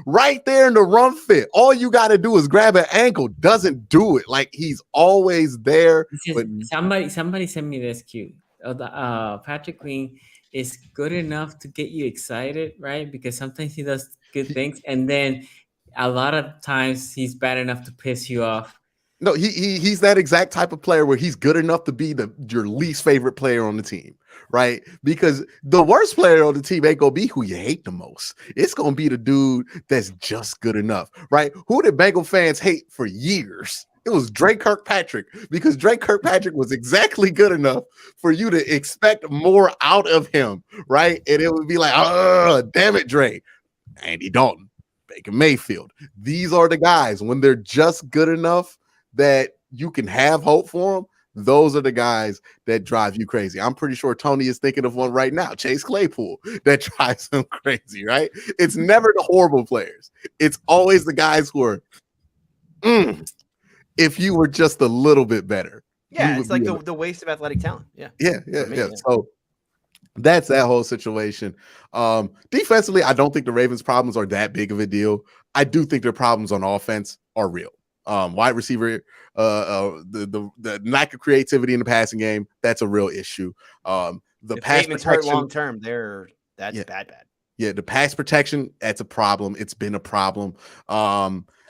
right there in the run fit. All you got to do is grab an ankle. Doesn't do it. Like he's always there. But somebody sent me this cue. Patrick Queen is good enough to get you excited, right? Because sometimes he does good things, and then a lot of times he's bad enough to piss you off. No, he's that exact type of player where he's good enough to be your least favorite player on the team, right? Because the worst player on the team ain't gonna be who you hate the most. It's gonna be the dude that's just good enough, right? Who did Bengal fans hate for years? It was Drake Kirkpatrick, because Drake Kirkpatrick was exactly good enough for you to expect more out of him, right? And it would be like, damn it, Drake. Andy Dalton, Baker Mayfield. These are the guys when they're just good enough that you can have hope for them. Those are the guys that drive you crazy. I'm pretty sure Tony is thinking of one right now, Chase Claypool, that drives him crazy, right? It's never the horrible players. It's always the guys who are, if you were just a little bit better. Yeah, it's like the waste of athletic talent. Yeah. So that's that whole situation. Defensively, I don't think the Ravens' problems are that big of a deal. I do think their problems on offense are real. Wide receiver, the lack of creativity in the passing game, that's a real issue. The pass protection long term, that's bad. Yeah, the pass protection, that's a problem. It's been a problem.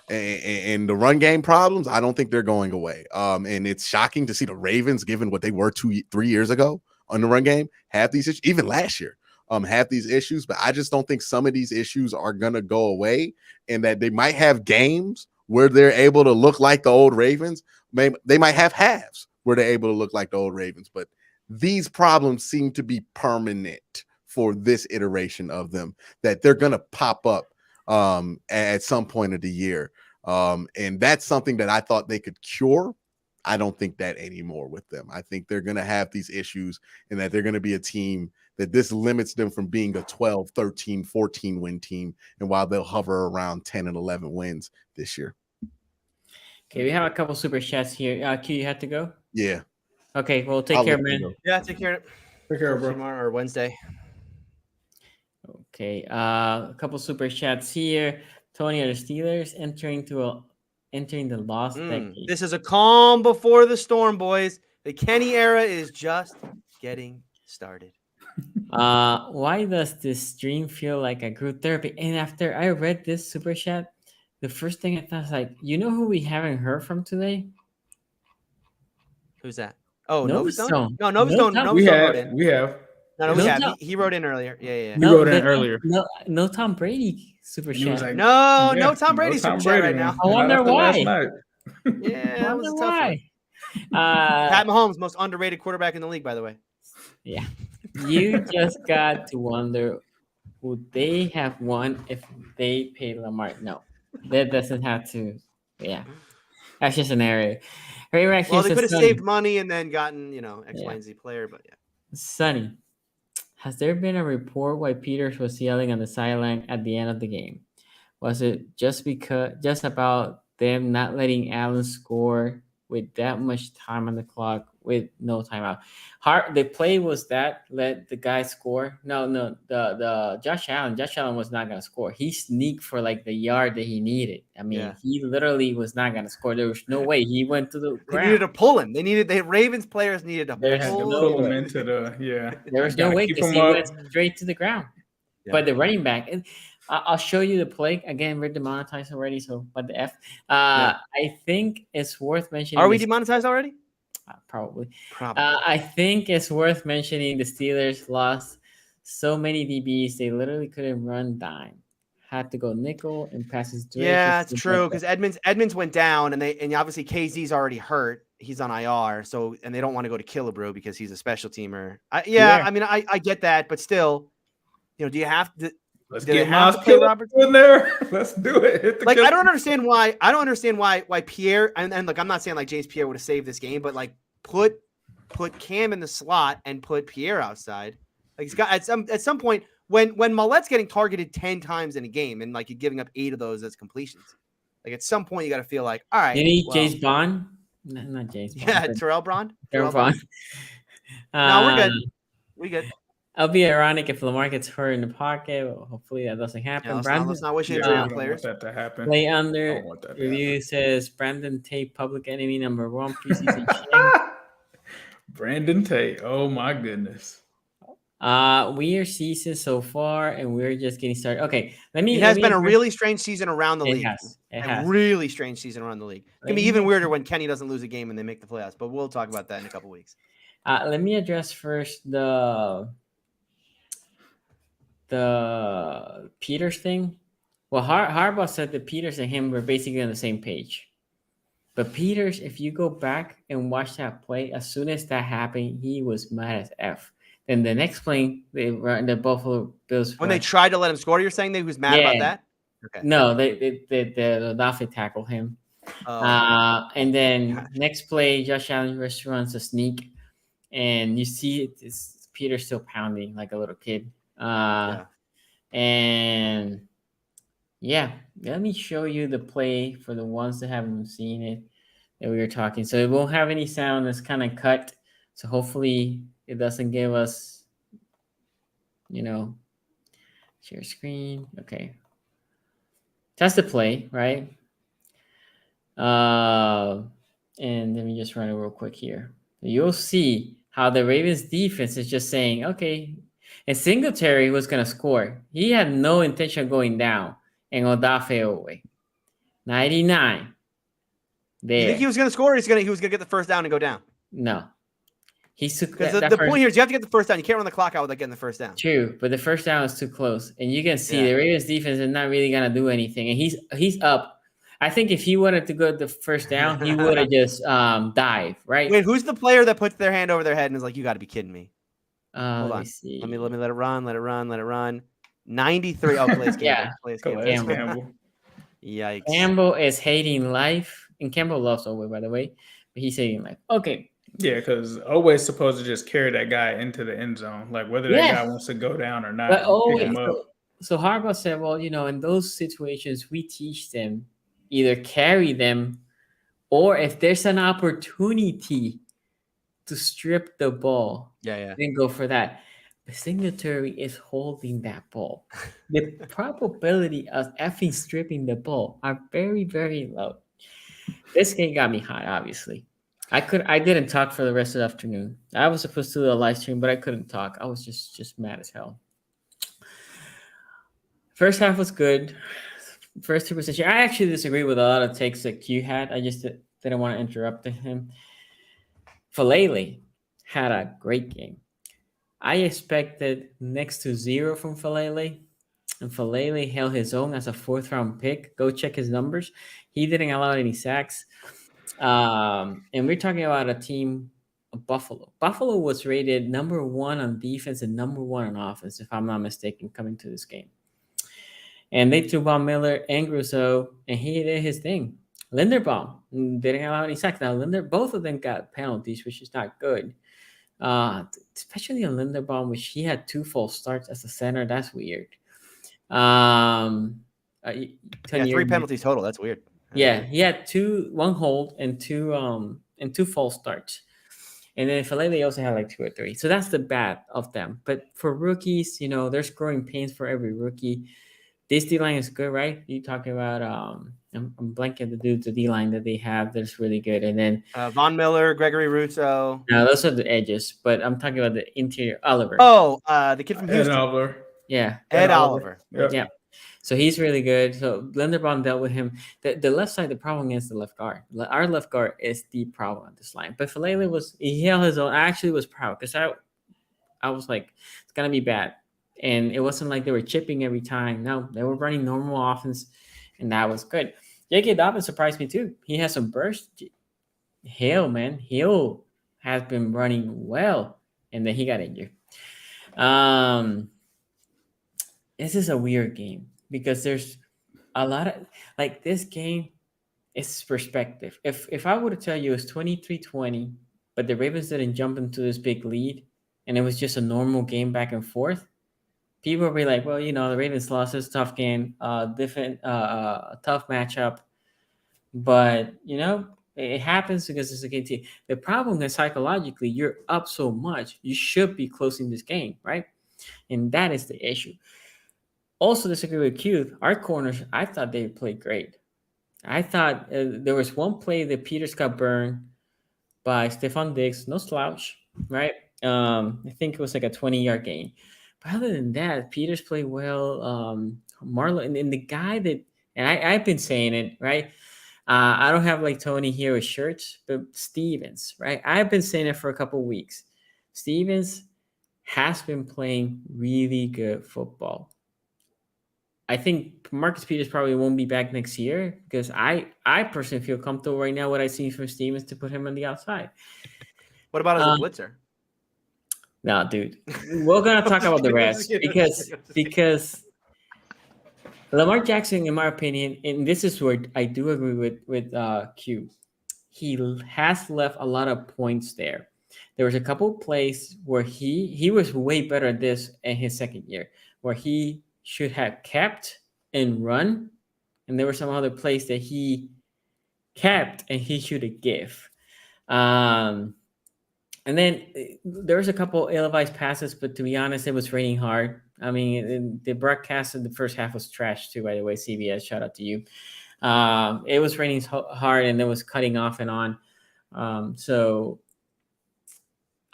And the run game problems, I don't think they're going away. And it's shocking to see the Ravens, given what they were 2-3 years ago on the run game, have these issues, even last year, have these issues. But I just don't think some of these issues are going to go away, and that they might have games where they're able to look like the old Ravens. They might have halves where they're able to look like the old Ravens, but these problems seem to be permanent for this iteration of them, that they're going to pop up at some point of the year. And that's something that I thought they could cure. I don't think that anymore with them. I think they're going to have these issues, and that they're going to be a team that this limits them from being a 12, 13, 14 win team. And while they'll hover around 10 and 11 wins this year. Okay, we have a couple super chats here. Q, you had to go? Yeah. Okay, well, take care, man. Yeah, take care. Take care, bro. Tomorrow or Wednesday. Okay, a couple super chats here. Tony, are the Steelers entering the lost decade? This is a calm before the storm, boys. The Kenny era is just getting started. Why does this stream feel like a group therapy? And after I read this super chat, the first thing I thought was like, you know who we haven't heard from today? Who's that? Oh, Nova Novastone? Stone. No, Novastone. No, We Novastone wrote in. have. No, No we have. Tom- He wrote in earlier. Yeah. He wrote in earlier. No Tom Brady super And he was chat. like, No Tom Brady super Tom chat right Brady, now. man. I wonder Not after last why. night. Yeah, I that was wonder a tough one. why. Pat Mahomes, most underrated quarterback in the league, by the way. Yeah, you just got to wonder would they have won if they paid Lamar? No, that doesn't have to. Yeah, that's just an area. Well, they could have saved money and then gotten, X, Yeah. Y, and Z player, but yeah. Sonny, has there been a report why Peters was yelling on the sideline at the end of the game? Was it just about them not letting Allen score with that much time on the clock with no timeout? The play was that let the guy score. No, the Josh Allen was not gonna score. He sneaked for like the yard that he needed. I mean, He literally was not gonna score. There was no way he went to the ground. They needed to pull him. The Ravens players needed to They had to pull pull him into the There was no way because he went straight to the ground. Yeah. But the running back, and I'll show you the play again. We're demonetized already, so what the f? I think it's worth mentioning. Are we demonetized already? Probably. Probably. I think it's worth mentioning the Steelers lost so many DBs they literally couldn't run dime. Had to go nickel and passes. Yeah, it's true because Edmonds went down and obviously KZ's already hurt. He's on IR, and they don't want to go to Killebrew because he's a special teamer. I mean, I get that, but still, do you have to? Let's do get they have Miles to play Robertson in there. Let's do it. I don't understand why. I don't understand why Pierre and look, I'm not saying like James Pierre would have saved this game, but like put Cam in the slot and put Pierre outside. Like he's got at some point when Maulet's getting targeted 10 times in a game and like you're giving up 8 of those as completions. Like at some point you got to feel like, all right, you need James Bond. No, not James Bond. Yeah, Terrell Bond. Terrell Bond. No, we're good. We good. It'll be ironic if Lamar gets hurt in the pocket. Well, hopefully that doesn't happen. Yeah, let's not wish injury on players. I don't want that to happen. Play under review says Brandon Tate, public enemy #1 preseason champ. Brandon Tate. Oh my goodness. We are season so far, and we're just getting started. Okay, It has been a really strange season around the league. It has. Really strange season around the league. It's gonna be even weirder when Kenny doesn't lose a game and they make the playoffs. But we'll talk about that in a couple weeks. Let me address first the Peters thing. Well, Harbaugh said that Peters and him were basically on the same page. But Peters, if you go back and watch that play, as soon as that happened, he was mad as F. Then the next play, the Buffalo Bills. When they tried to let him score, you're saying that he was mad about that? Okay. No, the Dolphins tackled him. And then next play, Josh Allen runs a sneak, and you see it's Peter still pounding like a little kid. And let me show you the play for the ones that haven't seen it that we were talking. So it won't have any sound. It's kind of cut. So hopefully it doesn't give us, share screen. Okay. That's the play, right? And let me just run it real quick here. You'll see how the Ravens defense is just saying, okay, and Singletary was going to score. He had no intention of going down and Odafe away. 99. There. You think he was going to score or he was going to get the first down and go down? No. Because the point here is you have to get the first down. You can't run the clock out without getting the first down. True, but the first down is too close. And you can see the Ravens defense is not really going to do anything. And he's up. I think if he wanted to go the first down, he would have just dived, right? Wait, who's the player that puts their hand over their head and is like, you got to be kidding me? Hold on. See. Let me let it run. 93. Oh, Calais Campbell. Yikes. Campbell is hating life. And Campbell loves Owe, by the way. But he's hating life. Okay. Yeah, because Owe's supposed to just carry that guy into the end zone. Like whether that guy wants to go down or not. But so Harbaugh said, well, in those situations, we teach them either carry them or if there's an opportunity to strip the ball, then go for that. But Singletary is holding that ball. The probability of effing stripping the ball are very, very low. This game got me hot, obviously. I didn't talk for the rest of the afternoon. I was supposed to do a live stream, but I couldn't talk. I was just mad as hell. First half was good. First 2%. I actually disagree with a lot of takes that Q had. I just didn't want to interrupt him. Falele had a great game. I expected next to 0 from Falele, and Falele held his own as a 4th-round pick. Go check his numbers. He didn't allow any sacks. And we're talking about a team of Buffalo. Buffalo was rated number 1 on defense and number 1 on offense, if I'm not mistaken, coming to this game. And they threw Von Miller and Grusso, and he did his thing. Linderbaum didn't allow any sacks. Now, both of them got penalties, which is not good. Especially on Linderbaum, which he had 2 false starts as a center. That's weird. Tony, 3 penalties total. That's weird. Yeah, he had 1 hold and 2 false starts. And then Falele also had like 2 or 3. So that's the bad of them. But for rookies, there's growing pains for every rookie. This D-line is good, right? You talking about I'm blanking the D-line that they have that's really good. And then Von Miller, Gregory Russo. No, those are the edges, but I'm talking about the interior. Oliver. Oh, the kid from Houston. Ed Oliver. Yeah. Ed Oliver. Yep. Yeah. So he's really good. So Linderbaum dealt with him. The left side, the problem is the left guard. Our left guard is the problem on this line. But Falele he held his own. I actually was proud because I was like, it's gonna be bad. And it wasn't like they were chipping every time. No, they were running normal offense, and that was good. J.K. Dobbins surprised me too. He has some burst. Hill has been running well, and then he got injured. This is a weird game because there's a lot of this game is perspective. If I were to tell you it's 23-20, but the Ravens didn't jump into this big lead, and it was just a normal game back and forth, people will be like, well, the Ravens lost this tough game, tough matchup. But, it happens because it's a good team. The problem is psychologically, you're up so much, you should be closing this game, right? And that is the issue. Also disagree with Q. Our corners, I thought they played great. I thought there was one play that Peters got burned by Stephon Diggs, no slouch, right? I think it was like a 20-yard gain. But other than that, Peters played well. Marlon and the guy that, and I've been saying it, right? I don't have like Tony here with shirts, but Stevens, right? I've been saying it for a couple of weeks. Stevens has been playing really good football. I think Marcus Peters probably won't be back next year because I personally feel comfortable right now what I see from Stevens to put him on the outside. What about as a blitzer? No, dude. We're gonna talk about the rest because Lamar Jackson, in my opinion, and this is where I do agree with Q. He has left a lot of points there. There was a couple of plays where he was way better at this in his second year, where he should have kept and run, and there were some other plays that he kept and he should have give. And then there was a couple ill-advised passes, but to be honest, it was raining hard. I mean, the broadcast in the first half was trash too, by the way. CBS, shout out to you. It was raining hard and it was cutting off and on. So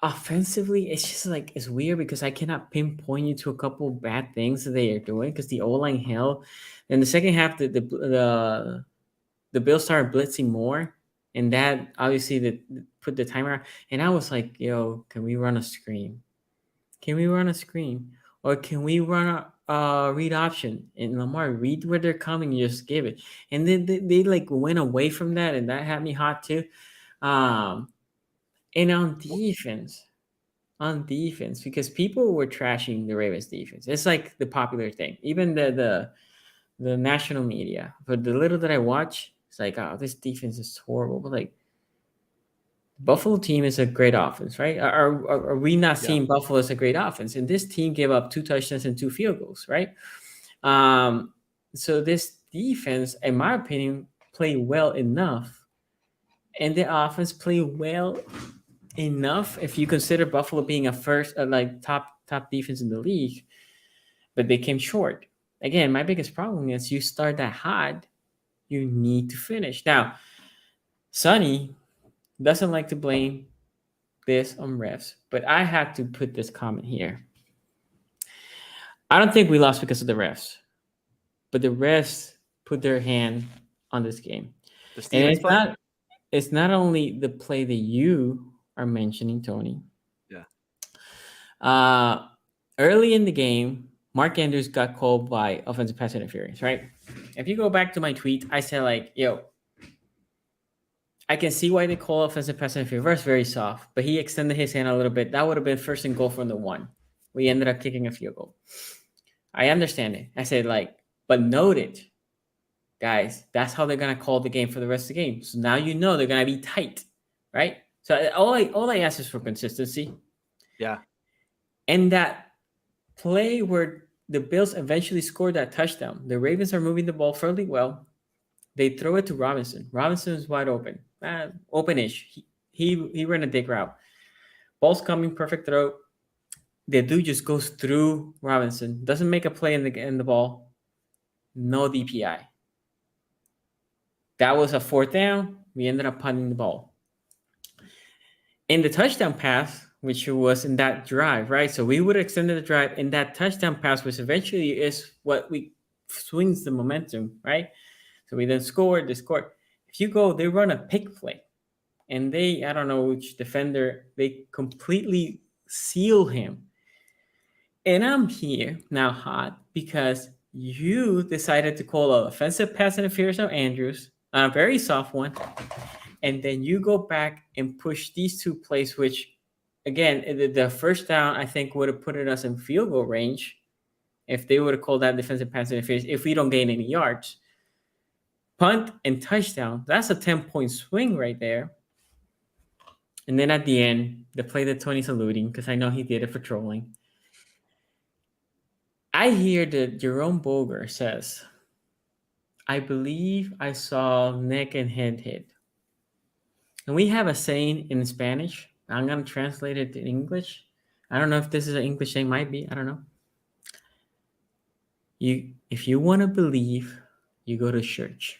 offensively, it's just like it's weird because I cannot pinpoint you to a couple bad things that they are doing because the O-line held. In the second half, the Bills started blitzing more, and that obviously put the timer. And I was like, "Yo, can we run a screen? Can we run a screen, or can we run a read option?" And Lamar, read where they're coming, and just give it. And then they like went away from that, and that had me hot too. And on defense, because people were trashing the Ravens defense. It's like the popular thing. Even the national media. But the little that I watch, it's like, oh, this defense is horrible. But like, Buffalo team is a great offense, right? Are we not seeing Buffalo as a great offense? And this team gave up 2 touchdowns and 2 field goals, right? So this defense, in my opinion, played well enough. And the offense played well enough if you consider Buffalo being a first top defense in the league, but they came short. Again, my biggest problem is you start that hot, you need to finish. Now, Sonny doesn't like to blame this on refs, but I have to put this comment here. I don't think we lost because of the refs, but the refs put their hand on this game. And it's not only the play that you are mentioning Tony. Yeah. Early in the game, Mark Andrews got called by offensive pass interference, right? If you go back to my tweet, I said like, yo, I can see why they call offensive pass interference very soft, but he extended his hand a little bit. That would have been first and goal from the 1. We ended up kicking a field goal. I understand it. I said like, but note it, guys, that's how they're going to call the game for the rest of the game. So now you know they're going to be tight, right? So all I ask is for consistency. Yeah. And that play where the Bills eventually scored that touchdown, the Ravens are moving the ball fairly well. They throw it to Robinson. Robinson is wide open, open-ish. He ran a dig route. Ball's coming, perfect throw. The dude just goes through Robinson, doesn't make a play in the ball. No DPI. That was a 4th down. We ended up punting the ball. In the touchdown pass, which was in that drive, right? So we would have extended the drive in that touchdown pass, which eventually is what we swings the momentum, right? So we then scored. They scored. If you go, they run a pick play. And I don't know which defender, they completely seal him. And I'm here now hot because you decided to call an offensive pass interference on Andrews, a very soft one. And then you go back and push these 2 plays, which, again, the first down, I think, would have put us in field goal range if they would have called that defensive pass interference if we don't gain any yards. Punt and touchdown, that's a 10-point swing right there. And then at the end, the play that Tony's alluding, because I know he did it for trolling. I hear that Jerome Boger says, I believe I saw neck and head hit. And we have a saying in Spanish. I'm going to translate it to English. I don't know if this is an English saying, might be. I don't know. If you want to believe, you go to church.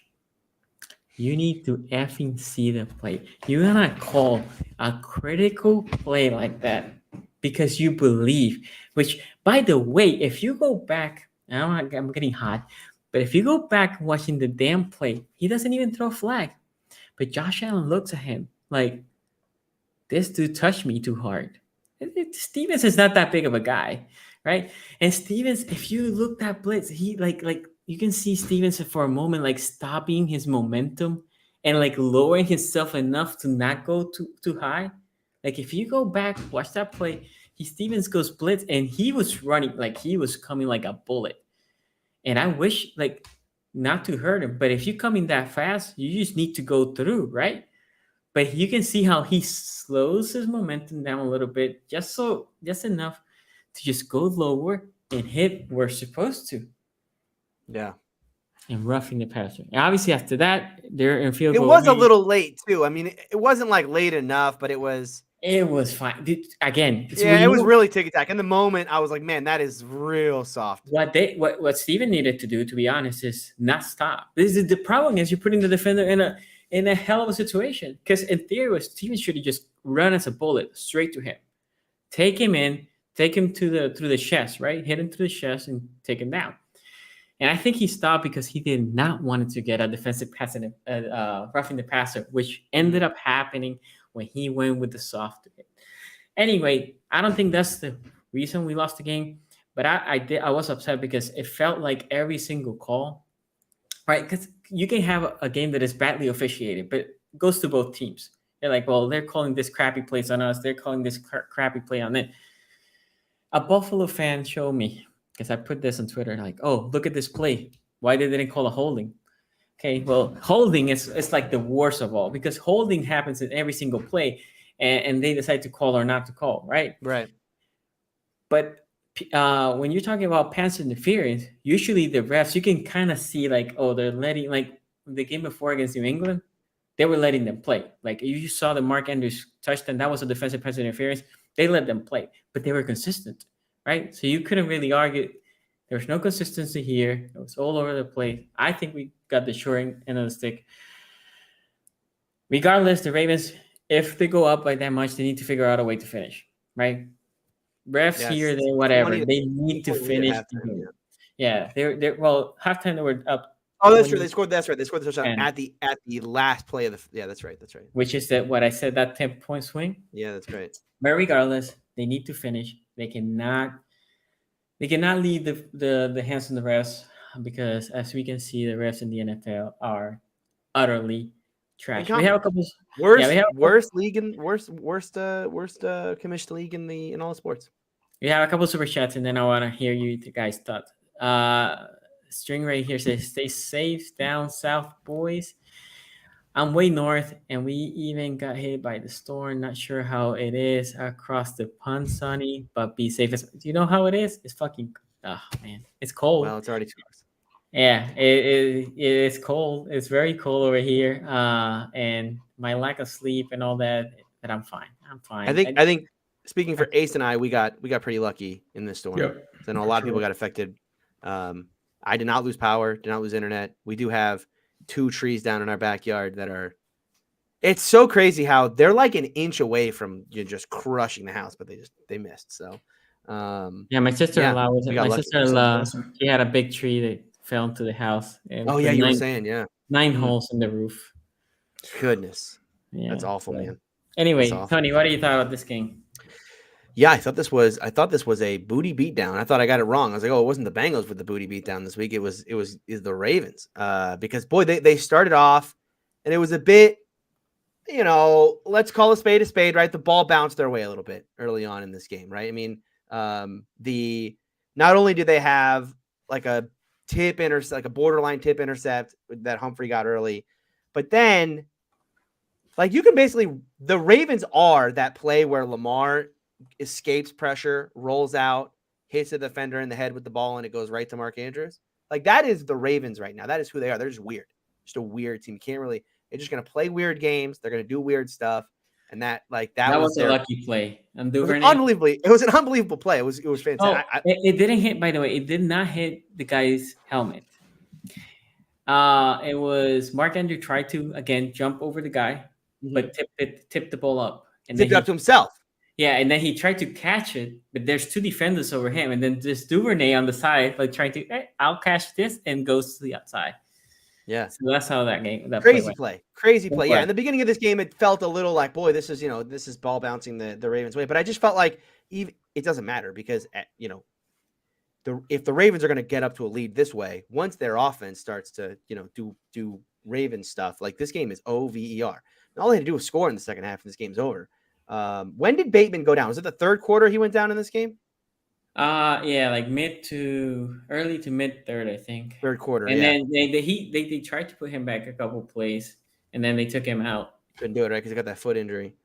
You need to effing see the play. You're going to call a critical play like that because you believe. Which, by the way, if you go back, I'm getting hot, but if you go back watching the damn play, he doesn't even throw a flag. But Josh Allen looks at him like, this dude touched me too hard. Stevens is not that big of a guy, right? And Stevens, if you look at blitz, he like you can see Stevens for a moment like stopping his momentum and like lowering himself enough to not go too high. Like if you go back, watch that play, Stevens goes blitz and he was running like he was coming like a bullet. And I wish like not to hurt him, but if you're coming that fast, you just need to go through, right? But you can see how he slows his momentum down a little bit, just enough to just go lower and hit where it's supposed to. Yeah. And roughing the passer. And obviously, after that, they're in field It goal. was a little late, too. I mean, it wasn't like late enough, but it was. It was fine. Again, it was really ticky-tack. In the moment, I was like, man, that is real soft. What Steven needed to do, to be honest, is not stop. This is the problem is you're putting the defender in a hell of a situation. Because in theory, Steven should have just run as a bullet straight to him. Take him in, take him through the chest, right? Hit him through the chest and take him down. And I think he stopped because he did not want to get a defensive pass roughing the passer, which ended up happening when he went with the soft. Anyway, I don't think that's the reason we lost the game, but I was upset because it felt like every single call, right? Because you can have a game that is badly officiated, but it goes to both teams. They're like, well, they're calling this crappy plays on us. They're calling this crappy play on it. A Buffalo fan showed me, because I put this on Twitter, like, oh, look at this play. Why they didn't call a holding? Okay, well, holding is like the worst of all because holding happens in every single play, and they decide to call or not to call, right? Right. But when you're talking about pass interference, usually the refs, you can kind of see like, oh, they're letting, like the game before against New England, they were letting them play. Like you saw the Mark Andrews touchdown, that was a defensive pass interference. They let them play, but they were consistent, right? So you couldn't really argue. There was no consistency here. It was all over the place. I think we got the short end of the stick. Regardless, the Ravens, if they go up by that much, they need to figure out a way to finish, right? Refs here, there, whatever. They need to finish. Yeah, they're well, halftime they were up Oh, that's true. They scored. That's right. They scored the touchdown And- at the last play of the. Yeah, that's right. That's right. which is that what I said, that 10-point swing. Yeah, that's right. But regardless, they need to finish. They cannot leave the hands on the refs, because as we can see, the refs in the NFL are utterly trash. We have a couple. Worst league in worst commission league in all sports. We have a couple super chats, and then I want to hear you guys' thoughts. String right here says, "Stay safe down south, boys. I'm way north, and we even got hit by the storm. Not sure how it is across the pond, Sonny, but be safe." Do you know how it is? It's fucking, oh man, it's cold. Well, it's already 2 hours. Yeah, it is cold. It's very cold over here. And my lack of sleep and all that, but I'm fine. I'm fine. I think speaking for Ace and I, we got pretty lucky in this storm. Yep. I know a lot of people got affected. I did not lose power, did not lose internet. We do have 2 trees down in our backyard that are. It's so crazy how they're like an inch away from just crushing the house, but they missed. So, yeah, my sister-in-law was. My sister-in-law, she had a big tree that fell into the house. And oh yeah, you were saying 9 holes in the roof. Goodness, Yeah, that's awful, so. man. Anyway, awful. Tony, what do you thought about this game? Yeah, I thought this was a booty beatdown. I thought I got it wrong. I was like, oh, it wasn't the Bengals with the booty beatdown this week. It was the Ravens. Because boy, they started off, and it was a bit, let's call a spade, right? The ball bounced their way a little bit early on in this game, right? I mean, not only did they have like a borderline tip intercept that Humphrey got early, but then like you can basically, the Ravens are that play where Lamar escapes pressure, rolls out, hits a defender in the head with the ball, and it goes right to Mark Andrews. Like that is the Ravens right now. That is who they are. They're just weird. Just a weird team. They're just going to play weird games. They're going to do weird stuff. And that was a lucky play. It was an unbelievable play. It was fantastic. It didn't hit, by the way. It did not hit the guy's helmet. It was Mark Andrew tried to again jump over the guy, but tipped the ball up. And tipped it up to himself. Yeah, and then he tried to catch it, but there's 2 defenders over him, and then this Duvernay on the side, like trying to, I'll catch this, and goes to the outside. Yeah, so that's how that crazy play. Yeah, in the beginning of this game, it felt a little like, boy, this is ball bouncing the Ravens' way, but I just felt like it doesn't matter because if the Ravens are going to get up to a lead this way, once their offense starts to do Raven stuff, like this game is over. All they had to do was score in the second half, and this game's over. When did Bateman go down? Was it the third quarter he went down in this game? Yeah, like early to mid third, I think. Third quarter, and then they tried to put him back a couple plays, and then they took him out. Couldn't do it, right? Because he got that foot injury.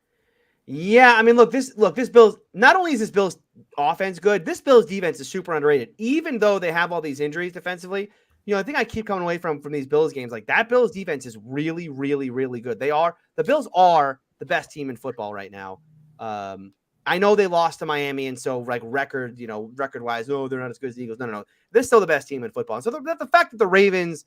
Yeah, I mean, look, this Bills. Not only is this Bills offense good, this Bills defense is super underrated. Even though they have all these injuries defensively, I think I keep coming away from these Bills games. Like that Bills defense is really, really, really good. The Bills are the best team in football right now. I know they lost to Miami, and so like record-wise, they're not as good as the Eagles. No. They're still the best team in football. And so the fact that the Ravens,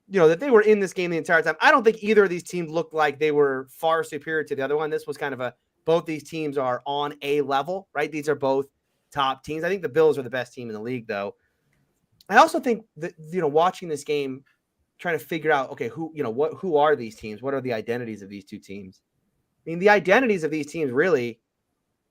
that they were in this game the entire time, I don't think either of these teams looked like they were far superior to the other one. This was kind of both these teams are on a level, right? These are both top teams. I think the Bills are the best team in the league, though. I also think that, watching this game, trying to figure out, okay, who are these teams? What are the identities of these two teams? I mean, the identities of these teams really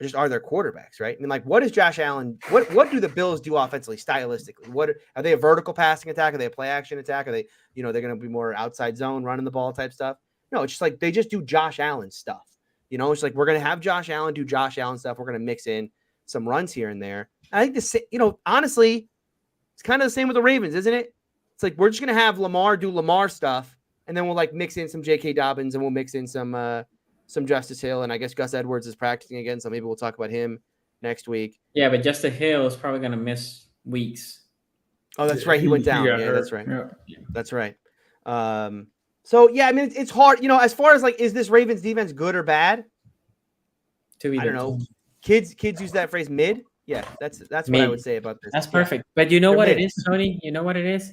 just are their quarterbacks, right? I mean, like, what is Josh Allen? What do the Bills do offensively, stylistically? What are they a vertical passing attack? Are they a play action attack? Are they, they're going to be more outside zone, running the ball type stuff? No, it's just like they just do Josh Allen stuff. It's like we're going to have Josh Allen do Josh Allen stuff. We're going to mix in some runs here and there. I think this, honestly, it's kind of the same with the Ravens, isn't it? It's like we're just going to have Lamar do Lamar stuff, and then we'll like mix in some J.K. Dobbins, and we'll mix in some Justice Hill, and I guess Gus Edwards is practicing again, so maybe we'll talk about him next week. Yeah, but Justice Hill is probably going to miss weeks. Oh, that's right. He went down. Yeah, that's right. Yeah. That's right. So, yeah, I mean, it's hard. As far as, like, is this Ravens defense good or bad? I don't know. Kids use that phrase mid. Yeah, that's what I would say about this. That's perfect. But you know what it is, Tony? You know what it is?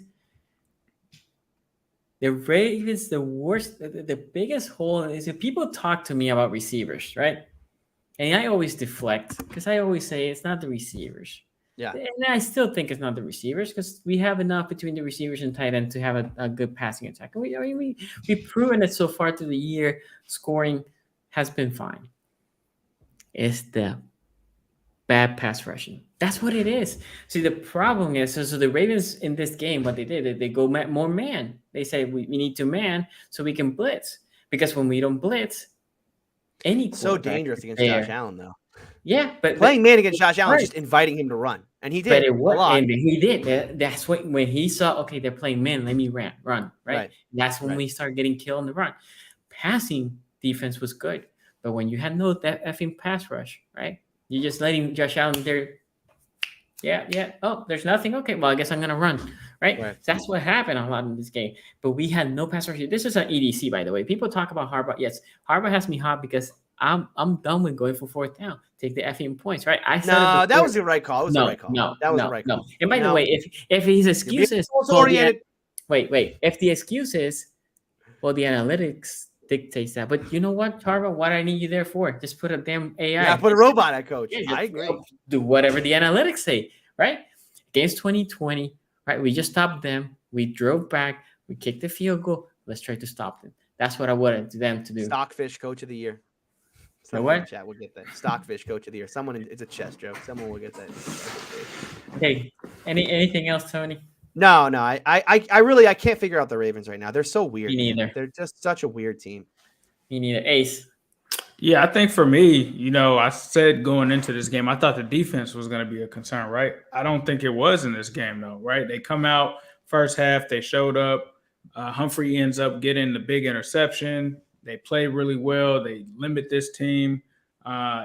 The Ravens, the worst, the biggest hole is if people talk to me about receivers, right? And I always deflect because I always say it's not the receivers. Yeah. And I still think it's not the receivers because we have enough between the receivers and tight end to have a good passing attack. And we've proven it so far through the year. Scoring has been fine. It's the bad pass rushing. That's what it is. See, the problem is, so the Ravens in this game, what they did, they go more man. They say we need to man so we can blitz. Because when we don't blitz, so dangerous against Josh Allen, though. Yeah, but playing man against Josh Allen, just inviting him to run, and he did. But it was, and he did. That's when he saw, okay, they're playing man. Let me run, right? That's when we start getting killed on the run. Passing defense was good, but when you had that effing pass rush, right? You're just letting Josh Allen there. Yeah. Oh, there's nothing. Okay, well, I guess I'm gonna run, right? So that's what happened a lot in this game. But we had no pass rush. This is an EDC, by the way. People talk about Harbaugh. Yes, Harbaugh has me hot because I'm done with going for fourth down. Take the effing points, right? That was the right call. It was the right call. That was the right call. And by the way, if his excuses, wait. If the excuses, well, the analytics dictates that. But you know what, Harbaugh? What I need you there for? Just put a damn AI. Yeah, put a robot at coach. Yeah, I agree. Do whatever the analytics say, right? Against 2020, right? We just stopped them. We drove back. We kicked the field goal. Let's try to stop them. That's what I wanted them to do. Stockfish coach of the year. Someone in the chat will get that. Stockfish coach of the year. It's a chess joke. Someone will get that. Okay. Anything else, Tony? No. I can't figure out the Ravens right now. They're so weird. Me neither. They're just such a weird team. Me neither. Ace. Yeah, I think for me, I said going into this game, I thought the defense was going to be a concern, right? I don't think it was in this game, though, right? They come out first half, they showed up. Humphrey ends up getting the big interception. They play really well. They limit this team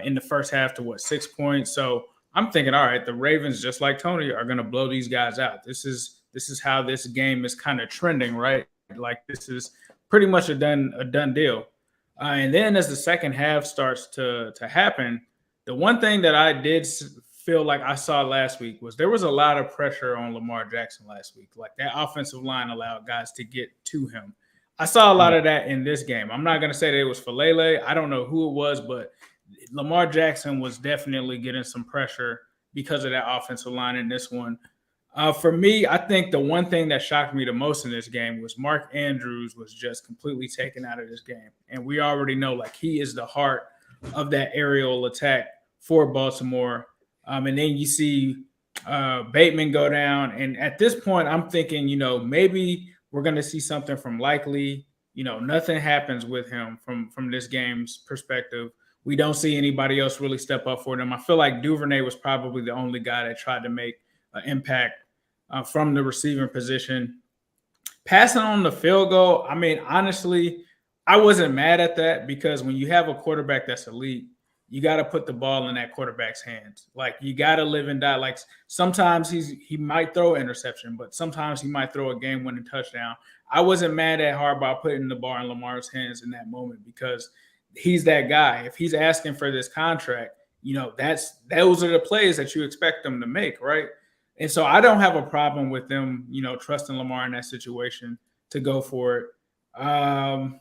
in the first half to 6 points. So I'm thinking, all right, the Ravens, just like Tony, are going to blow these guys out. This is how this game is kind of trending, right? Like this is pretty much a done deal. And then as the second half starts to happen, the one thing that I did feel like I saw last week was there was a lot of pressure on Lamar Jackson last week. Like that offensive line allowed guys to get to him. I saw a lot of that in this game. I'm not going to say that it was Falele. I don't know who it was, but Lamar Jackson was definitely getting some pressure because of that offensive line in this one. For me, I think the one thing that shocked me the most in this game was Mark Andrews was just completely taken out of this game. And we already know, like, he is the heart of that aerial attack for Baltimore. And then you see Bateman go down. And at this point, I'm thinking, maybe – we're going to see something from Likely. Nothing happens with him from this game's perspective. We don't see anybody else really step up for them. I feel like Duvernay was probably the only guy that tried to make an impact from the receiving position. Passing on the field goal, I mean, honestly, I wasn't mad at that because when you have a quarterback that's elite, you got to put the ball in that quarterback's hands. Like, you got to live and die. Like, sometimes he might throw an interception, but sometimes he might throw a game-winning touchdown. I wasn't mad at Harbaugh putting the ball in Lamar's hands in that moment because he's that guy. If he's asking for this contract, those are the plays that you expect them to make, right? And so I don't have a problem with them, trusting Lamar in that situation to go for it. The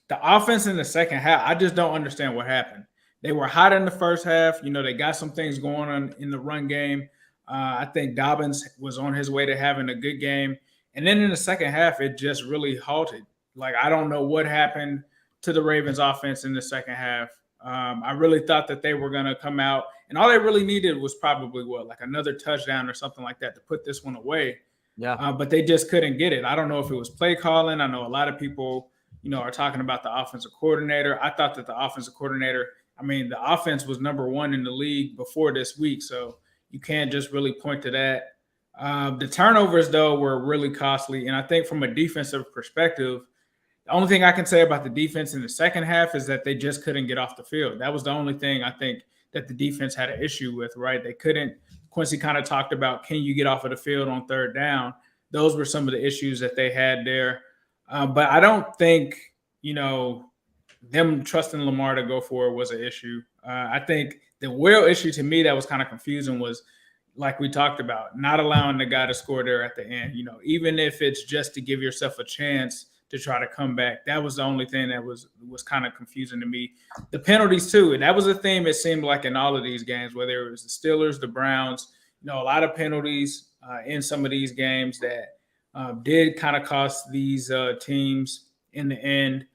offense in the second half, I just don't understand what happened. They were hot in the first half. They got some things going on in the run game. I think Dobbins was on his way to having a good game. And then in the second half, it just really halted. Like, I don't know what happened to the Ravens offense in the second half. I really thought that they were going to come out. And all they really needed was probably another touchdown or something like that to put this one away. Yeah. But they just couldn't get it. I don't know if it was play calling. I know a lot of people, are talking about the offensive coordinator. I thought that the offensive coordinator – the offense was number one in the league before this week, so you can't just really point to that. The turnovers, though, were really costly, and I think from a defensive perspective, the only thing I can say about the defense in the second half is that they just couldn't get off the field. That was the only thing I think that the defense had an issue with, right? They couldn't – Quincy kind of talked about, can you get off of the field on third down? Those were some of the issues that they had there. But I don't think, them trusting Lamar to go for it was an issue. I think the real issue to me that was kind of confusing was, like we talked about, not allowing the guy to score there at the end. Even if it's just to give yourself a chance to try to come back, that was the only thing that was kind of confusing to me. The penalties too, and that was a theme it seemed like in all of these games, whether it was the Steelers, the Browns, a lot of penalties in some of these games that did kind of cost these teams in the end.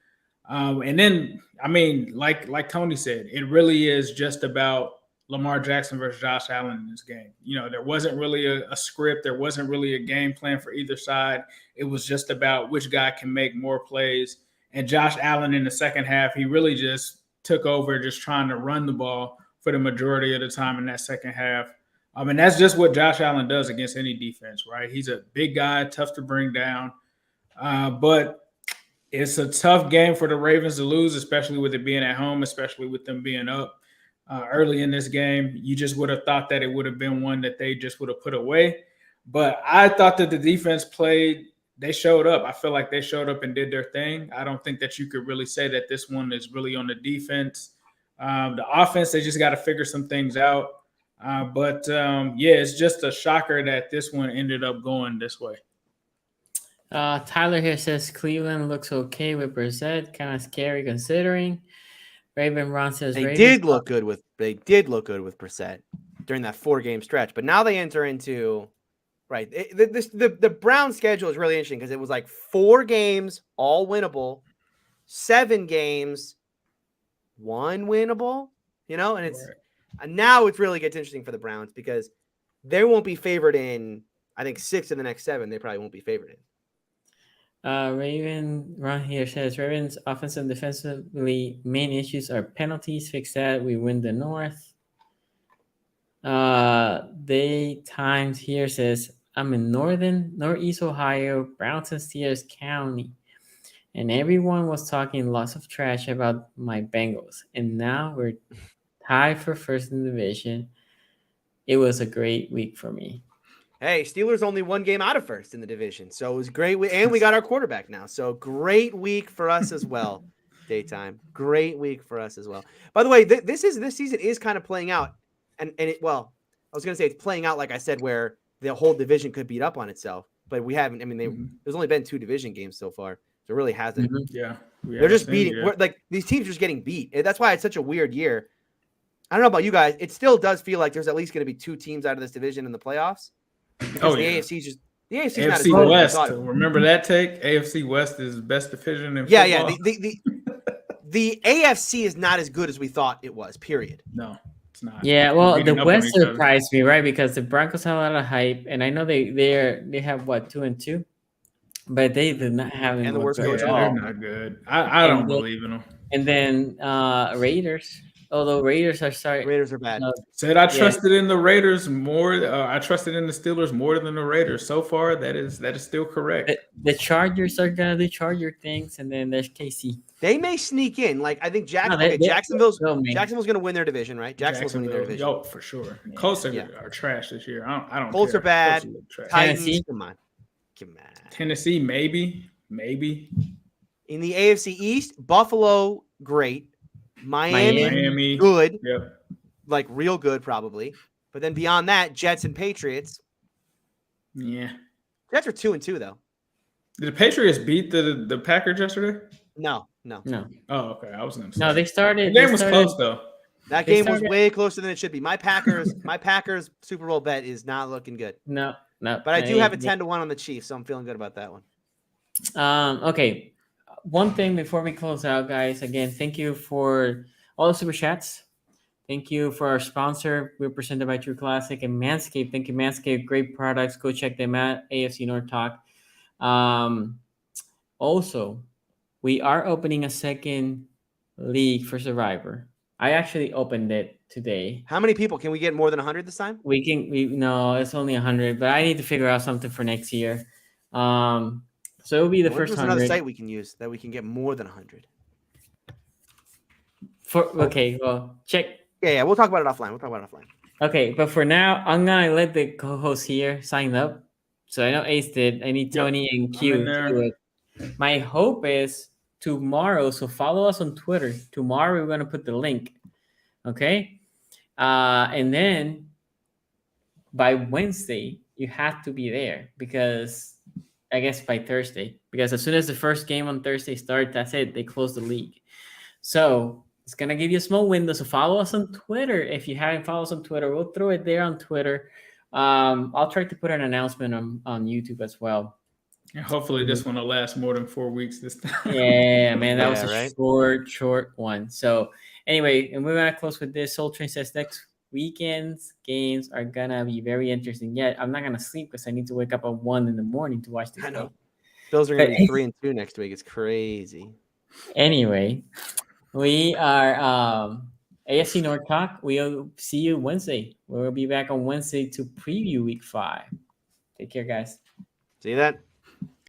And then, I mean, like Tony said, it really is just about Lamar Jackson versus Josh Allen in this game. There wasn't really a script. There wasn't really a game plan for either side. It was just about which guy can make more plays. And Josh Allen in the second half, he really just took over just trying to run the ball for the majority of the time in that second half. And that's just what Josh Allen does against any defense, right? He's a big guy, tough to bring down. But it's a tough game for the Ravens to lose, especially with it being at home, especially with them being up early in this game. You just would have thought that it would have been one that they just would have put away. But I thought that the defense they showed up. I feel like they showed up and did their thing. I don't think that you could really say that this one is really on the defense. The offense, they just got to figure some things out. But it's just a shocker that this one ended up going this way. Tyler here says Cleveland looks okay with Brissett. Kind of scary considering. Raven Ron says they did look good with Brissett during that 4-game stretch, but now they enter into the Browns schedule is really interesting because it was like 4 games all winnable, 7 games 1 winnable, and it's now it really gets interesting for the Browns because they won't be favored in, I think, 6 of the next 7. They probably won't be favored in. Raven Ron here says Ravens offensive and defensively main issues are penalties. Fix that. We win the North. They Times here says I'm in Northeast Ohio, Browns and Steelers County, and everyone was talking lots of trash about my Bengals, and now we're tied for first in the division. It was a great week for me. Hey, Steelers only 1 game out of first in the division, so it was great. And we got our quarterback now, so great week for us as well. Daytime, great week for us as well. By the way, this season is kind of playing out, and I was gonna say it's playing out like I said, where the whole division could beat up on itself, but we haven't. I mean, there's only been 2 division games so far, so it really hasn't. Yeah, they're just beating. Like these teams are just getting beat. That's why it's such a weird year. I don't know about you guys. It still does feel like there's at least going to be 2 teams out of this division in the playoffs. Because the AFC is not as AFC good West. as Remember that take? AFC West is the best division in football. Yeah. The AFC is not as good as we thought it was. Period. No, it's not. Yeah, well, the West surprised me, right? Because the Broncos have a lot of hype, and I know they have 2-2, but they did not have any. And the worst coach at all. They're not good. I don't believe in them. And then Raiders. Although Raiders are bad. Said I trusted in the Raiders more. I trusted in the Steelers more than the Raiders. So far, that is still correct. The Chargers are gonna do Charger things, and then there's KC. They may sneak in. Like I think Jacksonville's gonna win their division, right? Jacksonville's winning their division. Yo, for sure. Colts are trash this year. I don't. Colts care. are bad. Tennessee, come on. Tennessee, maybe. In the AFC East, Buffalo, great. Miami, good. Yep. Like real good, probably. But then beyond that, Jets and Patriots. Yeah. Jets are 2-2 though. Did the Patriots beat the Packers yesterday? No. Oh, okay. I was gonna say. No, they started. The game was close though. That game was way closer than it should be. My Packers Super Bowl bet is not looking good. No. But I do have a 10-1 on the Chiefs, so I'm feeling good about that one. Okay. One thing before we close out, guys. Again, thank you for all the super chats. Thank you for our sponsor. We're presented by True Classic and Manscaped. Thank you, Manscaped. Great products. Go check them out. AFC North Talk. Also, we are opening a second league for Survivor. I actually opened it today. How many people? Can we get more than 100 this time? No, it's only 100, but I need to figure out something for next year. So it'll be the first 100. Another site we can use that we can get more than 100. Well, check. Yeah, we'll talk about it offline. Okay, but for now, I'm gonna let the co-host here sign up. So I know Ace did. I need Tony and Q to do it. My hope is tomorrow. So follow us on Twitter. Tomorrow we're gonna put the link. Okay, and then by Wednesday you have to be there because. I guess by Thursday, because as soon as the first game on Thursday starts, that's it. They close the league. So it's going to give you a small window. So follow us on Twitter. If you haven't followed us on Twitter, we'll throw it there on Twitter. I'll try to put an announcement on YouTube as well. And hopefully this one will last more than 4 weeks this time. Yeah, man, that was a right? short one. So anyway, and we're gonna close with this. Soul Train says next weekend's games are gonna be very interesting. Yet I'm not gonna sleep because I need to wake up at 1 a.m. to watch this I know. game. Bills are gonna be 3-2 next week. It's crazy. Anyway, we are AFC North Talk. We'll see you Wednesday. We'll be back on Wednesday to preview Week 5. Take care, guys. See that?